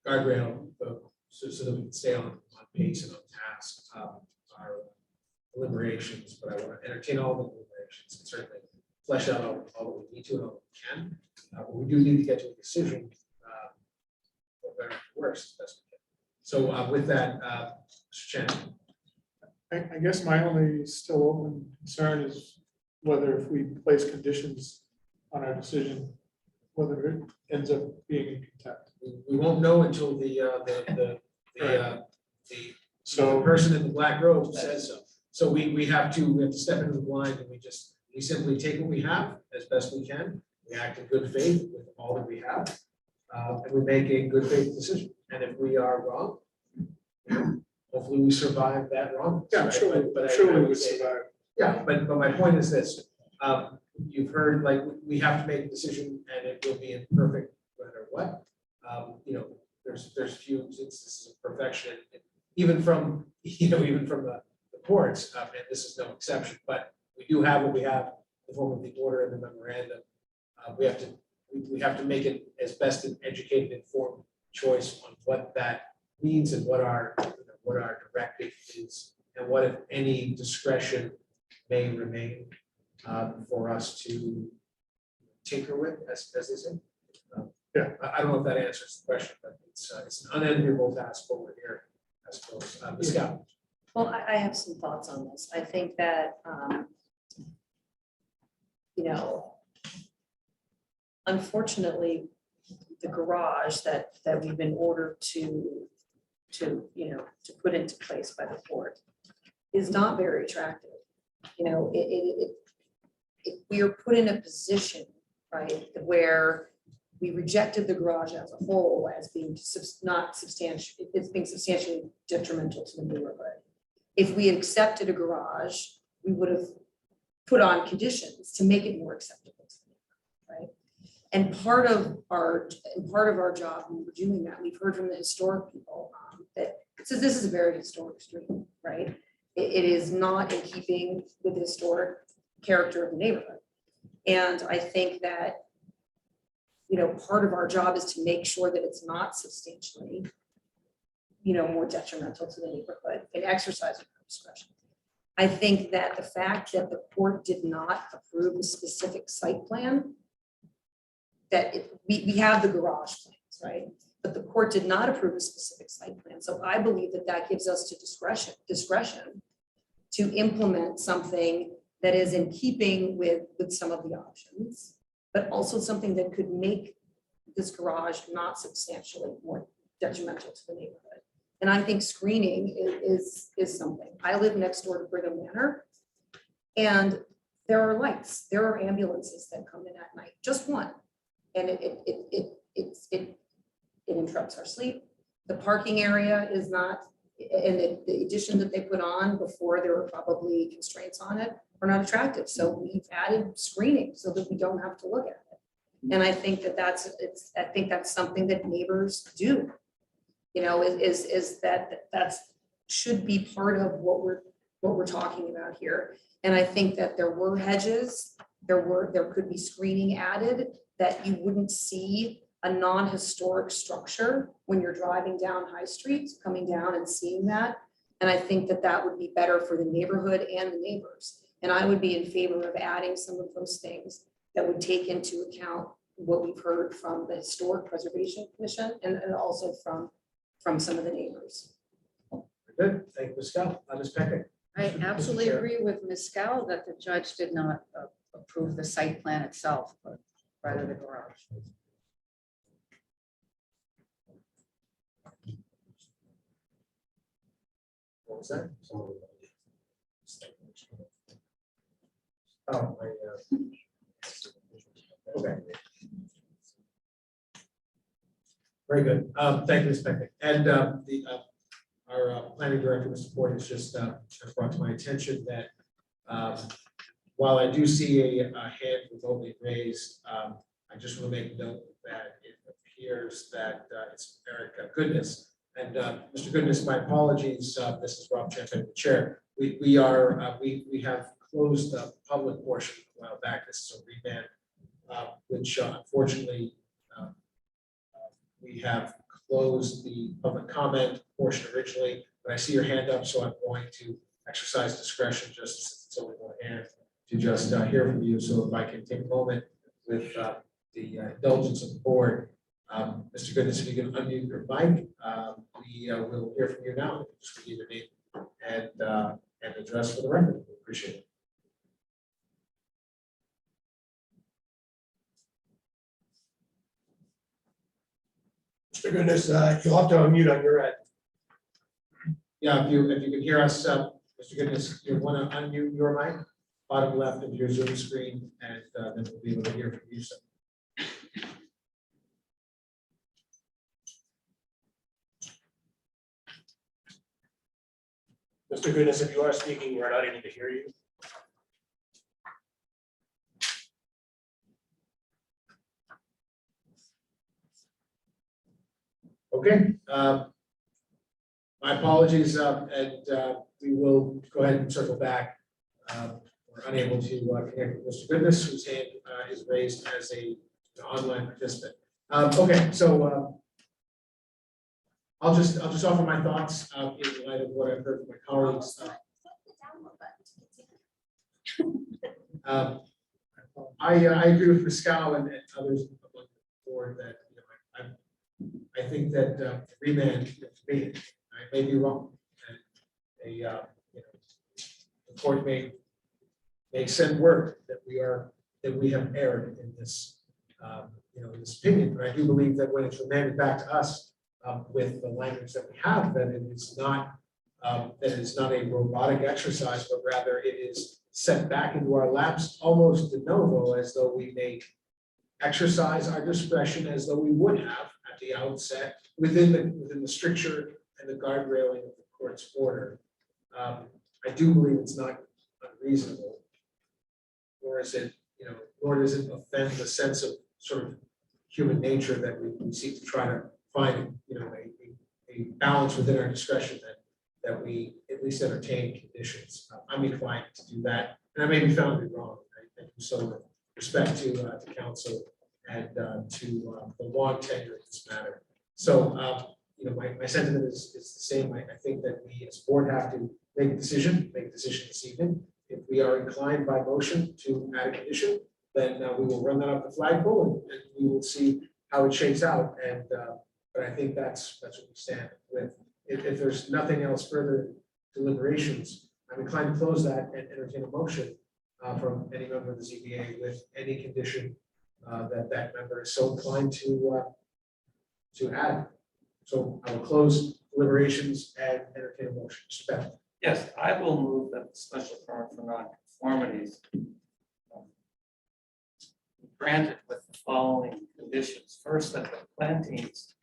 guardrail so that we can stay on pace and on task. Our deliberations, but I want to entertain all the deliberations and certainly flesh out all that we need to and all we can. But we do need to get to a decision, for better or worse, as best we can. So with that, Mr. Chen. I guess my only still open concern is whether if we place conditions on our decision, whether it ends up being in contempt. We won't know until the person in the black robe says so. So we have to step into the blind and we simply take what we have as best we can. We act in good faith with all that we have, and we make a good faith decision. And if we are wrong, hopefully we survive that wrong. Yeah, I'm sure, we would survive. Yeah, but my point is this, you've heard, we have to make a decision and it will be imperfect no matter what. There's there's few instances of perfection, even from, even from the courts, and this is no exception, but we do have what we have in the form of the order and the memorandum. We have to make it as best an educated, informed choice on what that means and what our directive is, and what, if any, discretion may remain for us to tinker with, as they say. Yeah. I don't know if that answers the question, but it's an unenviable task forward here, I suppose. Ms. Scott? Well, I have some thoughts on this. I think that, you know, unfortunately, the garage that we've been ordered to put into place by the court is not very attractive. You know, we are put in a position, right, where we rejected the garage as a whole as being not substantial, it's being substantially detrimental to the neighborhood. If we had accepted a garage, we would have put on conditions to make it more acceptable to the neighborhood, right? And part of our job when we're doing that, we've heard from the historic people that says this is a very historic street, right? It is not in keeping with the historic character of the neighborhood. And I think that, you know, part of our job is to make sure that it's not substantially, you know, more detrimental to the neighborhood and exercise our discretion. I think that the fact that the court did not approve a specific site plan, that we have the garage plans, right? But the court did not approve a specific site plan. So I believe that that gives us discretion to implement something that is in keeping with some of the options, but also something that could make this garage not substantially more detrimental to the neighborhood. And I think screening is something. I live next door to Brigham Manor, and there are lights, there are ambulances that come in at night, just one. And it interrupts our sleep. The parking area is not, and the addition that they put on before there were probably constraints on it are not attractive. So we've added screening so that we don't have to look at it. And I think that that's something that neighbors do. You know, is that's should be part of what we're talking about here. And I think that there were hedges, there could be screening added that you wouldn't see a non-historic structure when you're driving down High Street, coming down and seeing that. And I think that that would be better for the neighborhood and the neighbors. And I would be in favor of adding some of those things that would take into account what we've heard from the Historic Preservation Commission and also from some of the neighbors. Good, thank you, Ms. Scott. Ms. Peckett? I absolutely Chair. agree with Ms. Scow that the judge did not approve the site plan itself, but rather the garage. What was that? Oh, okay. Very good. Thank you, Ms. Peckett. And our planning director, Mr. Ford, has just brought to my attention that while I do see a hand remotely raised, I just want to make note that it appears that it's Eric Goodness. And Mr. Goodness, my apologies. This is Rob Champion, the chair. We have closed the public portion a while back. This is a remand, which unfortunately we have closed the public comment portion originally, but I see your hand up, so I'm going to exercise discretion just since it's only one hand to just hear from you. So if I can take a moment with the indulgence of the board, Mr. Goodness, if you can unmute your mic, we will hear from you now. Just give your name and address for the record. We appreciate it. Mr. Goodness, you'll have to unmute on your end. Yeah, if you can hear us, Mr. Goodness, you want to unmute your mic, bottom left of your Zoom screen, and then we'll be able to hear from you. So. Mr. Goodness, if you are speaking, we're not able to hear you. Okay, my apologies, and we will go ahead and circle back. We're unable to connect with Mr. Goodness, whose hand is raised as a online participant. Okay, so I'll just offer my thoughts in light of what I've heard from my colleagues. I agree with Pascal and others on the board that, I think that remand, for me, I may be wrong. And the court may send word that we have erred in this, in this opinion. But I do believe that when it's remanded back to us with the language that we have, that it is not a robotic exercise, but rather it is sent back into our laps almost de novo, as though we may exercise our discretion as though we would have at the outset within the stricture and the guardrailing of the court's order. I do believe it's not unreasonable, nor is it, nor does it offend the sense of sort of human nature that we seek to try to find, a balance within our discretion that we at least entertain conditions. I'm inclined to do that, and I may be found to be wrong. I do so with respect to counsel and to the long tenure of this matter. So, my sentiment is the same. I think that we as a board have to make a decision this evening. If we are inclined by motion to add a condition, then we will run that up the flagpole and we will see how it shakes out. And but I think that's what we stand with. If there's nothing else further deliberations, I'm inclined to close that and entertain a motion from any member of the ZBA with any condition that member is so inclined to add. So I will close deliberations and entertain a motion. Mr. Bennett. Yes, I will move that the special permit for nonconformities granted with the following conditions. First, that the plantings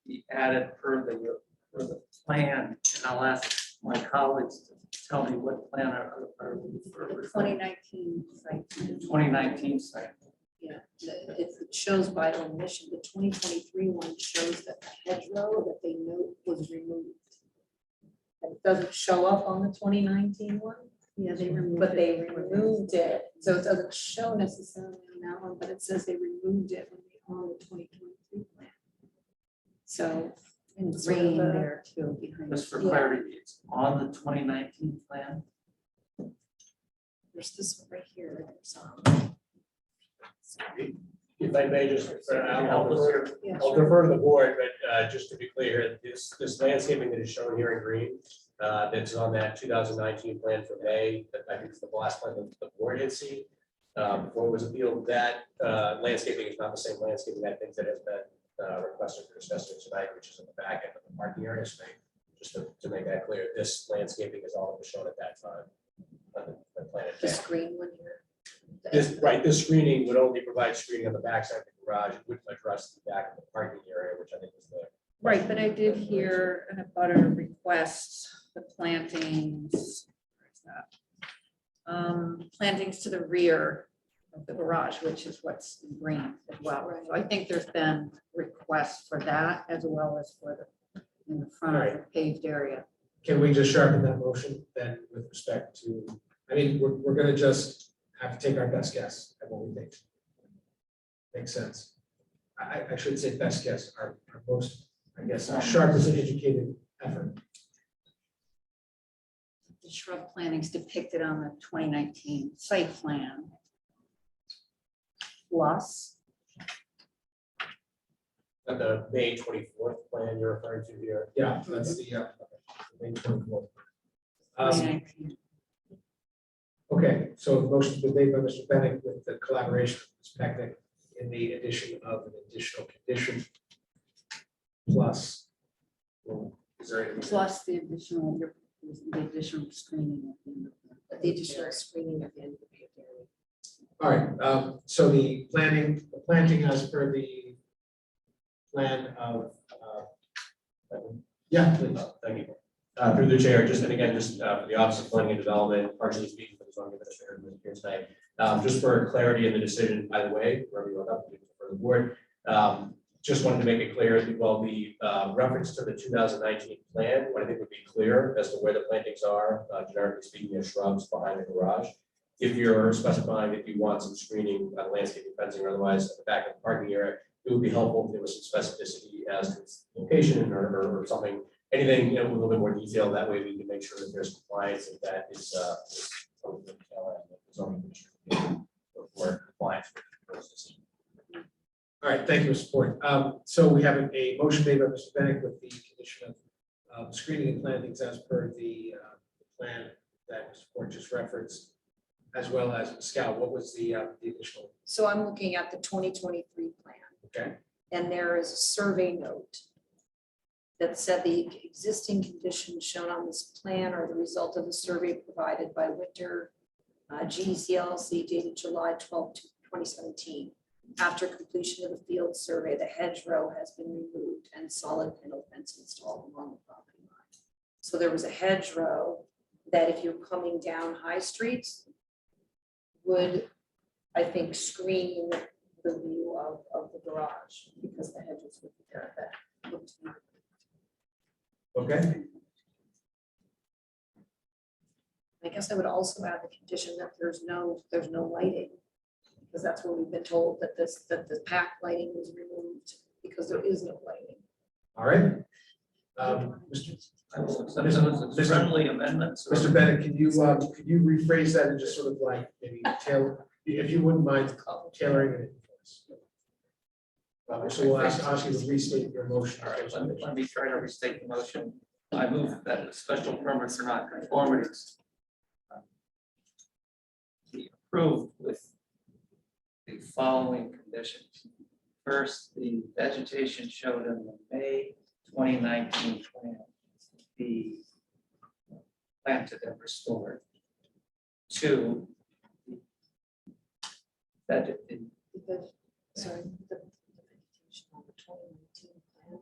be added per the plan, and I'll ask my colleagues to tell me what plan are 2019 site. 2019 site. Yeah, it shows by omission. The 2023 one shows that the hedgerow that they note was removed. And it doesn't show up on the 2019 one. Yeah, they removed it. But they removed it. So it doesn't show necessarily on that one, but it says they removed it when they on the 2023 plan. So in green there too behind. Just for clarity, it's on the 2019 plan. There's this one right here. If I may just, Help us here. Yeah, I'll sure. defer to the board, but just to be clear, this landscaping that is shown here in green, that's on that 2019 plan for May, that I think is the last plan that the board had seen. Before it was appealed, that landscaping is not the same landscaping, I think, that has been requested for discussion tonight, which is in the back end of the parking area. So just to make that clear, this landscaping is all that was shown at that time. The plan at This that. green one here. This screening would only provide screening on the backside of the garage. It wouldn't address the back of the parking area, which I think is the. Right, but I did hear an abutter request the plantings. Where's that? Plantings to the rear of the garage, which is what's in green as well. So I think there's been requests for that as well as for the in the front of the paved area. Can we just sharpen that motion then with respect to, I mean, we're gonna just have to take our best guess at what we think. Makes sense. I should say best guess, our most, I guess, our sharpest and educated effort. The shrub plantings depicted on the 2019 site plan. Plus, The May 24th plan you're referring to here. Yeah, that's the May 24th. 2019. Okay, so the motion's been made by Mr. Bennett with the collaboration of Ms. Pecknick in the addition of an additional condition. Plus. Is there anything? Plus the additional screening. The additional screening at the end of the paved area. All right, so the planting as per the plan of, yeah, please. Thank you. Through the chair, just and again, just for the Office of Planning and Development, partially speaking for the zoning administrator who is here tonight. Just for clarity in the decision, by the way, wherever you look up for the board, just wanted to make it clear, that, well, the reference to the 2019 plan, what I think would be clear as to where the plantings are, generically speaking, as shrubs behind the garage. If you're specifying that you want some screening, landscaping, fencing, or otherwise at the back of the parking area, it would be helpful if there was some specificity as to its location or something, anything, with a little bit more detail. That way we can make sure that there's compliance and that is something that the zoning commission for compliance with the process. All right, thank you, Mr. Boyd. So we have a motion made by Mr. Bennett with the condition of screening and plantings as per the plan that Mr. Boyd just referenced, as well as Scout. What was the additional? So I'm looking at the 2023 plan. Okay. And there is a survey note that said the existing conditions shown on this plan are the result of a survey provided by Winter GCLC dated July 12, 2017. After completion of the field survey, the hedgerow has been removed and solid panel fence installed along the property line. So there was a hedgerow that if you're coming down High Street would, I think, screen the view of the garage because the hedges would be there. That looked to me. Okay. I guess I would also add the condition that there's no lighting. Because that's what we've been told, that the pack lighting was removed because there is no lighting. All right. Mr. Friendly amendments. Mr. Bennett, can you rephrase that and just sort of like maybe tailor, if you wouldn't mind tailoring it for us. So we'll ask you to restate your motion. All right, let me try to restate the motion. I move that the special permit for nonconformities be approved with the following conditions. First, the vegetation showed in the May 2019 plan be planted and restored. Two, that Sorry. The vegetation on the 2019 plan.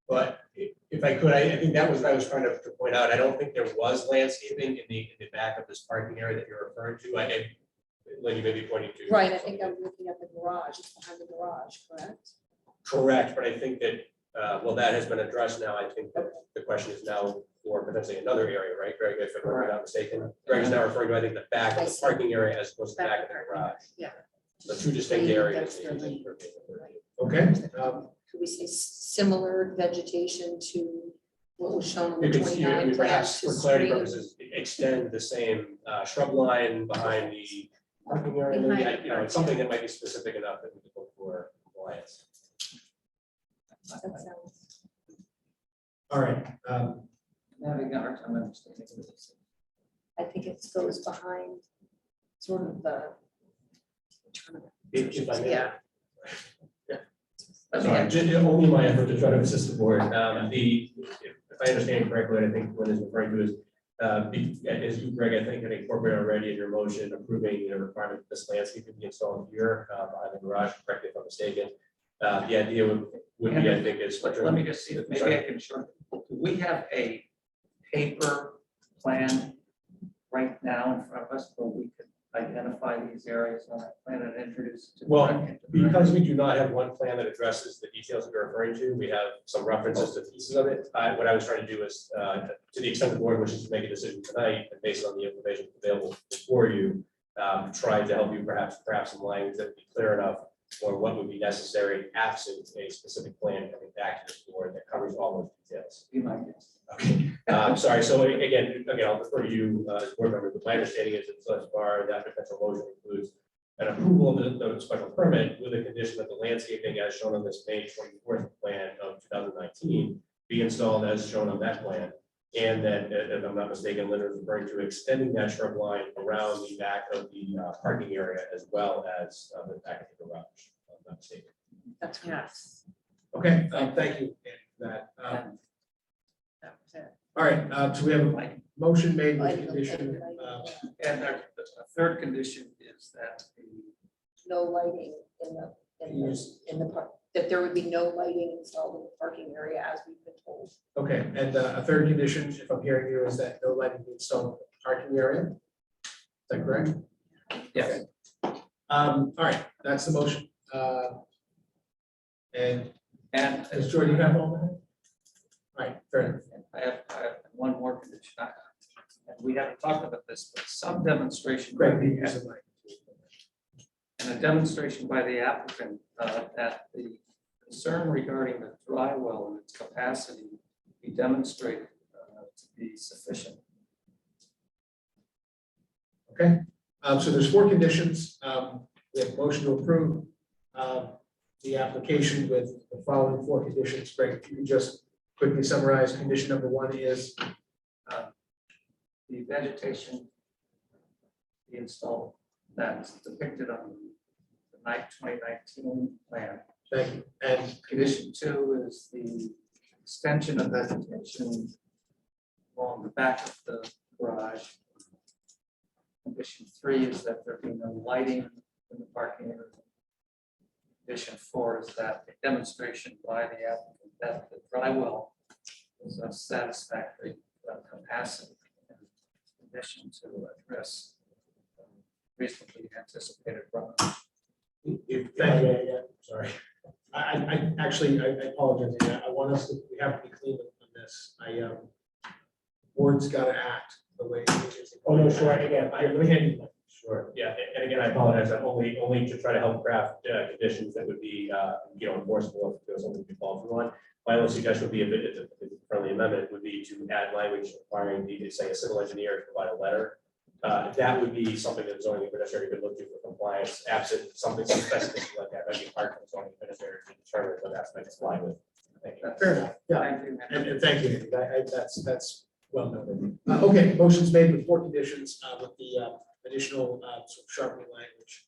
But if I could, I think that was what I was trying to point out. I don't think there was landscaping in the back of this parking area that you're referring to. Lenny may be pointing to. Right, I think I'm looking at the garage, it's behind the garage, correct? Correct, but I think that, well, that has been addressed now. I think that the question is now for potentially another area, right, Greg, if I'm not mistaken? Greg is now referring to, I think, the back of the parking area as opposed to the back of the garage. Yeah. So two distinct areas. Okay. Could we say similar vegetation to what was shown on the You can 29 plan? perhaps to for clarity screen? purposes, extend the same shrub line behind the parking area. Maybe, it's something that might be specific enough that we could look for compliance. That sounds- All right. having a hard time understanding what this is. I think it goes behind sort of the. If I may. Yeah. Sorry, just only my effort to try to assist the board. If I understand correctly, what I think Lynn is referring to is, as you, Greg, I think had incorporated already in your motion approving the requirement that this landscaping be installed here behind the garage, correct me if I'm mistaken. The idea would be, I think, is. Let me just see, if maybe I can show, do we have a paper plan right now in front of us where we could identify these areas on that plan and introduce it to the Well, record? because we do not have one plan that addresses the details that you're referring to, we have some references to pieces of it. What I was trying to do is, to the extent the board wishes to make a decision tonight, and based on the information available before you, try to help you perhaps some language that would be clear enough or what would be necessary absent a specific plan coming back to this board that covers all those details. Be my guest. Okay, sorry, so again, I'll refer to you as board member, but my understanding is that so far that potential motion includes an approval of the special permit with a condition that the landscaping as shown on this May 24th plan of 2019 be installed as shown on that plan. And then, if I'm not mistaken, Linda is referring to extending that shrub line around the back of the parking area as well as the back of the garage, if I'm not mistaken. That's yes. Okay, thank you for that. That was it. All right, so we have a motion made with condition. And a third condition is that the No lighting in the park, that there would be no lighting installed in the parking area as we've been told. Okay, and a third condition, if I'm hearing you, is that no lighting be installed in the parking area? Is that correct? yes. All right, that's the motion. And And as Jordan, you have all that? Right, fair enough. I have one more condition. And we haven't talked about this, but some demonstration. Greg, you use the mic. And a demonstration by the applicant that the concern regarding the dry well and its capacity be demonstrated to be sufficient. Okay, so there's 4 conditions. We have a motion to approve the application with the following 4 conditions. Greg, if you could just quickly summarize, condition number 1 is The vegetation be installed that's depicted on the 2019 plan. thank you. And Condition 2 is the extension of vegetation along the back of the garage. Condition 3 is that there be no lighting in the parking area. Condition 4 is that a demonstration by the applicant that the dry well is of satisfactory capacity. In addition to address reasonably anticipated runoff. thank you. Sorry. I actually, I apologize. I want us to, we have to be clean on this. Board's got to act the way. Oh, no, sure, again, Let me hand you. Sure, yeah, and again, I apologize, I'm only to try to help craft conditions that would be, enforceable if there was something to follow through on. My only suggestion would be, if it's a friendly amendment, would be to add language requiring the, say, a civil engineer to provide a letter. That would be something that zoning administrator could look to for compliance, absent some specificity like that, that'd be hard for the zoning administrator to determine what aspect apply with. Thank you. Fair enough. Yeah, Thank you. and thank you. Andy. That's well noted. Okay, motion's made with 4 conditions with the additional sort of sharpening language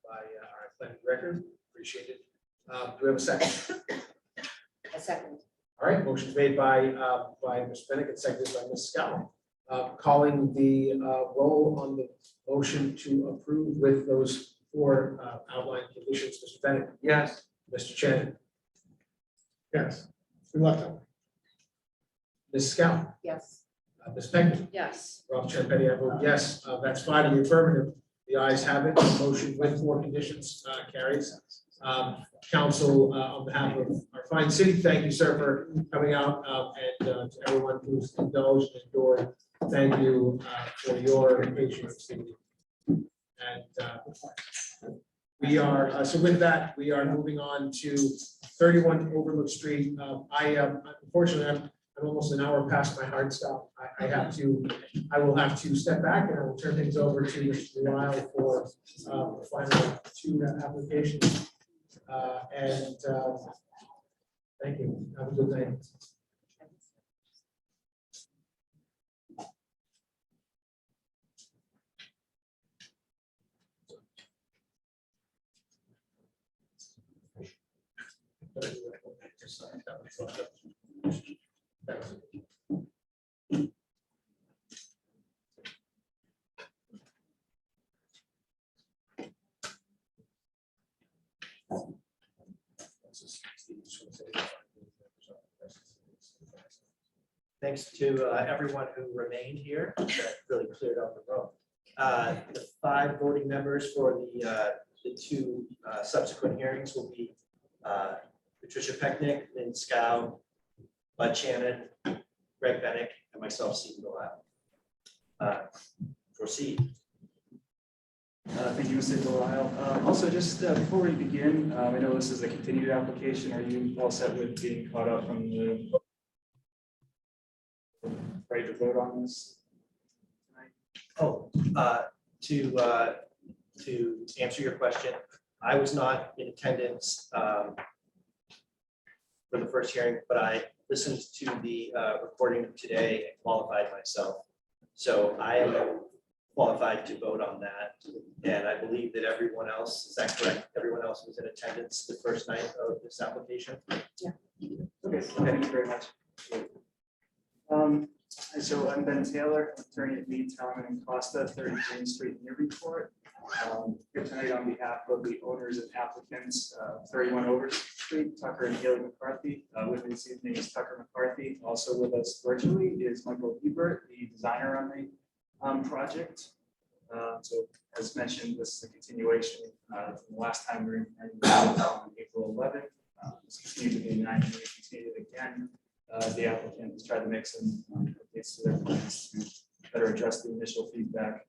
by our planning director. Appreciate it. Do we have a second? A second. All right, motion's made by Ms. Bennett and seconded by Ms. Scow. Calling the roll on the motion to approve with those 4 outlined conditions. Mr. Bennett, Yes. Mr. Chen, Yes, we left out. Ms. Scow, Yes. Ms. Peckman, Yes. Rob Champetti, I vote yes. That's 5 in the affirmative. The ayes have it. The motion with 4 conditions carries. Council, on behalf of our fine city, thank you, sir, for coming out, and to everyone who's indulged and endured, thank you for your patience. And we are, so with that, we are moving on to 31 Overlook Street. Unfortunately, I'm almost an hour past my hard stop. I will have to step back and I will turn things over to Mr. Lyle for the final 2 applications. Thank you. Have a good night. Thanks to everyone who remained here. That really cleared out the room. The 5 voting members for the 2 subsequent hearings will be Patricia Pecknick, Lynn Scow, Bud Shannon, Greg Bennick, and myself, Stephen Delisle. Proceed. Thank you, Mr. Delisle. Also, just before we begin, I know this is a continued application. Are you all set with being caught up from the ready to vote on this? Oh, to answer your question, I was not in attendance for the first hearing, but I listened to the recording of today and qualified myself. So I am qualified to vote on that. And I believe that everyone else, is that correct? Everyone else was in attendance the first night of this application? Okay, thank you very much. So I'm Ben Taylor, attorney at Mead, Talman and Costa, 30 James Street, Newburyport. Here tonight on behalf of the owners and applicants, 31 Over Street, Tucker and Haley McCarthy. With me this evening is Tucker McCarthy. Also with us virtually is Michael Ebert, the designer on the project. So as mentioned, this is a continuation from the last time we were in on April 11th. This continued to be 9, we continued it again. The applicant has tried to make some updates to their plans to better address the initial feedback.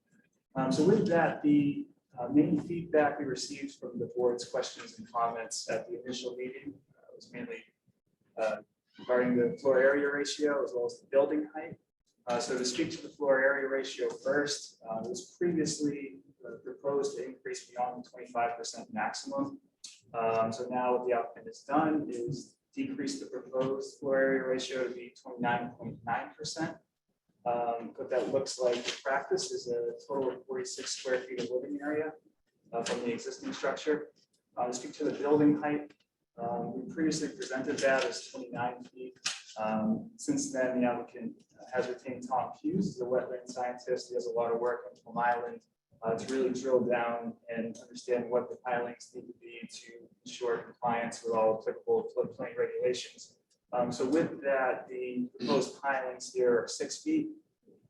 So with that, the main feedback we received from the board's questions and comments at the initial meeting was mainly regarding the floor area ratio as well as the building height. So to speak to the floor area ratio first, it was previously proposed to increase beyond the 25% maximum. So now what the applicant has done is decrease the proposed floor area ratio to be 29.9%. What that looks like in practice is a total of 46 square feet of living area from the existing structure. To speak to the building height, we previously presented that as 29 feet. Since then, the applicant has retained Tom Hughes as a wetland scientist. He has a lot of work on Plum Island to really drill down and understand what the pilings need to be to ensure compliance with all applicable floodplain regulations. So with that, the proposed pilings here are 6 feet,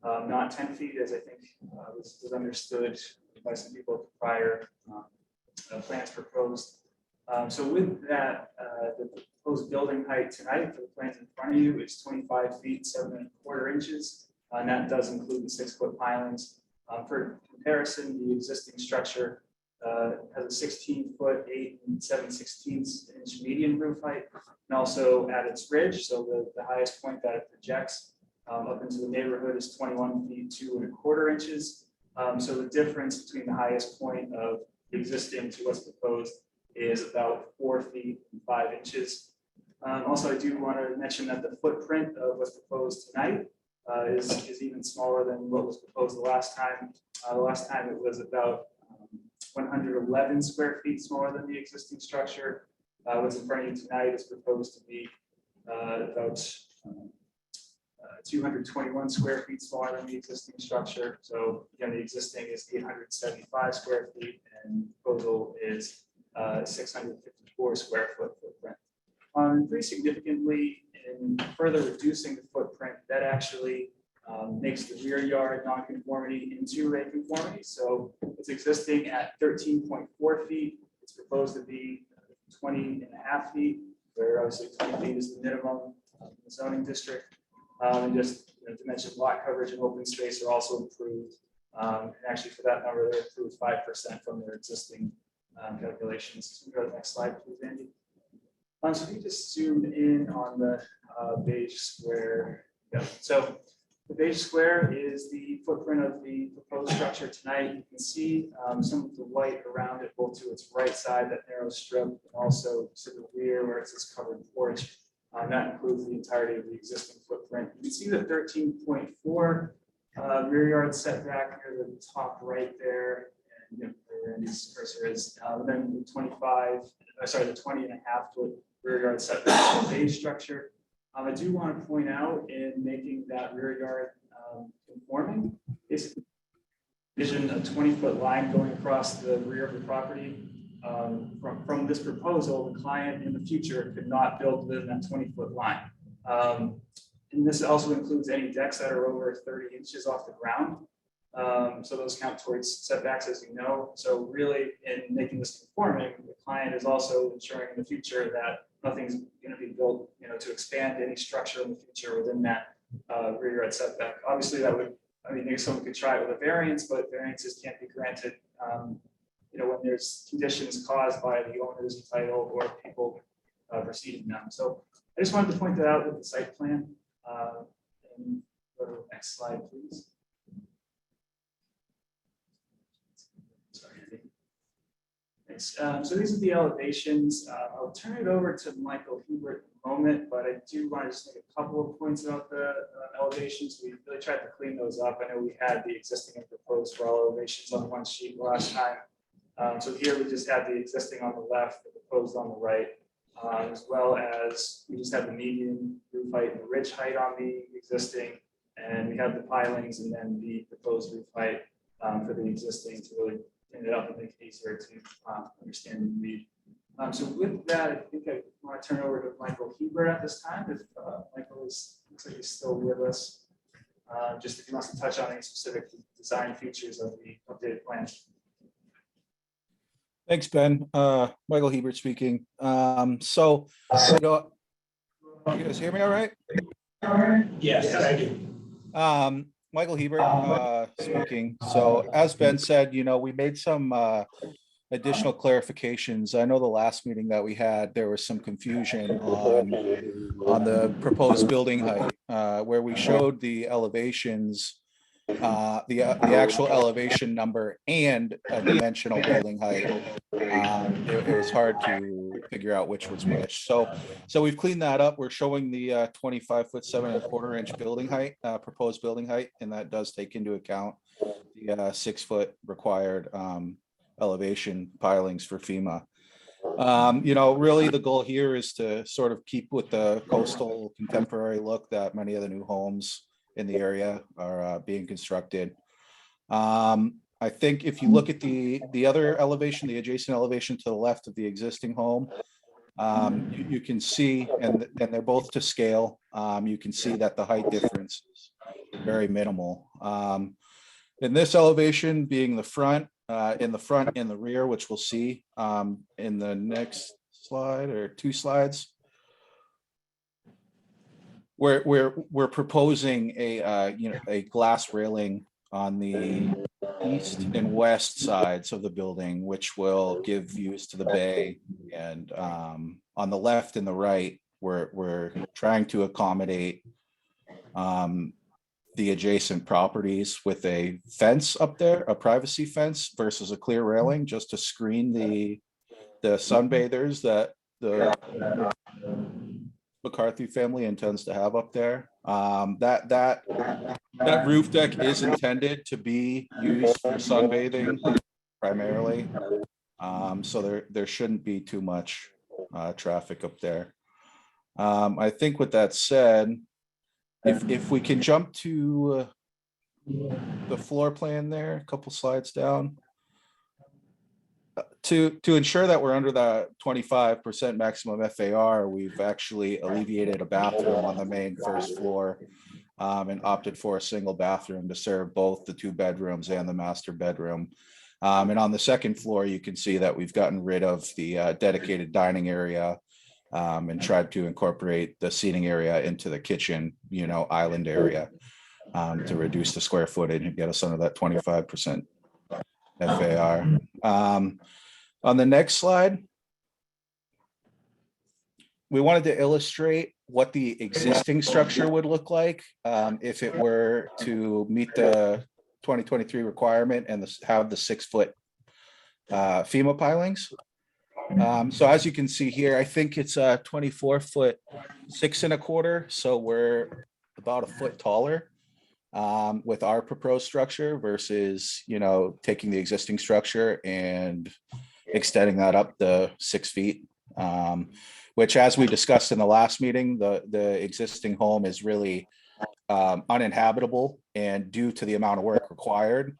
not 10 feet, as I think was understood by some people at the prior plans proposed. So with that, the proposed building height tonight for the plans in front of you is 25 feet, 7¼ inches. And that does include the 6-foot pilings. For comparison, the existing structure has a 16-foot, 8 7/16 inch median roof height, and also at its ridge. So the highest point that it projects up into the neighborhood is 21 feet, 2¼ inches. So the difference between the highest point of the existing to what's proposed is about 4 feet and 5 inches. Also, I do want to mention that the footprint of what's proposed tonight is even smaller than what was proposed the last time. The last time it was about 111 square feet smaller than the existing structure. What's in front of you tonight is proposed to be about 221 square feet smaller than the existing structure. So again, the existing is 875 square feet and proposal is 654 square foot footprint. Pretty significantly, in further reducing the footprint, that actually makes the rear yard nonconformity into a conformity. So it's existing at 13.4 feet. It's proposed to be 20.5 feet, where obviously 20 feet is the minimum in the zoning district. And just to mention, lot coverage and open space are also improved. And actually, for that number, they're improved 5% from their existing calculations. Can we go to the next slide, please, Andy? So if you just zoom in on the beige square. Yeah. So the beige square is the footprint of the proposed structure tonight. You can see some of the white around it, both to its right side, that narrow strip, and also to the rear where it's this covered porch. That includes the entirety of the existing footprint. You can see the 13.4 rear yard setback near the top right there. And you know, where Andy's cursor is. Then the 20.5 foot rear yard setback for the beige structure. I do want to point out in making that rear yard conforming, is vision a 20-foot line going across the rear of the property. From this proposal, the client in the future could not build within that 20-foot line. And this also includes any decks that are over 30 inches off the ground. So those count towards setbacks, as you know. So really, in making this conforming, the client is also ensuring in the future that nothing's going to be built, to expand any structure in the future within that rear yard setback. Obviously, that would, maybe someone could try it with a variance, but variances can't be granted, when there's conditions caused by the owner's title or people preceding them. So I just wanted to point that out with the site plan. And go to the next slide, please. Sorry, Andy. Thanks. So these are the elevations. I'll turn it over to Michael Hubert in a moment, but I do want to just make a couple of points about the elevations. We really tried to clean those up. I know we had the existing and proposed for all elevations on one sheet last time. So here we just have the existing on the left, the proposed on the right, as well as we just have the median roof height and the ridge height on the existing, and we have the pilings and then the proposed roof height for the existing to really clean it up and make it easier to understand and read. So with that, I think I want to turn over to Michael Hebert at this time. If Michael looks like he's still with us, just if he wants to touch on any specific design features of the updated plans. Thanks, Ben. Michael Hebert speaking. So, you know, you guys hear me all right? Yes, thank you. Michael Hebert, speaking. So as Ben said, you know, we made some, additional clarifications. I know the last meeting that we had, there was some confusion on the proposed building height, where we showed the elevations, the actual elevation number and a dimensional building height. It was hard to figure out which was which. So we've cleaned that up. We're showing the 25-foot 7.25-inch building height, proposed building height, and that does take into account the 6-foot required elevation pilings for FEMA. You know, really the goal here is to sort of keep with the coastal contemporary look that many of the new homes in the area are being constructed. I think if you look at the other elevation, the adjacent elevation to the left of the existing home, you can see, and they're both to scale. You can see that the height difference is very minimal. In this elevation being the front, in the front and the rear, which we'll see in the next slide or 2 slides, we're proposing a you know, a glass railing on the east and west sides of the building, which will give views to the bay. And on the left and the right, we're trying to accommodate the adjacent properties with a fence up there, a privacy fence versus a clear railing, just to screen the sunbathers that the McCarthy family intends to have up there. That roof deck is intended to be used for sunbathing primarily. So there shouldn't be too much traffic up there. I think with that said, if we can jump to the floor plan there, a couple slides down. To ensure that we're under the 25% maximum FAR, we've actually alleviated a bathroom on the main first floor and opted for a single bathroom to serve both the 2 bedrooms and the master bedroom. And on the second floor, you can see that we've gotten rid of the dedicated dining area and tried to incorporate the seating area into the kitchen, you know, island area to reduce the square footage and get us under that 25% FAR. On the next slide, we wanted to illustrate what the existing structure would look like if it were to meet the 2023 requirement and have the 6-foot FEMA pilings. So as you can see here, I think it's a 24-foot 6.25. So we're about a foot taller with our proposed structure versus, you know, taking the existing structure and extending that up to 6 feet, which, as we discussed in the last meeting, the existing home is really uninhabitable, and due to the amount of work required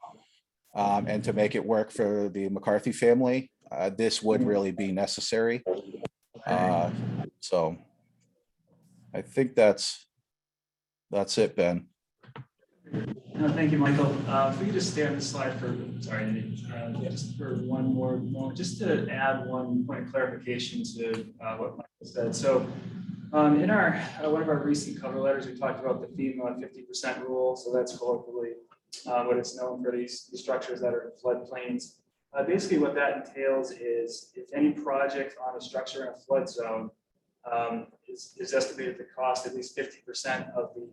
and to make it work for the McCarthy family, this would really be necessary. So I think that's it, Ben. No, thank you, Michael. If we could just stay on this slide for, sorry, just for one more moment, just to add one point of clarification to what Michael said. So in our one of our recent cover letters, we talked about the FEMA 50% rule. So that's colloquially what it's known for these structures that are in floodplains. Basically, what that entails is if any project on a structure in a flood zone is estimated to cost at least 50% of the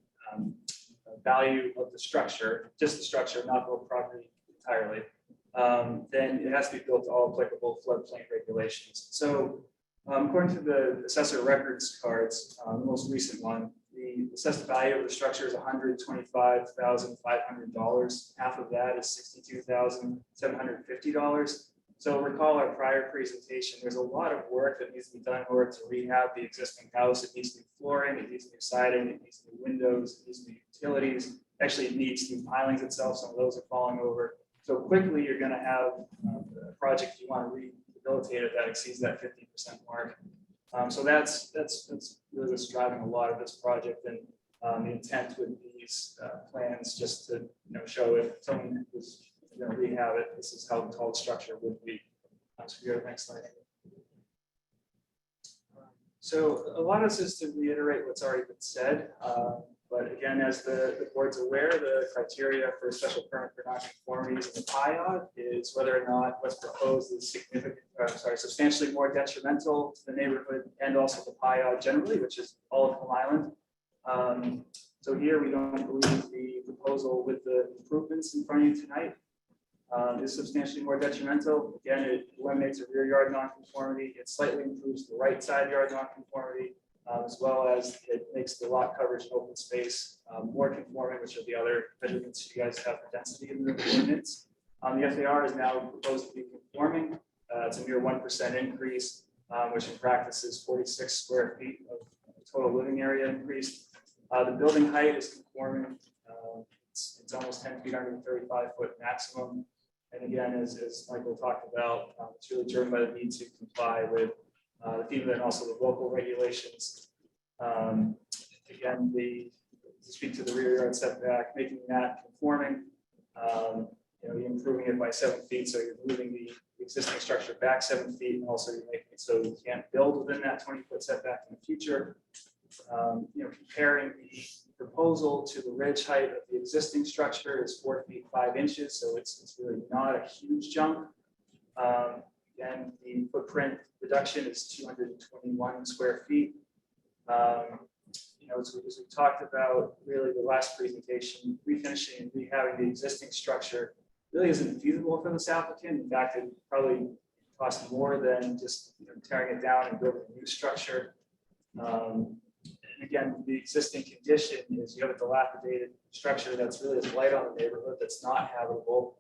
value of the structure, just the structure, not the whole property entirely, then it has to be built to all applicable floodplain regulations. So according to the assessor records cards, the most recent one, the assessed value of the structure is $125,500. Half of that is $62,750. So recall our prior presentation, there's a lot of work that needs to be done in order to rehab the existing house. It needs new flooring, it needs new siding, it needs new windows, it needs new utilities. Actually, it needs new pilings itself. Some of those are falling over. So quickly, you're going to have a project you want to rehabilitate it that exceeds that 50% mark. So that's really what's driving a lot of this project, and the intent with these plans just to show if someone was rehab it. This is how tall the structure would be. So we go to the next slide. So a lot of this is to reiterate what's already been said. But again, as the board's aware, the criteria for a special permit for nonconformities in the PIOD is whether or not what's proposed is substantially more detrimental to the neighborhood and also the PIOD generally, which is all of Plum Island. So here we don't believe the proposal with the improvements in front of you tonight is substantially more detrimental. Again, it eliminates a rear yard nonconformity. It slightly improves the right side yard nonconformity. As well as it makes the lot coverage and open space more conforming, which are the other measurements you guys have for density in the ordinance. The FAR is now proposed to be conforming. It's a mere 1% increase, which in practice is 46 square feet of total living area increase. The building height is conforming. It's almost 10 feet under the 35-foot maximum. And again, as Michael talked about, it's really driven by the need to comply with the FEMA and also the local regulations. Again, to speak to the rear yard setback, making that conforming, you're improving it by 7 feet, so you're moving the existing structure back 7 feet, and also you're making it so you can't build within that 20-foot setback in the future. Comparing the proposal to the ridge height of the existing structure is 4 feet 5 inches, so it's really not a huge jump. Again, the footprint reduction is 221 square feet. As we talked about, really the last presentation, refinishing and rehabbing the existing structure really isn't feasible for this applicant. In fact, it probably costs more than just tearing it down and building a new structure. And again, the existing condition is you have a dilapidated structure that's really a blight on the neighborhood, that's not habitable.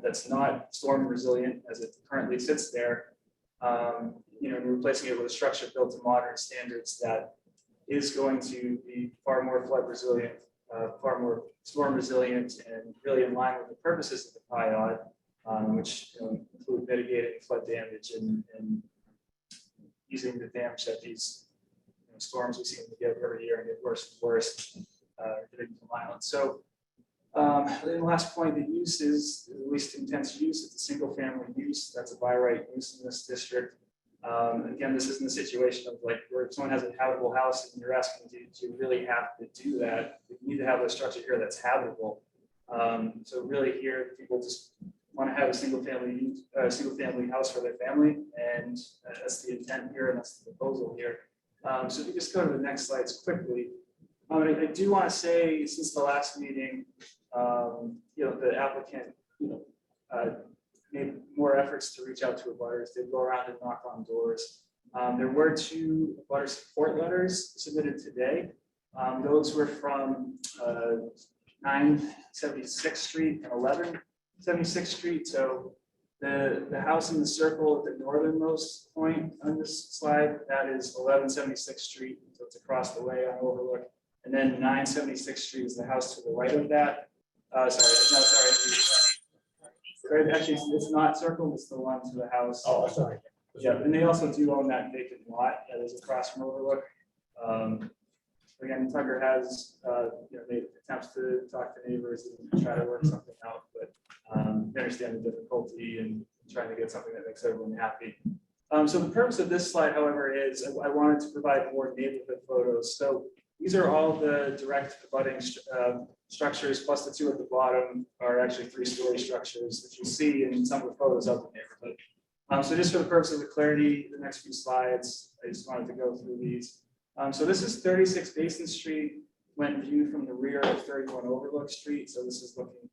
That's not storm resilient as it currently sits there, replacing it with a structure built to modern standards that is going to be far more flood resilient, far more storm resilient, and really in line with the purposes of the PIOD, which include mitigating flood damage and easing the damage that these storms we seem to get every year and get worse and worse, getting to violence. So. The last point, the use is the least intense use. It's a single family use. That's a by right use in this district. Again, this isn't a situation of like where someone has a habitable house and you're asking to really have to do that. You need to have a structure here that's habitable. So really here, people just want to have a single family house for their family, and that's the intent here, and that's the proposal here. So if you just go to the next slides quickly. I do want to say, since the last meeting, the applicant, made more efforts to reach out to abutters. They go around and knock on doors. There were 2 abutter support letters submitted today. Those were from 976th Street and 1176th Street. So the house in the circle at the northernmost point on this slide, that is 1176th Street. So it's across the way on Overlook. And then 976th Street is the house to the right of that. Actually, it's not circled, it's the one to the house. Oh, sorry. Yeah, and they also do own that vacant lot that is across from Overlook. Again, Tucker has made attempts to talk to neighbors and try to work something out, but they understand the difficulty and trying to get something that makes everyone happy. So the purpose of this slide, however, is I wanted to provide more neighborhood photos. So these are all the direct abutting structures, plus the 2 at the bottom are actually 3-story structures that you see in some of the photos of the neighborhood. So just for the purpose of the clarity, the next few slides, I just wanted to go through these. So this is 36 Basin Street when viewed from the rear of 31 Overlook Street. So this is looking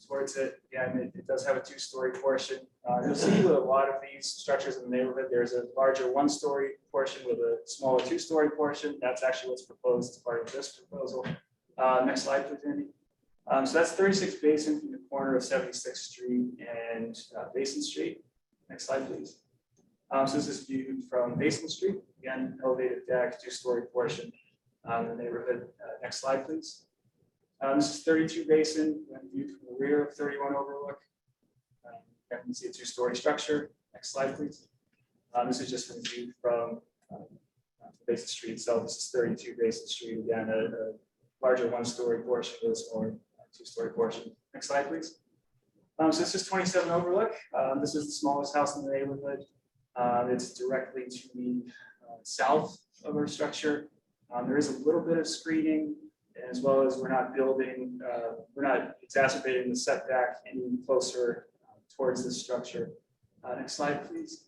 towards it. Again, it does have a 2-story portion. You'll see with a lot of these structures in the neighborhood, there's a larger 1-story portion with a smaller 2-story portion. That's actually what's proposed as part of this proposal. Next slide, please, Andy. So that's 36 Basin from the corner of 76th Street and Basin Street. Next slide, please. So this is viewed from Basin Street. Again, elevated deck, 2-story portion in the neighborhood. Next slide, please. This is 32 Basin when viewed from the rear of 31 Overlook. You can see a 2-story structure. Next slide, please. This is just when viewed from Basin Street itself. This is 32 Basin Street. Again, a larger 1-story portion with a smaller 2-story portion. Next slide, please. So this is 27 Overlook. This is the smallest house in the neighborhood. It's directly to the south of our structure. There is a little bit of screening, as well as we're not exacerbating the setback any closer towards the structure. Next slide, please.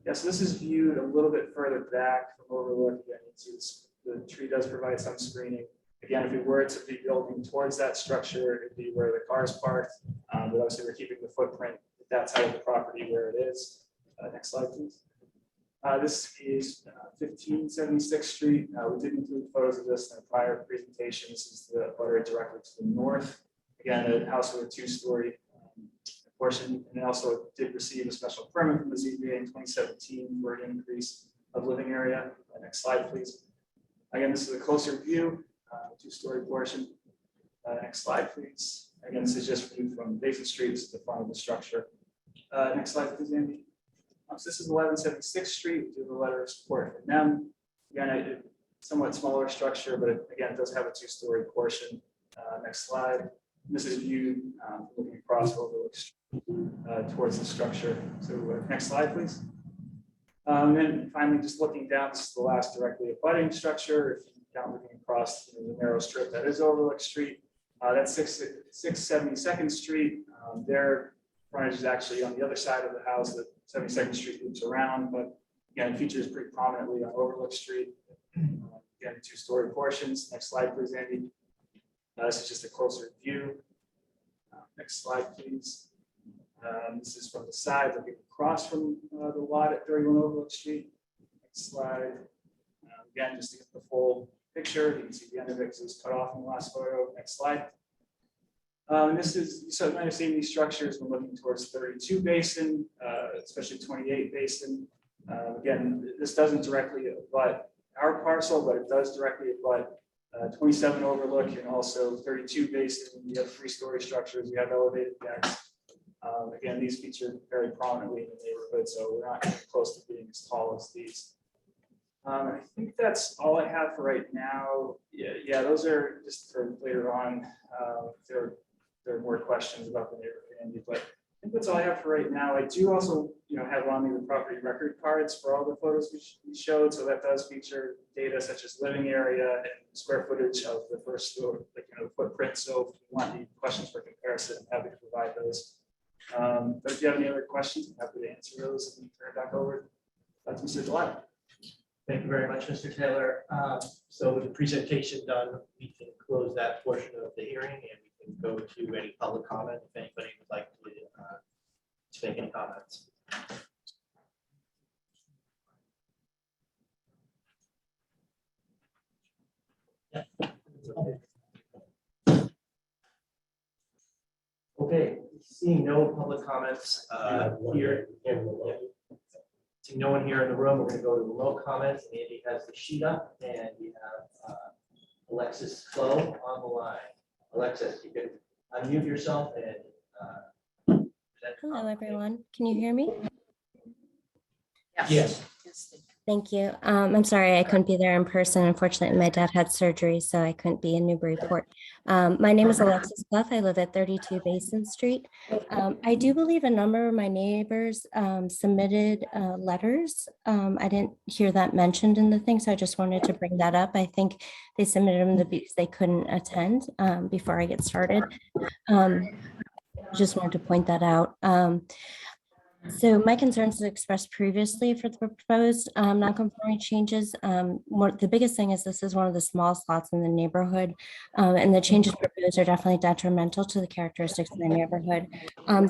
Yeah, so this is viewed a little bit further back from Overlook. Again, you can see the tree does provide some screening. Again, if we were to be building towards that structure, it'd be where the cars parked. But obviously, we're keeping the footprint at that side of the property where it is. Next slide, please. This is 1576th Street. We did include photos of this in a prior presentation. This is the butter directly to the north. Again, a house with a two-story portion, and it also did receive a special permit from the ZBA in 2017 for an increase of living area. Next slide, please. Again, this is a closer view, two-story portion. Next slide, please. Again, this is just viewed from Basin Street. This is the front of the structure. Next slide, please, Andy. So this is 1176th Street. We do have a letter of support from them. Again, a somewhat smaller structure, but again, it does have a two-story portion. Next slide. This is viewed looking across Overlook towards the structure. So next slide, please. And finally, just looking down, this is the last directly abutting structure. If you count looking across the narrow strip that is Overlook Street, that's 672nd Street. Their frontage is actually on the other side of the house that 72nd Street loops around, but again, features pretty prominently on Overlook Street. Again, two-story portions. Next slide, please, Andy. This is just a closer view. Next slide, please. This is from the side looking across from the lot at 31 Overlook Street. Next slide. Again, just to get the full picture, you can see the end of it because it was cut off in the last photo. Next slide. This is, so might have seen these structures when looking towards 32 Basin, especially 28 Basin. Again, this doesn't directly abut our parcel, but it does directly abut 27 Overlook and also 32 Basin. We have three-story structures. We have elevated decks. Again, these feature very prominently in the neighborhood, so we're not even close to being as tall as these. I think that's all I have for right now. Yeah, those are just for later on. There are more questions about the neighborhood, Andy, but I think that's all I have for right now. I do also, have on me the property record cards for all the photos we showed. So that does feature data such as living area and square footage of the first floor, the footprint. So if you want any questions for comparison, I'm happy to provide those. But if you have any other questions, I'm happy to answer those and turn it back over to Mr. Gillette. Thank you very much, Mr. Taylor. So with the presentation done, we can close that portion of the hearing and we can go to any public comment if anybody would like to make any comments. Okay, seeing no public comments here. Seeing no one here in the room, we're going to go to remote comments. Andy has the sheet up and we have Alexis Flo on the line. Alexis, you can unmute yourself and hello, everyone. Can you hear me? Yes. Thank you. I'm sorry I couldn't be there in person. Unfortunately, my dad had surgery, so I couldn't be in Newburyport. My name is Alexis Bluff. I live at 32 Basin Street. I do believe a number of my neighbors submitted letters. I didn't hear that mentioned in the thing, so I just wanted to bring that up. I think they submitted them because they couldn't attend before I get started. Just wanted to point that out. So my concerns expressed previously for the proposed non-conforming changes. The biggest thing is this is one of the smallest lots in the neighborhood, and the changes proposed are definitely detrimental to the characteristics of the neighborhood.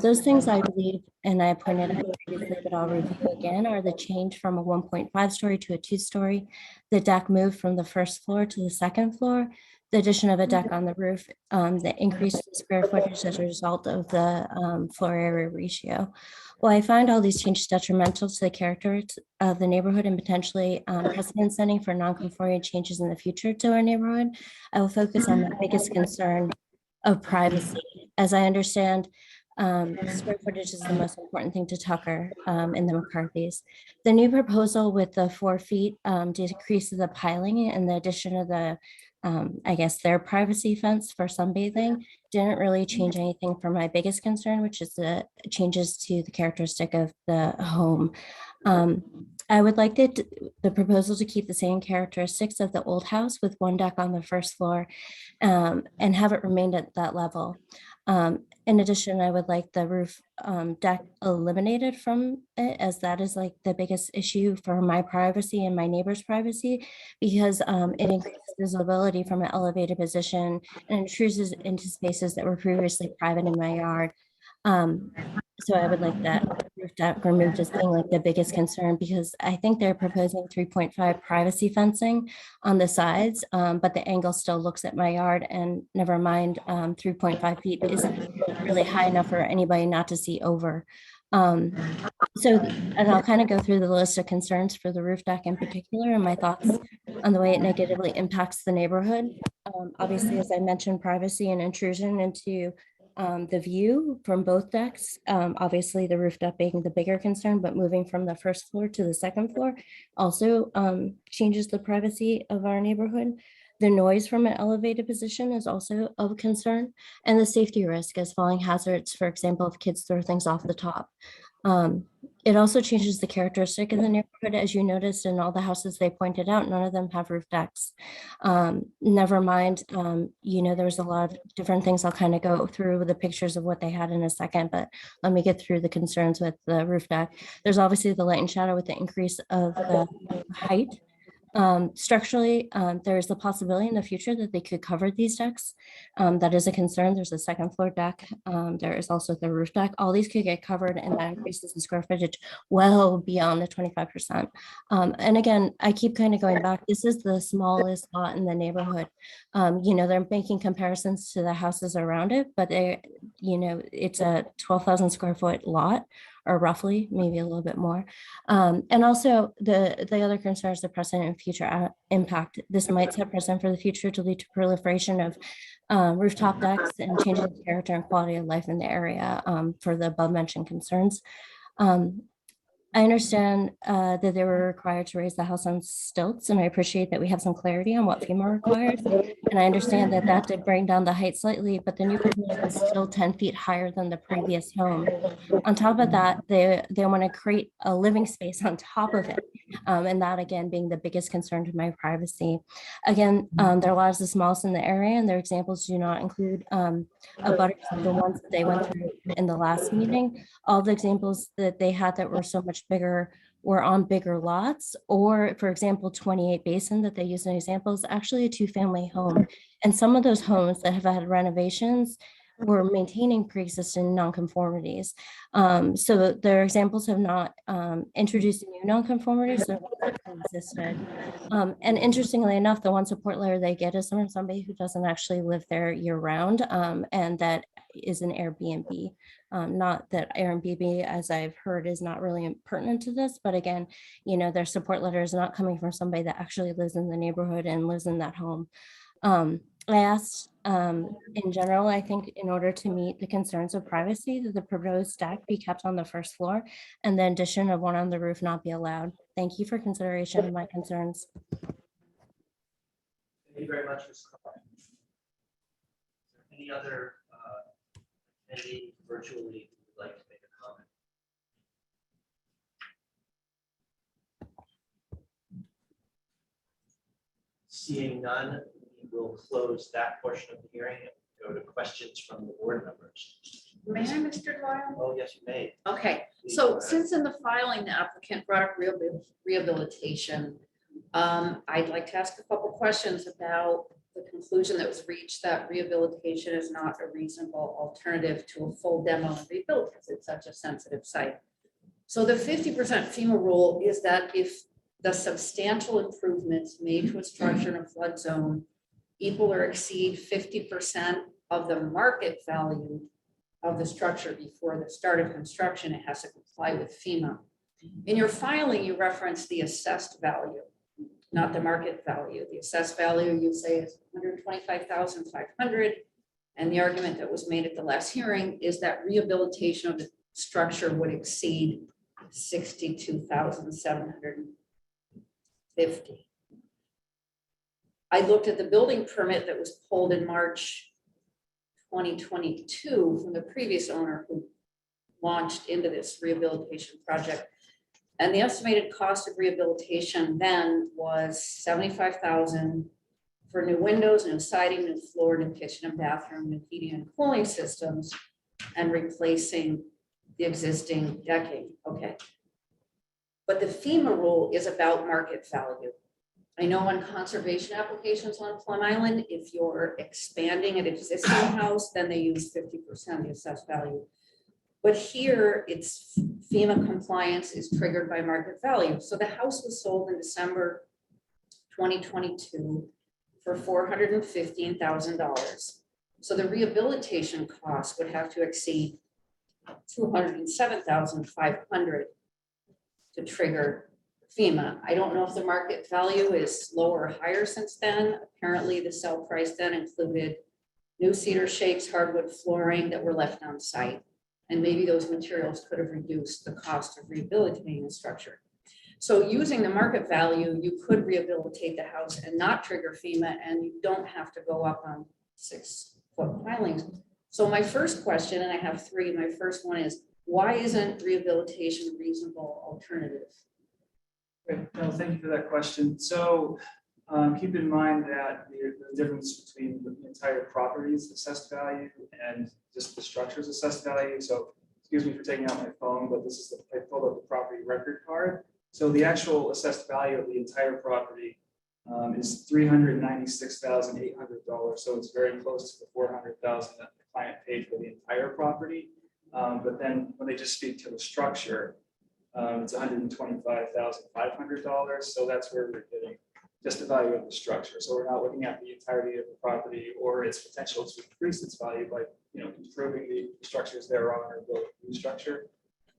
Those things I believe, and I pointed out previously, but I'll review again, are the change from a 1.5 story to a 2-story, the deck moved from the first floor to the second floor, the addition of a deck on the roof, the increase in square footage as a result of the floor area ratio. While I find all these changes detrimental to the character of the neighborhood and potentially precedent setting for non-conforming changes in the future to our neighborhood, I will focus on the biggest concern of privacy. As I understand, square footage is the most important thing to Tucker and the McCarthys. The new proposal with the 4 feet decreases the piling and the addition of the I guess their privacy fence for sunbathing didn't really change anything for my biggest concern, which is the changes to the characteristic of the home. I would like the proposal to keep the same characteristics of the old house with one deck on the first floor and have it remain at that level. In addition, I would like the roof deck eliminated from it, as that is like the biggest issue for my privacy and my neighbor's privacy, because it increases visibility from an elevated position and intrudes into spaces that were previously private in my yard. So I would like that roof deck removed as being like the biggest concern, because I think they're proposing 3.5 privacy fencing on the sides, but the angle still looks at my yard, and never mind, 3.5 feet isn't really high enough for anybody not to see over. And I'll kind of go through the list of concerns for the roof deck in particular and my thoughts on the way it negatively impacts the neighborhood. Obviously, as I mentioned, privacy and intrusion into the view from both decks. Obviously, the roof deck being the bigger concern, but moving from the first floor to the second floor also changes the privacy of our neighborhood. The noise from an elevated position is also of concern, and the safety risk as falling hazards, for example, if kids throw things off the top. It also changes the characteristic of the neighborhood. As you noticed in all the houses they pointed out, none of them have roof decks. Never mind, there's a lot of different things. I'll kind of go through the pictures of what they had in a second, but let me get through the concerns with the roof deck. There's obviously the light and shadow with the increase of the height. Structurally, there is the possibility in the future that they could cover these decks. That is a concern. There's a second floor deck. There is also the roof deck. All these could get covered, and that increases the square footage well beyond the 25%. And again, I keep kind of going back. This is the smallest lot in the neighborhood. They're making comparisons to the houses around it, but it's a 12,000 square foot lot, or roughly, maybe a little bit more. And also the other concern is the present and future impact. This might set precedent for the future to lead to proliferation of rooftop decks and changing the character and quality of life in the area for the above mentioned concerns. I understand that they were required to raise the house on stilts, and I appreciate that we have some clarity on what FEMA requires. And I understand that that did bring down the height slightly, but the new proposal is still 10 feet higher than the previous home. On top of that, they want to create a living space on top of it. And that, again, being the biggest concern to my privacy. Again, there are lots of the smallest in the area, and their examples do not include abutters of the ones that they went through in the last meeting. All the examples that they had that were so much bigger were on bigger lots, or for example, 28 Basin that they use in examples, actually a 2-family home. And some of those homes that have had renovations were maintaining pre-existing nonconformities. So their examples have not introduced new nonconformities that existed. And interestingly enough, the one support letter they get is from somebody who doesn't actually live there year round, and that is an Airbnb. Not that Airbnb, as I've heard, is not really pertinent to this, but again, their support letter is not coming from somebody that actually lives in the neighborhood and lives in that home. I asked, in general, I think in order to meet the concerns of privacy, that the proposed deck be kept on the first floor and the addition of one on the roof not be allowed. Thank you for consideration of my concerns. Thank you very much, Ms. Clark. Any other attendee virtually who would like to make a comment? Seeing none, we will close that portion of the hearing and go to questions from the board members. May I, Mr. Doyle? Oh, yes, you may. Okay, Please so go ahead. since in the filing, the applicant brought up rehabilitation, I'd like to ask a couple questions about the conclusion that was reached that rehabilitation is not a reasonable alternative to a full demo and rebuild because it's such a sensitive site. So the 50% FEMA rule is that if the substantial improvements made to a structure in a flood zone equal or exceed 50% of the market value of the structure before the start of construction, it has to comply with FEMA. In your filing, you reference the assessed value, not the market value. The assessed value you say is $125,500. And the argument that was made at the last hearing is that rehabilitation of the structure would exceed $62,750. I looked at the building permit that was pulled in March 2022 from the previous owner who launched into this rehabilitation project. And the estimated cost of rehabilitation then was $75,000 for new windows, new siding, new floor, new kitchen and bathroom, new heating and cooling systems, and replacing the existing decking. Okay. But the FEMA rule is about market value. I know on conservation applications on Plum Island, if you're expanding an existing house, then they use 50% of the assessed value. But here, it's FEMA compliance is triggered by market value. So the house was sold in December 2022 for $415,000. So the rehabilitation cost would have to exceed $207,500 to trigger FEMA. I don't know if the market value is lower or higher since then. Apparently the sale price then included new cedar shakes, hardwood flooring that were left on site. And maybe those materials could have reduced the cost of rehabilitating the structure. So using the market value, you could rehabilitate the house and not trigger FEMA, and you don't have to go up on 6-foot pilings. So my first question, and I have three, my first one is, why isn't rehabilitation a reasonable alternative? Great. No, thank you for that question. So keep in mind that the difference between the entire property's assessed value and just the structure's assessed value. So excuse me for taking out my phone, but this is I pulled up the property record card. So the actual assessed value of the entire property is $396,800. So it's very close to the $400,000 that the client paid for the entire property. But then when they just speak to the structure, it's $125,500. So that's where we're getting just the value of the structure. So we're not looking at the entirety of the property or its potential to increase its value by, improving the structures thereon or building a new structure.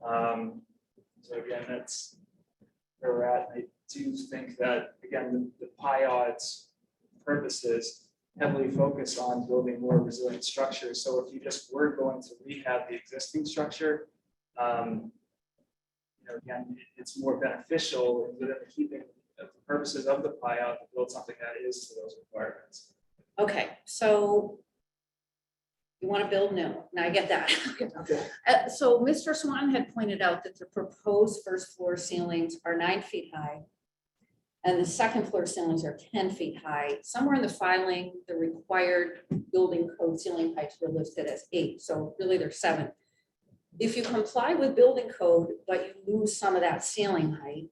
So again, that's where we're at. I do think that, again, the pie odds purposes heavily focus on building more resilient structures. So if you just were going to rehab the existing structure, again, it's more beneficial within the keeping of the purposes of the pie out to build something that is to those requirements. Okay, so you want to build new. Now I get that. Okay. So Mr. Swan had pointed out that the proposed first floor ceilings are 9 feet high and the second floor ceilings are 10 feet high. Somewhere in the filing, the required building code ceiling heights were listed as 8. So really they're 7. If you comply with building code, but you lose some of that ceiling height,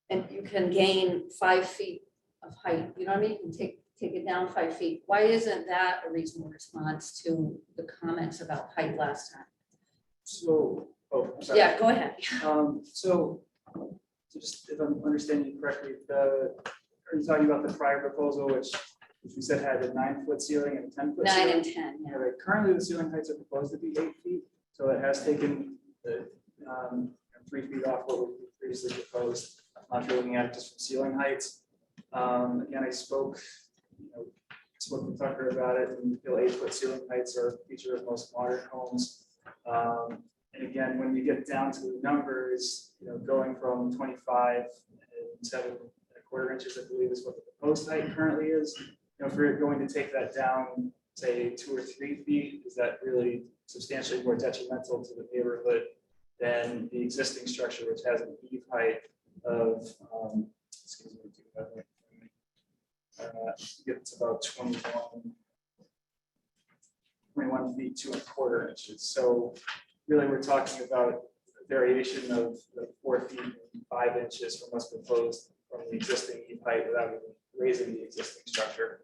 and you can gain 5 feet of height, you know what I mean? You can take it down 5 feet. Why isn't that a reasonable response to the comments about height last time? So, I'm sorry. Yeah, go ahead. So just if I'm understanding you correctly, are you talking about the prior proposal, which we said had a 9-foot ceiling and a 10-foot 9 ceiling? and 10, yeah. Right. Currently, the ceiling heights are proposed to be 8 feet, so it has taken the 3 feet off what we previously proposed. If you're looking at it just from ceiling heights, again, I spoke with Tucker about it, and we feel 8-foot ceiling heights are a feature of most modern homes. And again, when you get down to the numbers, going from 25 and 7¼ inches, I believe is what the proposed height currently is. If we're going to take that down, say 2 or 3 feet, is that really substantially more detrimental to the neighborhood than the existing structure, which has an eve height of, excuse me, it's about 21 feet 2¼ inches. So really, we're talking about a variation of 4 feet and 5 inches from what's proposed from the existing eve height without even raising the existing structure.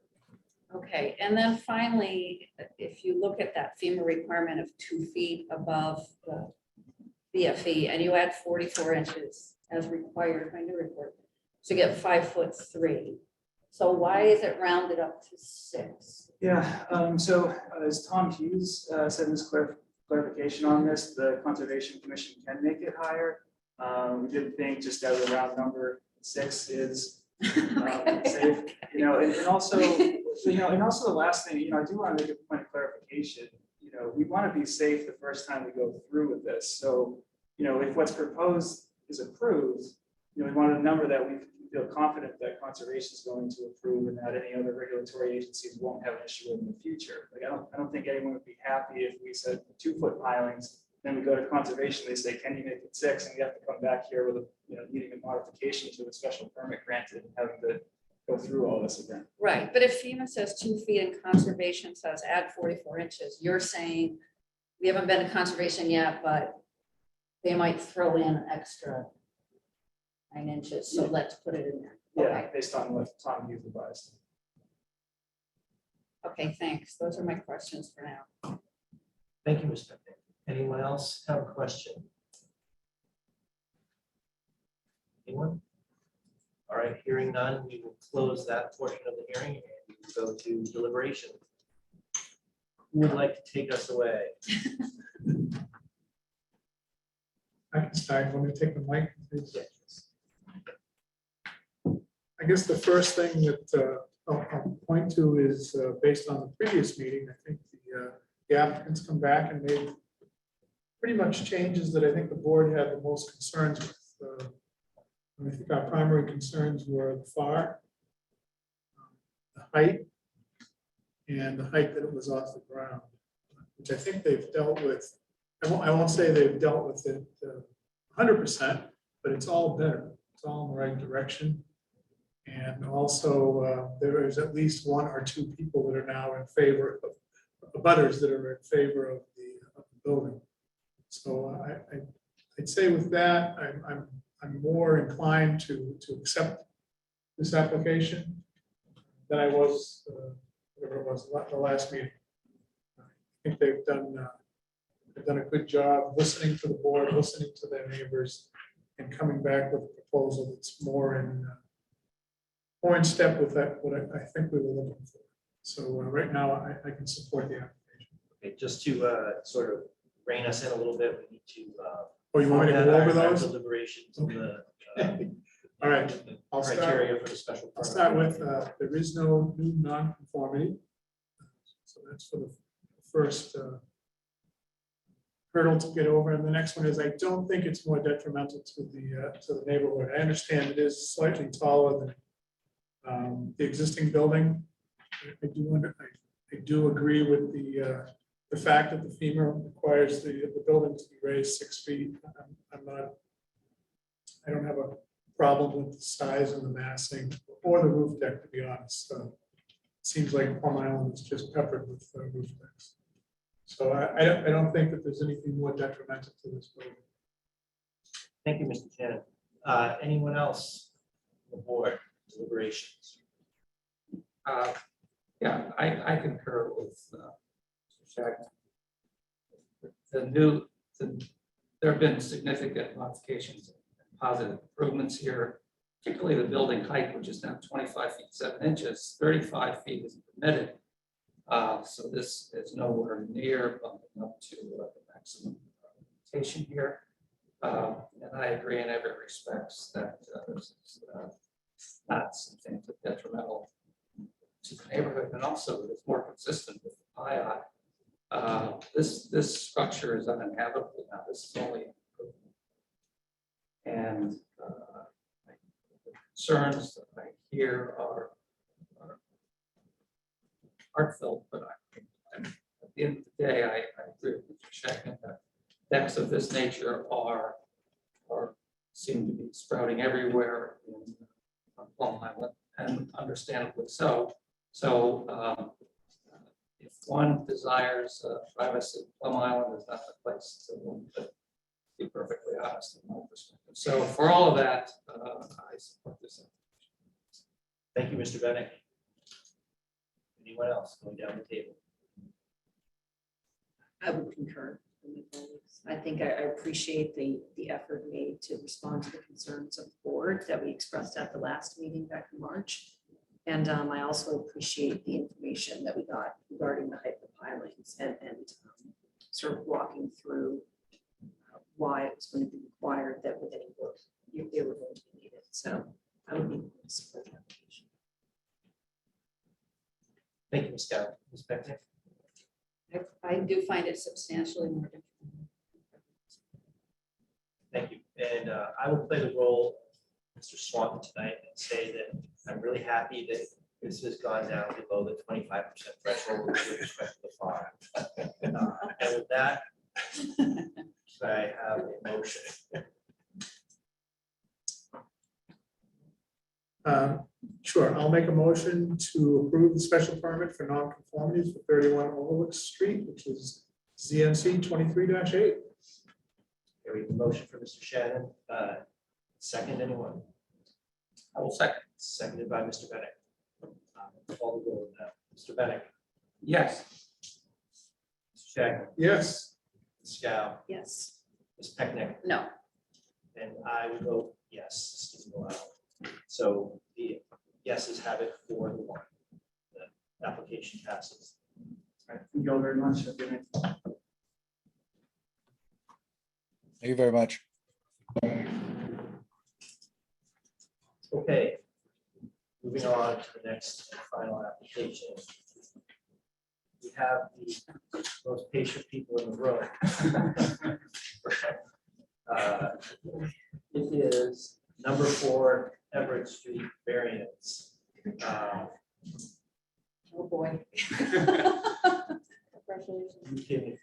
Okay, and then finally, if you look at that FEMA requirement of 2 feet above the BFE and you add 44 inches as required by Newburyport, so you get 5'3". So why is it rounded up to 6? Yeah, so as Tom Hughes said in his clarification on this, the Conservation Commission can make it higher. We did think just as a round number, 6 is safe, and also the last thing, I do want to make a point of clarification. We want to be safe the first time we go through with this. So, if what's proposed is approved, we want a number that we can feel confident that conservation is going to approve and that any other regulatory agencies won't have an issue in the future. Like, I don't think anyone would be happy if we said 2-foot pilings, then we go to conservation, they say, can you make it 6? And we have to come back here with a, needing a modification to a special permit granted and having to go through all this again. Right, but if FEMA says 2 feet and conservation says add 44 inches, you're saying we haven't been to conservation yet, but they might throw in an extra 9 inches, so let's put it in there. Yeah, based on what Tom you've advised. Okay, thanks. Those are my questions for now. Thank you, Mr. Pitt. Anyone else have a question? Anyone? All right, hearing none, we will close that portion of the hearing and go to deliberation. Who would like to take us away? I can start. Want me to take the mic? I guess the first thing that I'll point to is based on the previous meeting. I think the applicants come back and made pretty much changes that I think the board had the most concerns with. I think our primary concerns were the FAR, the height, and the height that it was off the ground, which I think they've dealt with. I won't say they've dealt with it 100%, but it's all better. It's all in the right direction. And also, there is at least 1 or 2 people that are now in favor of butters that are in favor of the building. So I'd say with that, I'm more inclined to accept this application than I was, whatever it was, the last meeting. I think they've done a good job listening to the board, listening to their neighbors, and coming back with a proposal that's more in step with that, what I think we were looking for. So right now, I can support the application. Okay, just to sort of rein us in a little bit, we need to. Oh, you want me to go over our those? deliberations on the All right, I'll start. criteria for the special I'll permit. start with, there is no new nonconformity. So that's for the first hurdle to get over. And the next one is, I don't think it's more detrimental to the neighborhood. I understand it is slightly taller than the existing building. I do agree with the fact that the FEMA requires the building to be raised 6 feet. I don't have a problem with the size and the massing or the roof deck, to be honest. It seems like Plum Island is just peppered with roof decks. So I don't think that there's anything more detrimental to this building. Thank you, Mr. Shannon. Anyone else on the board deliberations? Yeah, I concur with Mr. Shagnon. There have been significant modifications and positive improvements here, particularly the building height, which is now 25 feet 7 inches, 35 feet is permitted. So this is nowhere near bumping up to the maximum limitation here. And I agree in every respect that this is not something detrimental to the neighborhood, and also it's more consistent with the PII. This structure is uninhabitable now. This is only an improvement. And the concerns that I hear are heartfelt, but at the end of the day, I agree with Mr. Shagnon that decks of this nature seem to be sprouting everywhere on Plum Island, and understandably so. So if one desires privacy, Plum Island is not the place to live, to be perfectly honest in my perspective. So for all of that, I support this. Thank you, Mr. Bennett. Anyone else going down the table? I would concur. I think I appreciate the effort made to respond to the concerns of the board that we expressed at the last meeting back in March. And I also appreciate the information that we got regarding the height of the pilings and sort of walking through why it was going to be required that with any work they were going to be needed. So I would be support the application. Thank you, Ms. Scout. Ms. Beckton? I do find it substantially more difficult. Thank you. And I will play the role Mr. Swanton tonight and say that I'm really happy that this has gone down below the 25% threshold with respect to the farm. And with that, I have a motion. Sure, I'll make a motion to approve the special permit for nonconformities for 31 Overlook Street, which is ZNC 23-8. Okay, we have a motion for Mr. Shannon. Second, anyone? I will second. Seconded by Mr. Bennett. Call the roll now. Mr. Bennett. Yes. Mr. Shagnon. Yes. Ms. Scow. Yes. Ms. Pecknick. No. And I would vote yes. This doesn't allow. So the yeses have it for the one. The application passes. Thank you all very much. Have a good night. Thank you very much. Okay. Moving on to the next and final application. We have the most patient people in the room. It is number 4 Everett Street variance. Oh, boy. You can,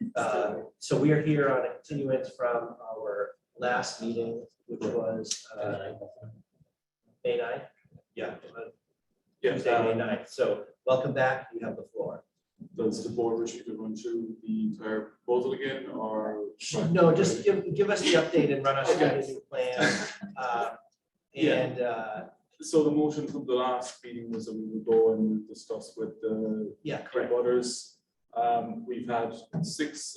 so we are here on a continuance from our last meeting, which was May 9th. Yeah. Tuesday, May 9th. So welcome back. You have the floor. Does the board wish me to run through the entire proposal again, or? No, just give us the update and run us through the new plan. And So the motion from the last meeting was that we would go and discuss with the yeah, correct. butters. We've had 6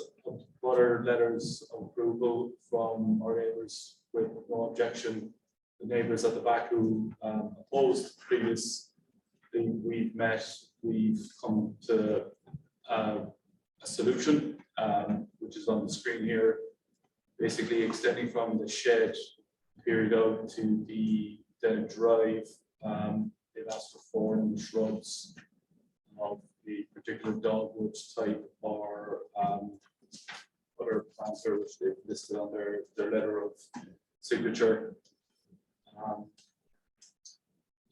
butter letters of approval from our neighbors with no objection. The neighbors at the back who opposed previously, we've met, we've come to a solution, which is on the screen here, basically extending from the shed period out to the dead drive. They've asked for 4 new shrubs of the particular dogwood type or other plants which they've listed on their letter of signature.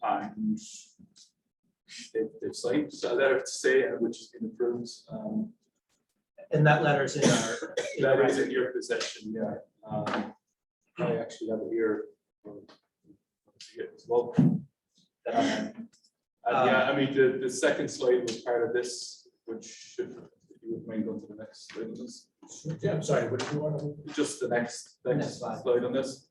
And they've signed a letter to say which has been approved. And that letter's in our. That is in your possession, yeah. I actually have it here. As well. Yeah, I mean, the second slide was part of this, which should, if you would mind going to the next slide on this. Yeah, I'm sorry, what do you want to? Just the next slide on this.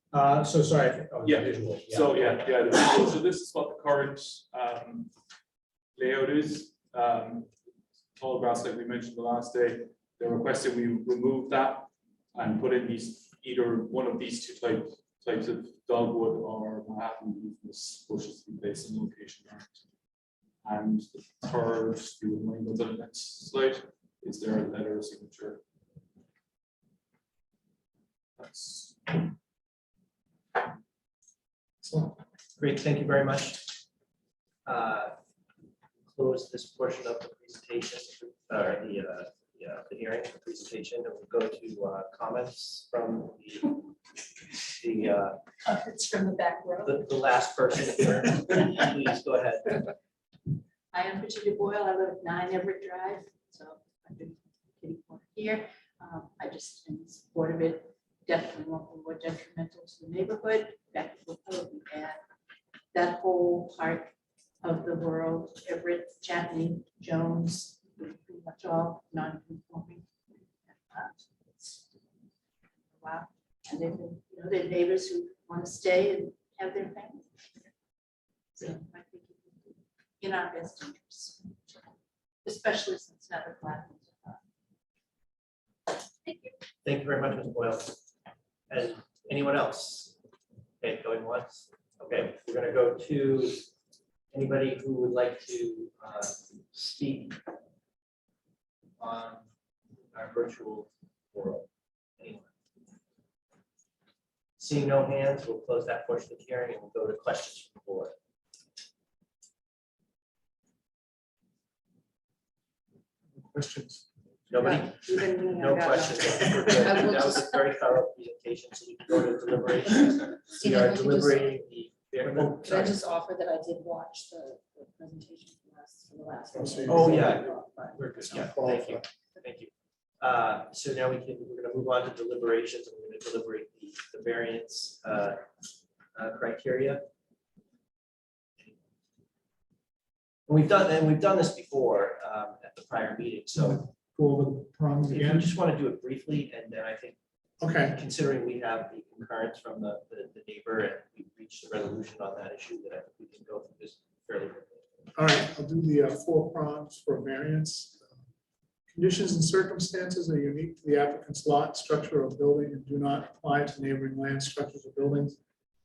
So sorry. Oh, Yeah. visual. So the visual. So this is what the current layout is. Tall grass, like we mentioned the last day. They're requesting we remove that and put in these either one of these 2 types of dogwood or Manhattan leafless bushes to be placed in location. And the third, if you would mind go to the next slide, is their letter of signature. That's Great, thank you very much. Close this portion of the presentation, or the hearing, the presentation, and we'll go to comments from It's from the back row. the last person here. Please go ahead. I am Patricia Boyle. I live at 9 Everett Drive, so I'm in kitty corner here. I just in support of it. Definitely won't be more detrimental to the neighborhood. That will probably be bad. That whole part of the world, Everett, Chapney, Jones, pretty much all non-conforming. Wow, and they've been, they're neighbors who want to stay and have their family. So I think it would be in our best interest, especially since now the flat. Thank you. Thank you very much, Ms. Boyle. And anyone else? Okay, going once. Okay, we're gonna go to anybody who would like to speak on our virtual world. Anyone? Seeing no hands, we'll close that portion of the hearing and we'll go to questions from the board. Questions? Nobody? No questions. We're good. That was a very thorough presentation, so we can go to deliberation. We are deliberating the Oh, Could I sorry. just offer that I did watch the presentation for the last. Oh, so meeting. you- Oh, yeah. But- We're good. Yeah, thank you. Thank you. So now we're gonna move on to deliberations, and we're gonna deliberate the variance criteria. And we've done this before at the prior meeting, so Go over the prongs if you again. just want to do it briefly, and then I think, Okay, considering we have the concurrence from the neighbor and we reached a resolution on that issue, that I think we can go through this fairly quickly. all right, I'll do the 4 prongs for variance. Conditions and circumstances are unique to the applicant's lot, structure, or building and do not apply to neighboring land structures or buildings.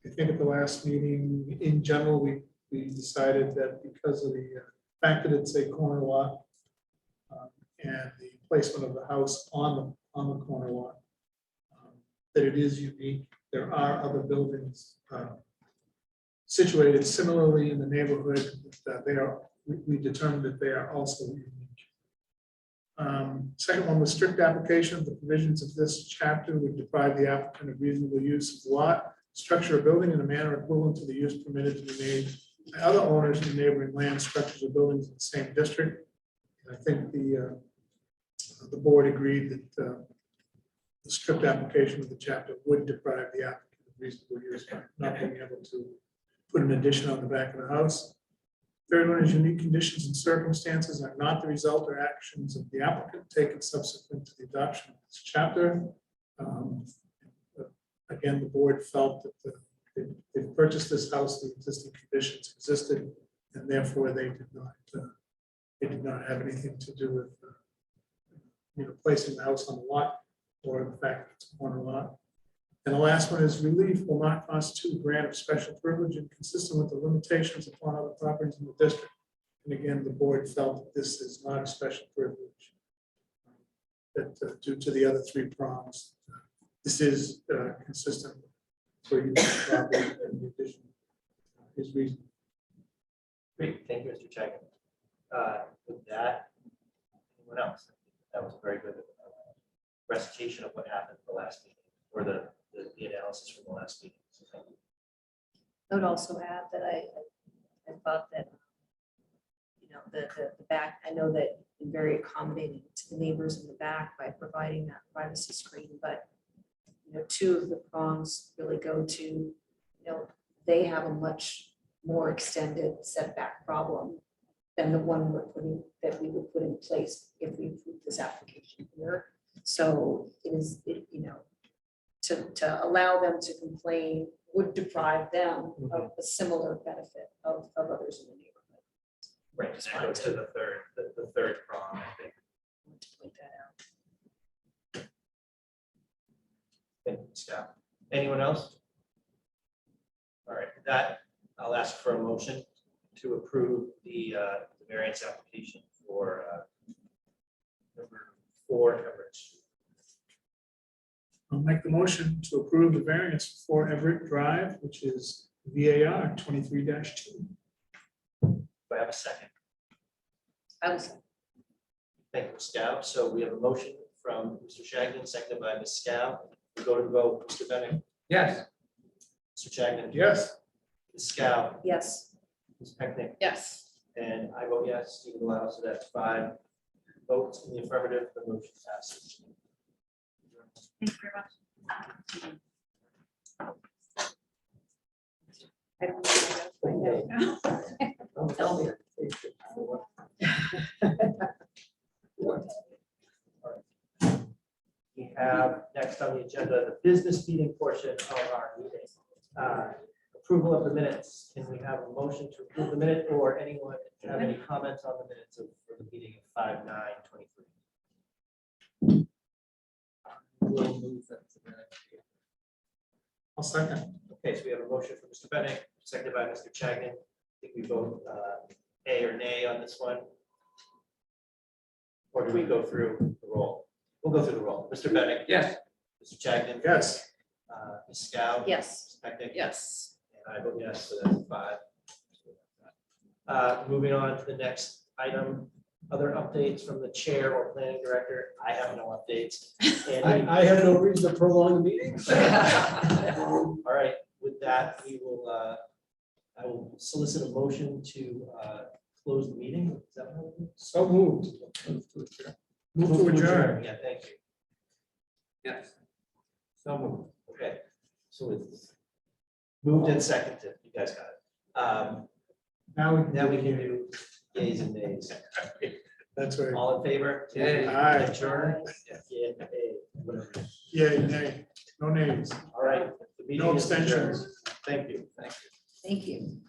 I think at the last meeting, in general, we decided that because of the fact that it's a corner lot and the placement of the house on the corner lot, that it is unique. There are other buildings situated similarly in the neighborhood that we determined that they are also unique. Second one was strict application of the provisions of this chapter would deprive the applicant of reasonable use of the lot, structure, or building in a manner equivalent to the use permitted to be made by other owners in neighboring land, structures, or buildings in the same district. And I think the board agreed that the strict application of the chapter would deprive the applicant of reasonable use by not being able to put an addition on the back of the house. Third one is unique conditions and circumstances are not the result or actions of the applicant taken subsequent to the adoption of this chapter. Again, the board felt that they purchased this house, the existing conditions existed, and therefore they did not have anything to do with placing the house on the lot or the fact that it's a corner lot. And the last one is relief will not constitute a grant of special privilege and consistent with the limitations upon other properties in the district. And again, the board felt that this is not a special privilege. That due to the other 3 prongs, this is consistent for use of property and the addition is reasonable. Great, thank you, Mr. Chagnon. With that, anyone else? That was a very good recitation of what happened at the last meeting, or the analysis from the last meeting. So thank you. I would also add that I thought that, the back, I know that you're very accommodating to the neighbors in the back by providing that privacy screen, but 2 of the prongs really go to, they have a much more extended setback problem than the one that we would put in place if we approved this application here. So it is, to allow them to complain would deprive them of a similar benefit of others in the neighborhood. Right, just go to the third prong, I think. I want to point that out. Thank you, Scott. Anyone else? All right, with that, I'll ask for a motion to approve the variance application for number 4 coverage. I'll make the motion to approve the variance for Everett Drive, which is VAR 23-2. Do I have a second? I was, Thank you, Ms. Scow. So we have a motion from Mr. Shagnon, seconded by Ms. Scow. We go to the vote. Mr. Bennett, Yes. Mr. Shagnon. Yes. Ms. Scow, yes. Ms. Pecknick, Yes. and I vote yes. Stephen Lau, so that's 5 votes in the affirmative. The motion passes. Thank you very much. I don't know what else I know now. Tell me. We have next on the agenda, the business meeting portion of our meeting. Approval of the minutes. Can we have a motion to approve the minute, or anyone have any comments on the minutes for the meeting of 5/9/23? We'll move that to the next meeting. I'll second. Okay, so we have a motion from Mr. Bennett, seconded by Mr. Chagnon. I think we vote A or nay on this one. Or do we go through the roll? We'll go through the roll. Mr. Bennett? Yes. Mr. Chagnon? Yes. Ms. Scow? Yes. Ms. Pecknick? Yes. And I vote yes, so that's 5. Moving on to the next item, other updates from the chair or planning director. I have no updates. And I have no reason to prolong the meeting. all right, with that, we will I will solicit a motion to close the meeting. Is that what it is? So moved. Move to adjourn. Yeah, thank you. Yes. So moved. Okay, so it's moved and seconded. You guys got it. Now we can do yays and nays. That's right. All in favor? Yay. Aye. Adjourn? Yeah, nay, whatever. Yay, nay, no names. All right. the meeting No is adjourned. abstentions. Thank you. Thank you.